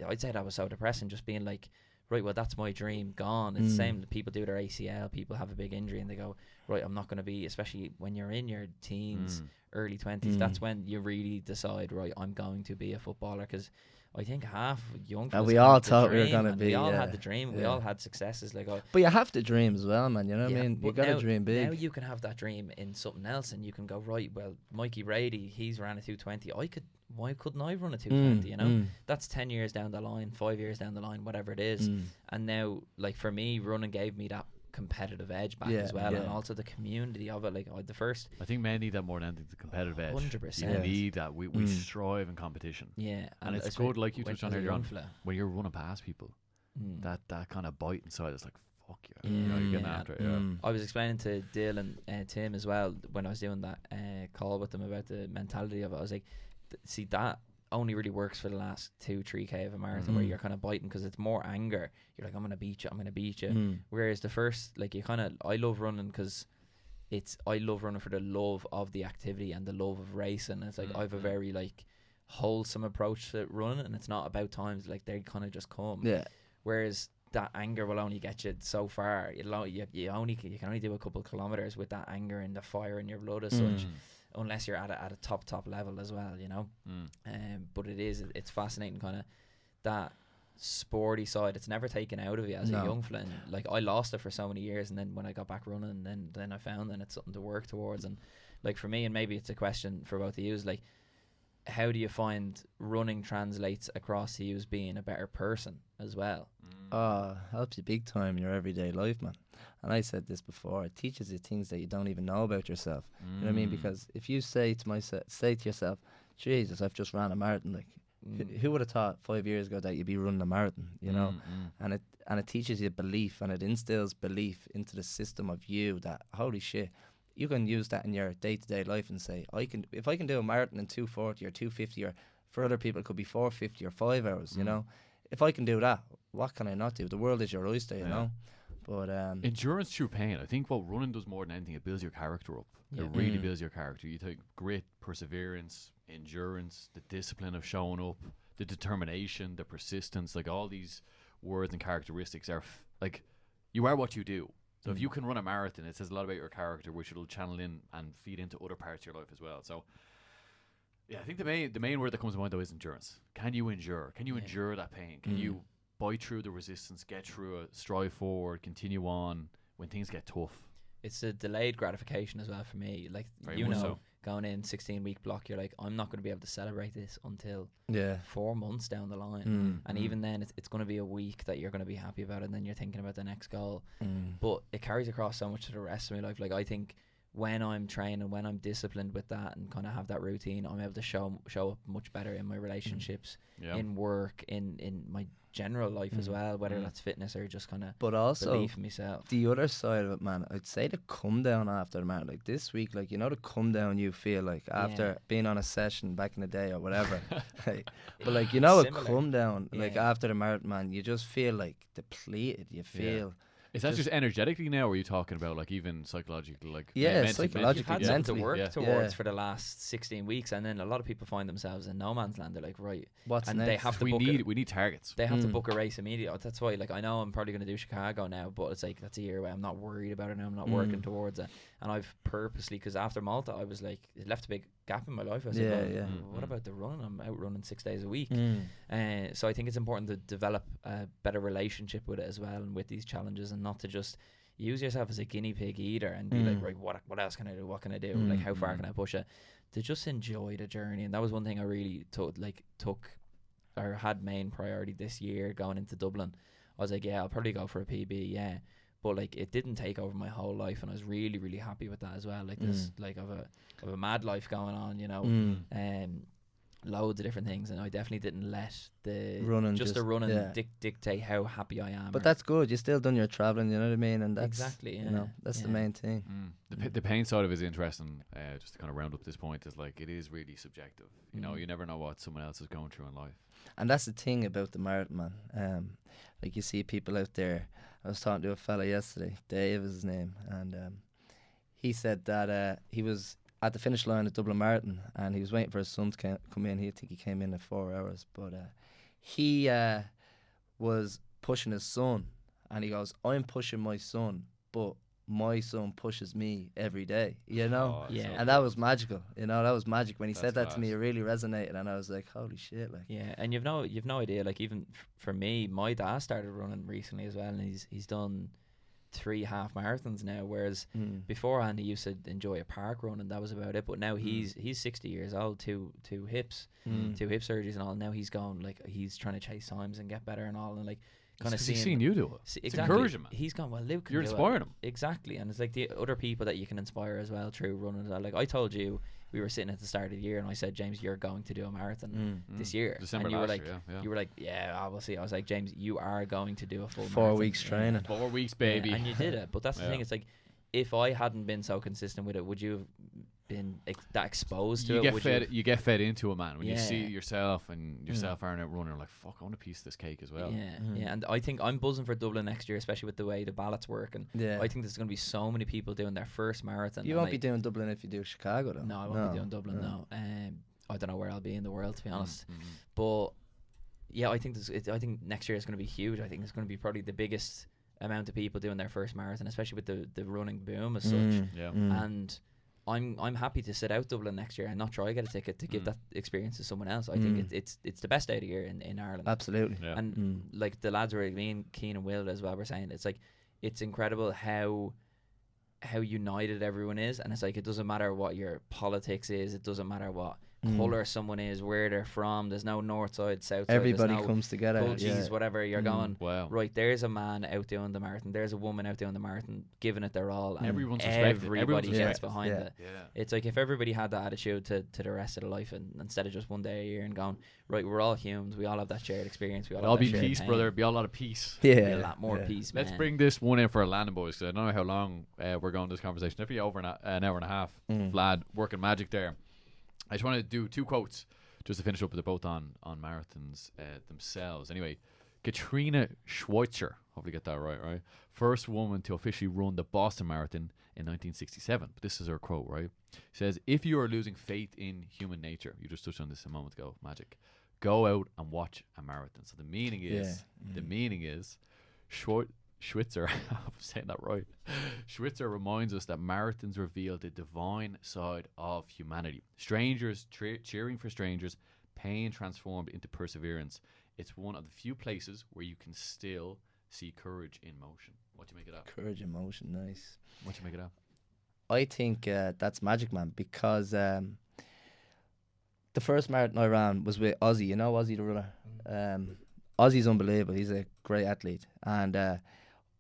I'd say that was so depressing, just being like, right, well, that's my dream gone. It's the same, people do their ACL, people have a big injury, and they go, right, I'm not going to be, especially when you're in your teens, early 20s, that's when you really decide, right, I'm going to be a footballer. Because I think half young people, we all thought we were going to be. We all had the dream. We all had successes. Like, but you have to dream as well, man. You know what I mean? You got to dream big. Now you can have that dream in something else, and you can go, right, well, Mikey Brady, he's ran a 220. Why couldn't I run a 220? You know, that's 10 years down the line, 5 years down the line, whatever it is. And now, like, for me, running gave me that competitive edge back as well, and also the community of it. Like, I think men need that more than the competitive edge. 100%. You need that. We strive in competition. And it's good, like you touched on earlier on, when you're running past people, that kind of bite inside, it's like, fuck you. You know, you're getting after it. I was explaining to Dill and Tim as well when I was doing that call with them about the mentality of it. I was like, see, that only really works for the last 2-3K of a marathon, where you're kind of biting, because it's more anger. You're like, I'm going to beat you. Whereas the first, like, I love running because I love running for the love of the activity and the love of racing. It's like, I have a very, like, wholesome approach to running, and it's not about times, like, they kind of just come. Whereas that anger will only get you so far. You can only do a couple of kilometers with that anger and the fire in your blood as such, unless you're at a top level as well, you know. But it's fascinating, kind of that sporty side. It's never taken out of you as a young fella. Like, I lost it for so many years, and then when I got back running, then I found that it's something to work towards. And, like, for me, and maybe it's a question for both of you, is like, how do you find running translates across to you as being a better person as well? Helps you big time in your everyday life, man. And I said this before, it teaches you things that you don't even know about yourself. You know what I mean? Because if you say to yourself, Jesus, I've just ran a marathon, like, who would have thought 5 years ago that you'd be running a marathon, you know? And it teaches you belief, and it instills belief into the system of you that, holy shit, you can use that in your day-to-day life and say, if I can do a marathon in 2:40 or 2:50, or for other people it could be 4:50 or 5 hours, you know? If I can do that, what can I not do? The world is your oyster, you know? But endurance through pain. I think what running does more than anything, it builds your character up. It really builds your character. You take grit, perseverance, endurance, the discipline of showing up, the determination, the persistence, like, all these words and characteristics are like, you are what you do. So if you can run a marathon, it says a lot about your character, which it'll channel in and feed into other parts of your life as well. So yeah, I think the main word that comes to mind, though, is endurance. Can you endure? Can you endure that pain? Can you bite through the resistance, get through it, strive forward, continue on when things get tough? It's a delayed gratification as well for me. Like, Very much so. going in 16-week block, you're like, I'm not going to be able to celebrate this until Yeah. 4 months down the line. And even then, it's going to be a week that you're going to be happy about, and then you're thinking about the next goal. But it carries across so much to the rest of my life. Like, I think when I'm training, when I'm disciplined with that and kind of have that routine, I'm able to show up much better in my relationships, in work, in my general life as well, whether that's fitness or just kind of But also belief in myself. the other side of it, man, I'd say the come down after the marathon, like this week, like, you know, the come down you feel like after being on a session back in the day or whatever. Like, but like, you know, Similar. a come down like after the marathon, man, you just feel like depleted. You feel Is that just energetically now, or are you talking about like even psychologically, like psychologically, You've had mentally, something to work yeah. towards for the last 16 weeks, and then a lot of people find themselves in no man's land. They're like, right, What's and next? they have to we book need targets. They have to book a race immediately. That's why, like, I know I'm probably going to do Chicago now, but it's like, that's a year away. I'm not worried about it now. I'm not working towards it. And I've purposely, because after Malta, I was like, it left a big gap in my life. I was like, what about the running? I'm out running 6 days a week. So I think it's important to develop a better relationship with it as well, and with these challenges, and not to just use yourself as a guinea pig either and be like, right, what else can I do? What can I do? Like, how far can I push it? To just enjoy the journey. And that was one thing I really took or had main priority this year going into Dublin. I was like, yeah, I'll probably go for a PB, yeah. But like, it didn't take over my whole life, and I was really, really happy with that as well. Like, this, like, of a mad life going on, you know, loads of different things, and I definitely didn't let the running dictate how happy I am. But that's good. You still done your traveling, you know what I mean? And that's exactly, you know, that's the main thing. The pain side of it is interesting. Just to kind of round up this point, is like, it is really subjective. You know, you never know what someone else is going through in life. And that's the thing about the marathon, man. Like, you see people out there. I was talking to a fella yesterday, Dave is his name, and he said that he was at the finish line at Dublin Marathon, and he was waiting for his son to come in. He came in at 4 hours, but he was pushing his son, and he goes, I'm pushing my son, but my son pushes me every day, you know? And that was magical, you know, that was magic. When he said that to me, it really resonated, and I was like, holy shit, like. Yeah, and you've no idea, like, even for me, my dad started running recently as well, and he's done 3 half marathons now, whereas beforehand he used to enjoy a park run, and that was about it. But now he's 60 years old, two hip surgeries and all. Now he's gone, like, he's trying to chase times and get better and all, and like, kind of seeing you do it. It's encouraging, man. He's gone, well, Luke can You're do inspiring it. him. Exactly. And it's like the other people that you can inspire as well through running as well. Like, I told you, we were sitting at the start of the year, and I said, James, you're going to do a marathon this year. December and you were last like, year, you were like, yeah, we'll see. I was like, James, you are going to do a full 4 marathon. weeks training. 4 weeks, baby. And you did it. But that's the thing. It's like, if I hadn't been so consistent with it, would you have been that exposed to it? You get fed into it, man. When you see yourself and yourself aren't out running, like, fuck, I want a piece of this cake as well. Yeah. And I think I'm buzzing for Dublin next year, especially with the way the ballots work. And I think there's going to be so many people doing their first marathon. You won't be doing Dublin if you do Chicago, though. No, I won't be doing Dublin, no. I don't know where I'll be in the world, to be honest. But yeah, I think next year is going to be huge. I think it's going to be probably the biggest amount of people doing their first marathon, especially with the running boom as such. And I'm happy to sit out Dublin next year and not try to get a ticket to give that experience to someone else. I think it's the best day of the year in Ireland. Absolutely. And like the lads were, me and Keane and Will as well were saying, it's like, it's incredible how united everyone is. And it's like, it doesn't matter what your politics is, it doesn't matter what colour someone is, where they're from, there's no north side, south side, everybody comes together, whatever. You're going, wow, right, there's a man out doing the marathon, there's a woman out doing the marathon, giving it their all, and everybody gets behind it. It's like, if everybody had that attitude to the rest of the life, and instead of just one day a year and going, right, we're all humans, we all have that shared experience, we all be peace, brother, be a lot of peace, be a lot more peace, man. Let's bring this one in for Landon boys, because I don't know how long we're going this conversation. It'll be over an hour and a half. Vlad working magic there. I just want to do 2 quotes just to finish up with the both on marathons themselves. Anyway, Kathrine Switzer, hopefully get that right? First woman to officially run the Boston Marathon in 1967. But this is her quote, right? She says, if you are losing faith in human nature, you just touched on this a moment ago, magic, go out and watch a marathon. So the meaning is, Switzer, I'm saying that right. Switzer reminds us that marathons reveal the divine side of humanity. Strangers cheering for strangers, pain transformed into perseverance. It's one of the few places where you can still see courage in motion. What do you make it up? Courage in motion, nice. What do you make it up? I think that's magic, man, because the first marathon I ran was with Ozzy. You know Ozzy the runner? Ozzy's unbelievable. He's a great athlete. And I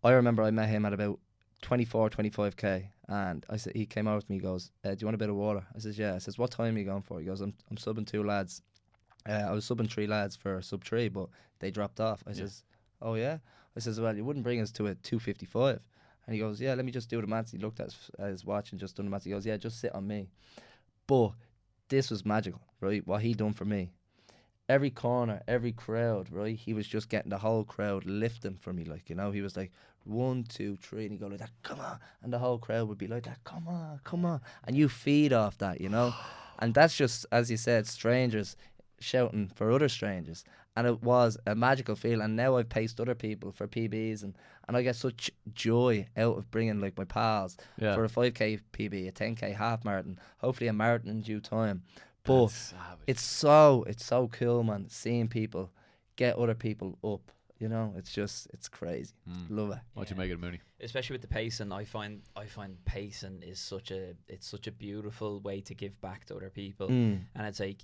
remember I met him at about 25k. And he came over to me, he goes, do you want a bit of water? I says, yeah. I says, what time are you going for? He goes, I'm subbing 2 lads. I was subbing 3 lads for sub 3, but they dropped off. I says, oh yeah? I says, well, you wouldn't bring us to a 2:55. And he goes, yeah, let me just do the maths. He looked at his watch and just done the maths. He goes, yeah, just sit on me. But this was magical, right? What he done for me. Every corner, every crowd, right? He was just getting the whole crowd lifting for me, like, you know. He was like, 1, 2, 3, and he'd go like that, come on. And the whole crowd would be like that, come on, come on. And you feed off that, you know. And that's just, as you said, strangers shouting for other strangers. And it was a magical feel. And now I've paced other people for PBs, and I get such joy out of bringing like my pals for a 5k PB, a 10k half marathon, hopefully a marathon in due time. But it's so cool, man, seeing people get other people up. You know, it's crazy. Love it. What do you make it, Mooney? Especially with the pacing, I find pacing is such a beautiful way to give back to other people. And it's like,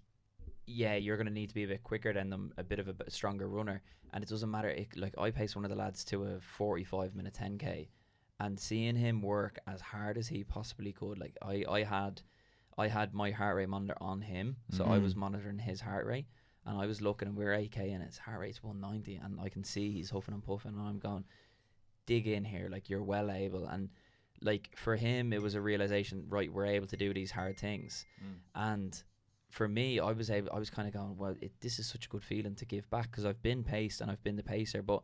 yeah, you're going to need to be a bit quicker than them, a bit of a stronger runner. And it doesn't matter. Like, I paced one of the lads to a 45-minute 10K. And seeing him work as hard as he possibly could, like, I had my heart rate monitor on him. So I was monitoring his heart rate. And I was looking, and we're 8K, and his heart rate's 190. And I can see he's huffing and puffing. And I'm going, dig in here. Like, you're well able. And, like, for him, it was a realization, right, we're able to do these hard things. And for me, I was kind of going, well, this is such a good feeling to give back, because I've been paced and I've been the pacer, but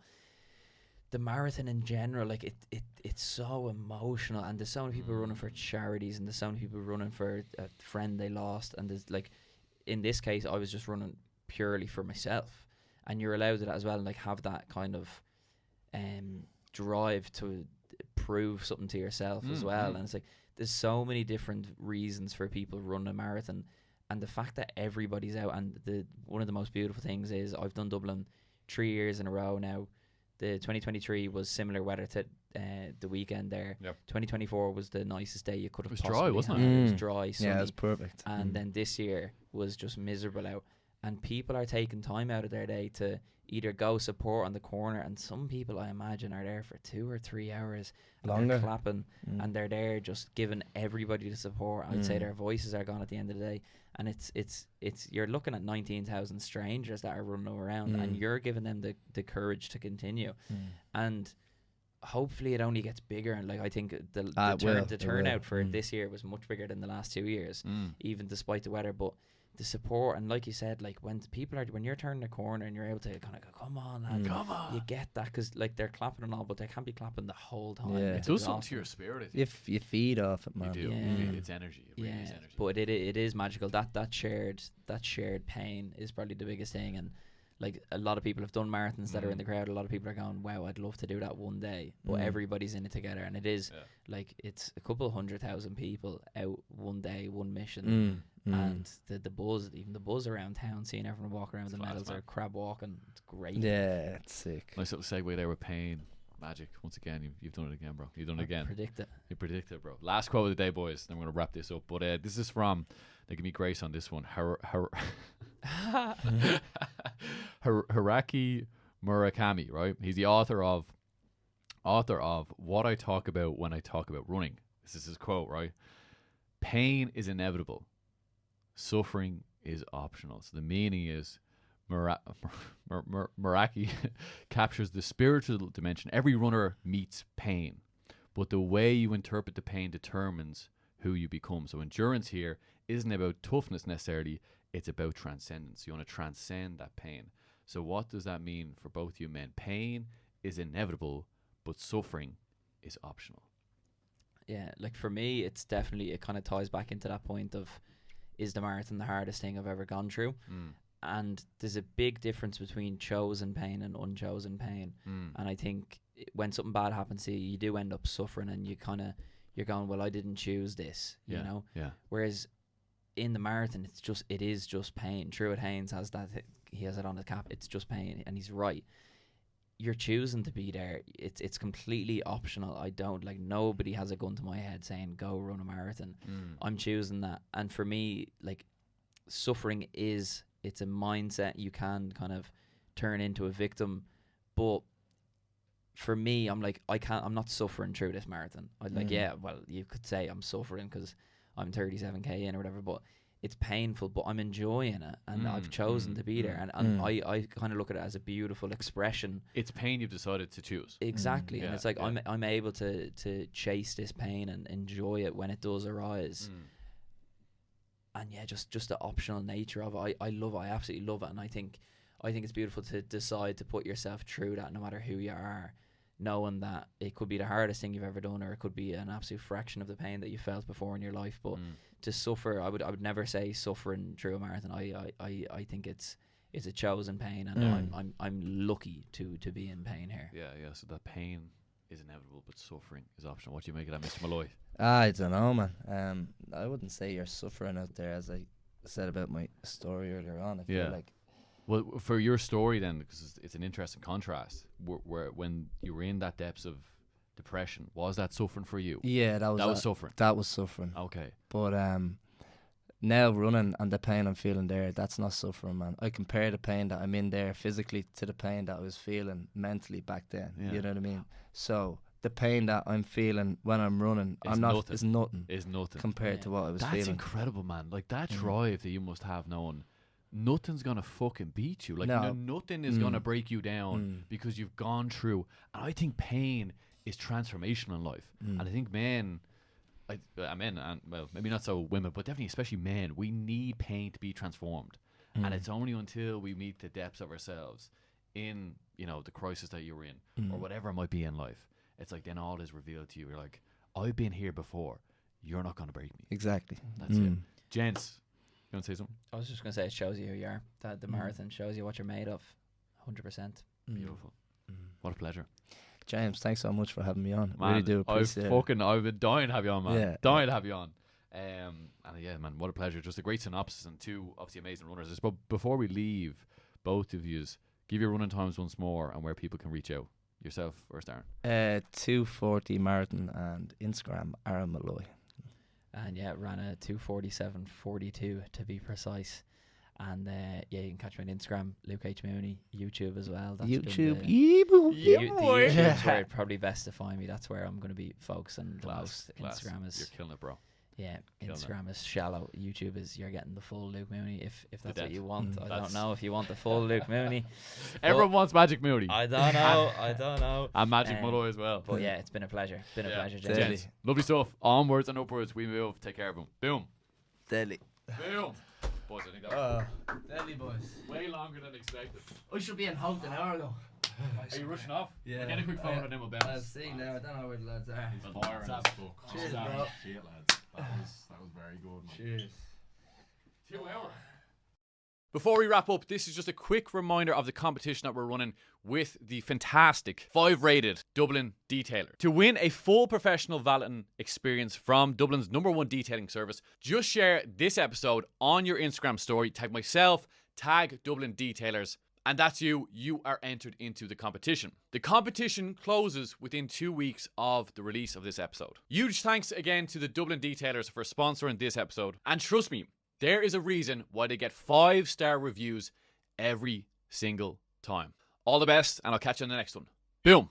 the marathon in general, like it's so emotional, and there's so many people running for charities, and there's so many people running for a friend they lost, and there's, like, in this case, I was just running purely for myself, and you're allowed to that as well, and like have that kind of drive to prove something to yourself as well. And it's like there's so many different reasons for people running a marathon. And the fact that everybody's out, and one of the most beautiful things is I've done Dublin 3 years in a row now. The 2023 was similar weather to the weekend there. 2024 was the nicest day you could have possibly had. It was dry, wasn't it? It was dry, sunny. Yeah, it was perfect. And then this year was just miserable out. And people are taking time out of their day to either go support on the corner, and some people, I imagine, are there for 2 or 3 hours. Longer. They're clapping, and they're there just giving everybody the support. I'd say their voices are gone at the end of the day. And it's you're looking at 19,000 strangers that are running around, and you're giving them the courage to continue. And hopefully it only gets bigger. And like, I think the turnout for this year was much bigger than the last 2 years, even despite the weather. But the support, and like you said, like when you're turning a corner and you're able to kind of go, come on, lad, come on, you get that, because like they're clapping and all, but they can't be clapping the whole time. It does something to your spirit. If you feed off it, man. You do. It's energy. It really is energy. But it is magical. That shared pain is probably the biggest thing. And like, a lot of people have done marathons that are in the crowd. A lot of people are going, wow, I'd love to do that one day. But everybody's in it together, and it is like, it's a couple 100,000 people out one day, one mission. And the buzz, even the buzz around town, seeing everyone walk around with the medals or crab walking, it's great. Yeah, it's sick. Nice little segue there with pain. Magic. Once again, you've done it again, bro. You've done it again. Predict it. You predict it, bro. Last quote of the day, boys. Then we're going to wrap this up. But this is from, they give me grace on this one, Haraki Murakami, right? He's the author of What I Talk About When I Talk About Running. This is his quote, right? Pain is inevitable. Suffering is optional. So the meaning is, Murakami captures the spiritual dimension. Every runner meets pain, but the way you interpret the pain determines who you become. So endurance here isn't about toughness necessarily, it's about transcendence. You want to transcend that pain. So what does that mean for both you men? Pain is inevitable, but suffering is optional. Yeah, like for me, it's definitely, it kind of ties back into that point of, is the marathon the hardest thing I've ever gone through? And there's a big difference between chosen pain and unchosen pain. And I think when something bad happens to you, you do end up suffering, and you're going, well, I didn't choose this, you know? Yeah. Whereas in the marathon, it is just pain. Truett Haynes has that, he has it on his cap, it's just pain, and he's right. you're choosing to be there. It's completely optional. I don't like, nobody has a gun to my head saying go run a marathon. I'm choosing that. And for me, like, suffering it's a mindset. You can kind of turn into a victim, but for me, I'm like, I'm not suffering through this marathon. I'm like, yeah, well, you could say I'm suffering because I'm 37k in or whatever, but it's painful, but I'm enjoying it, and I've chosen to be there, and I kind of look at it as a beautiful expression. It's pain you've decided to choose. Exactly, and it's like I'm able to chase this pain and enjoy it when it does arise. And yeah, just the optional nature of it, I love it. I absolutely love it, and I think it's beautiful to decide to put yourself through that, no matter who you are, knowing that it could be the hardest thing you've ever done, or it could be an absolute fraction of the pain that you felt before in your life. But to suffer, I would never say suffering through a marathon. I think it's a chosen pain, and I'm lucky to be in pain here. Yeah. So that pain is inevitable, but suffering is optional. What do you make of that, Mr. Molloy? I don't know, man. I wouldn't say you're suffering out there, as I said about my story earlier on. I feel like. Well, for your story then, because it's an interesting contrast, where when you were in that depths of depression, was that suffering for you? Yeah, that was suffering. That was suffering. Okay. But now running and the pain I'm feeling there, that's not suffering, man. I compare the pain that I'm in there physically to the pain that I was feeling mentally back then. Yeah. You know what I mean? So the pain that I'm feeling when I'm running, is nothing compared to what I was feeling. That's incredible, man. Like that drive that you must have known. Nothing's gonna fucking beat you. Like nothing is gonna break you down because you've gone through. And I think pain is transformational in life. And I think men, and well, maybe not so women, but definitely especially men, we need pain to be transformed. And it's only until we meet the depths of ourselves in, the crisis that you're in or whatever it might be in life. It's like then all is revealed to you. You're like, I've been here before. You're not gonna break me. Exactly. That's it. Gents. You want to say something? I was just going to say, it shows you who you are. That the marathon shows you what you're made of. 100%. Beautiful. What a pleasure. James, thanks so much for having me on. Man, really do appreciate it. I've been dying to have you on, man. Yeah. Dying to have you on. And yeah, man, what a pleasure. Just a great synopsis and two obviously amazing runners. But before we leave, both of yous, give your running times once more and where people can reach out. Yourself first, Arran. 2:40 marathon and Instagram, Arran Molloy. And yeah, ran a 2:47.42 to be precise. And yeah, you can catch me on Instagram, Luke H. Mooney, YouTube as well. That's YouTube, YouTube's where it's probably best to find me. That's where I'm going to be focusing the most. Instagram is, you're killing it, bro. Yeah, Instagram is shallow. YouTube is, you're getting the full Luke Mooney if that's what you want. I don't know if you want the full Luke Mooney. Everyone wants Magic Mooney. I don't know. And Magic Molloy as well. But yeah, it's been a pleasure. Been a pleasure, gents. Lovely stuff. Onwards and upwards we move. Take care of them. Boom. Deadly. Boom. Boys, I think that was deadly, boys. way longer than expected. I should be in Holt an hour ago. Are you rushing off? Yeah. Get a quick photo and then we'll bounce. I'll see now. I don't know where the lads are. He's fire in his book. Cheers, bro. Shit, lads. That was very good, man. Cheers. 2 hours. Before we wrap up, this is just a quick reminder of the competition that we're running with the fantastic 5-rated Dublin Detailer. To win a full professional valeting experience from Dublin's #1 detailing service, just share this episode on your Instagram story, tag myself, tag Dublin Detailers, and that's you. You are entered into the competition. The competition closes within 2 weeks of the release of this episode. Huge thanks again to the Dublin Detailers for sponsoring this episode. And trust me, there is a reason why they get 5-star reviews every single time. All the best, and I'll catch you on the next one. Boom.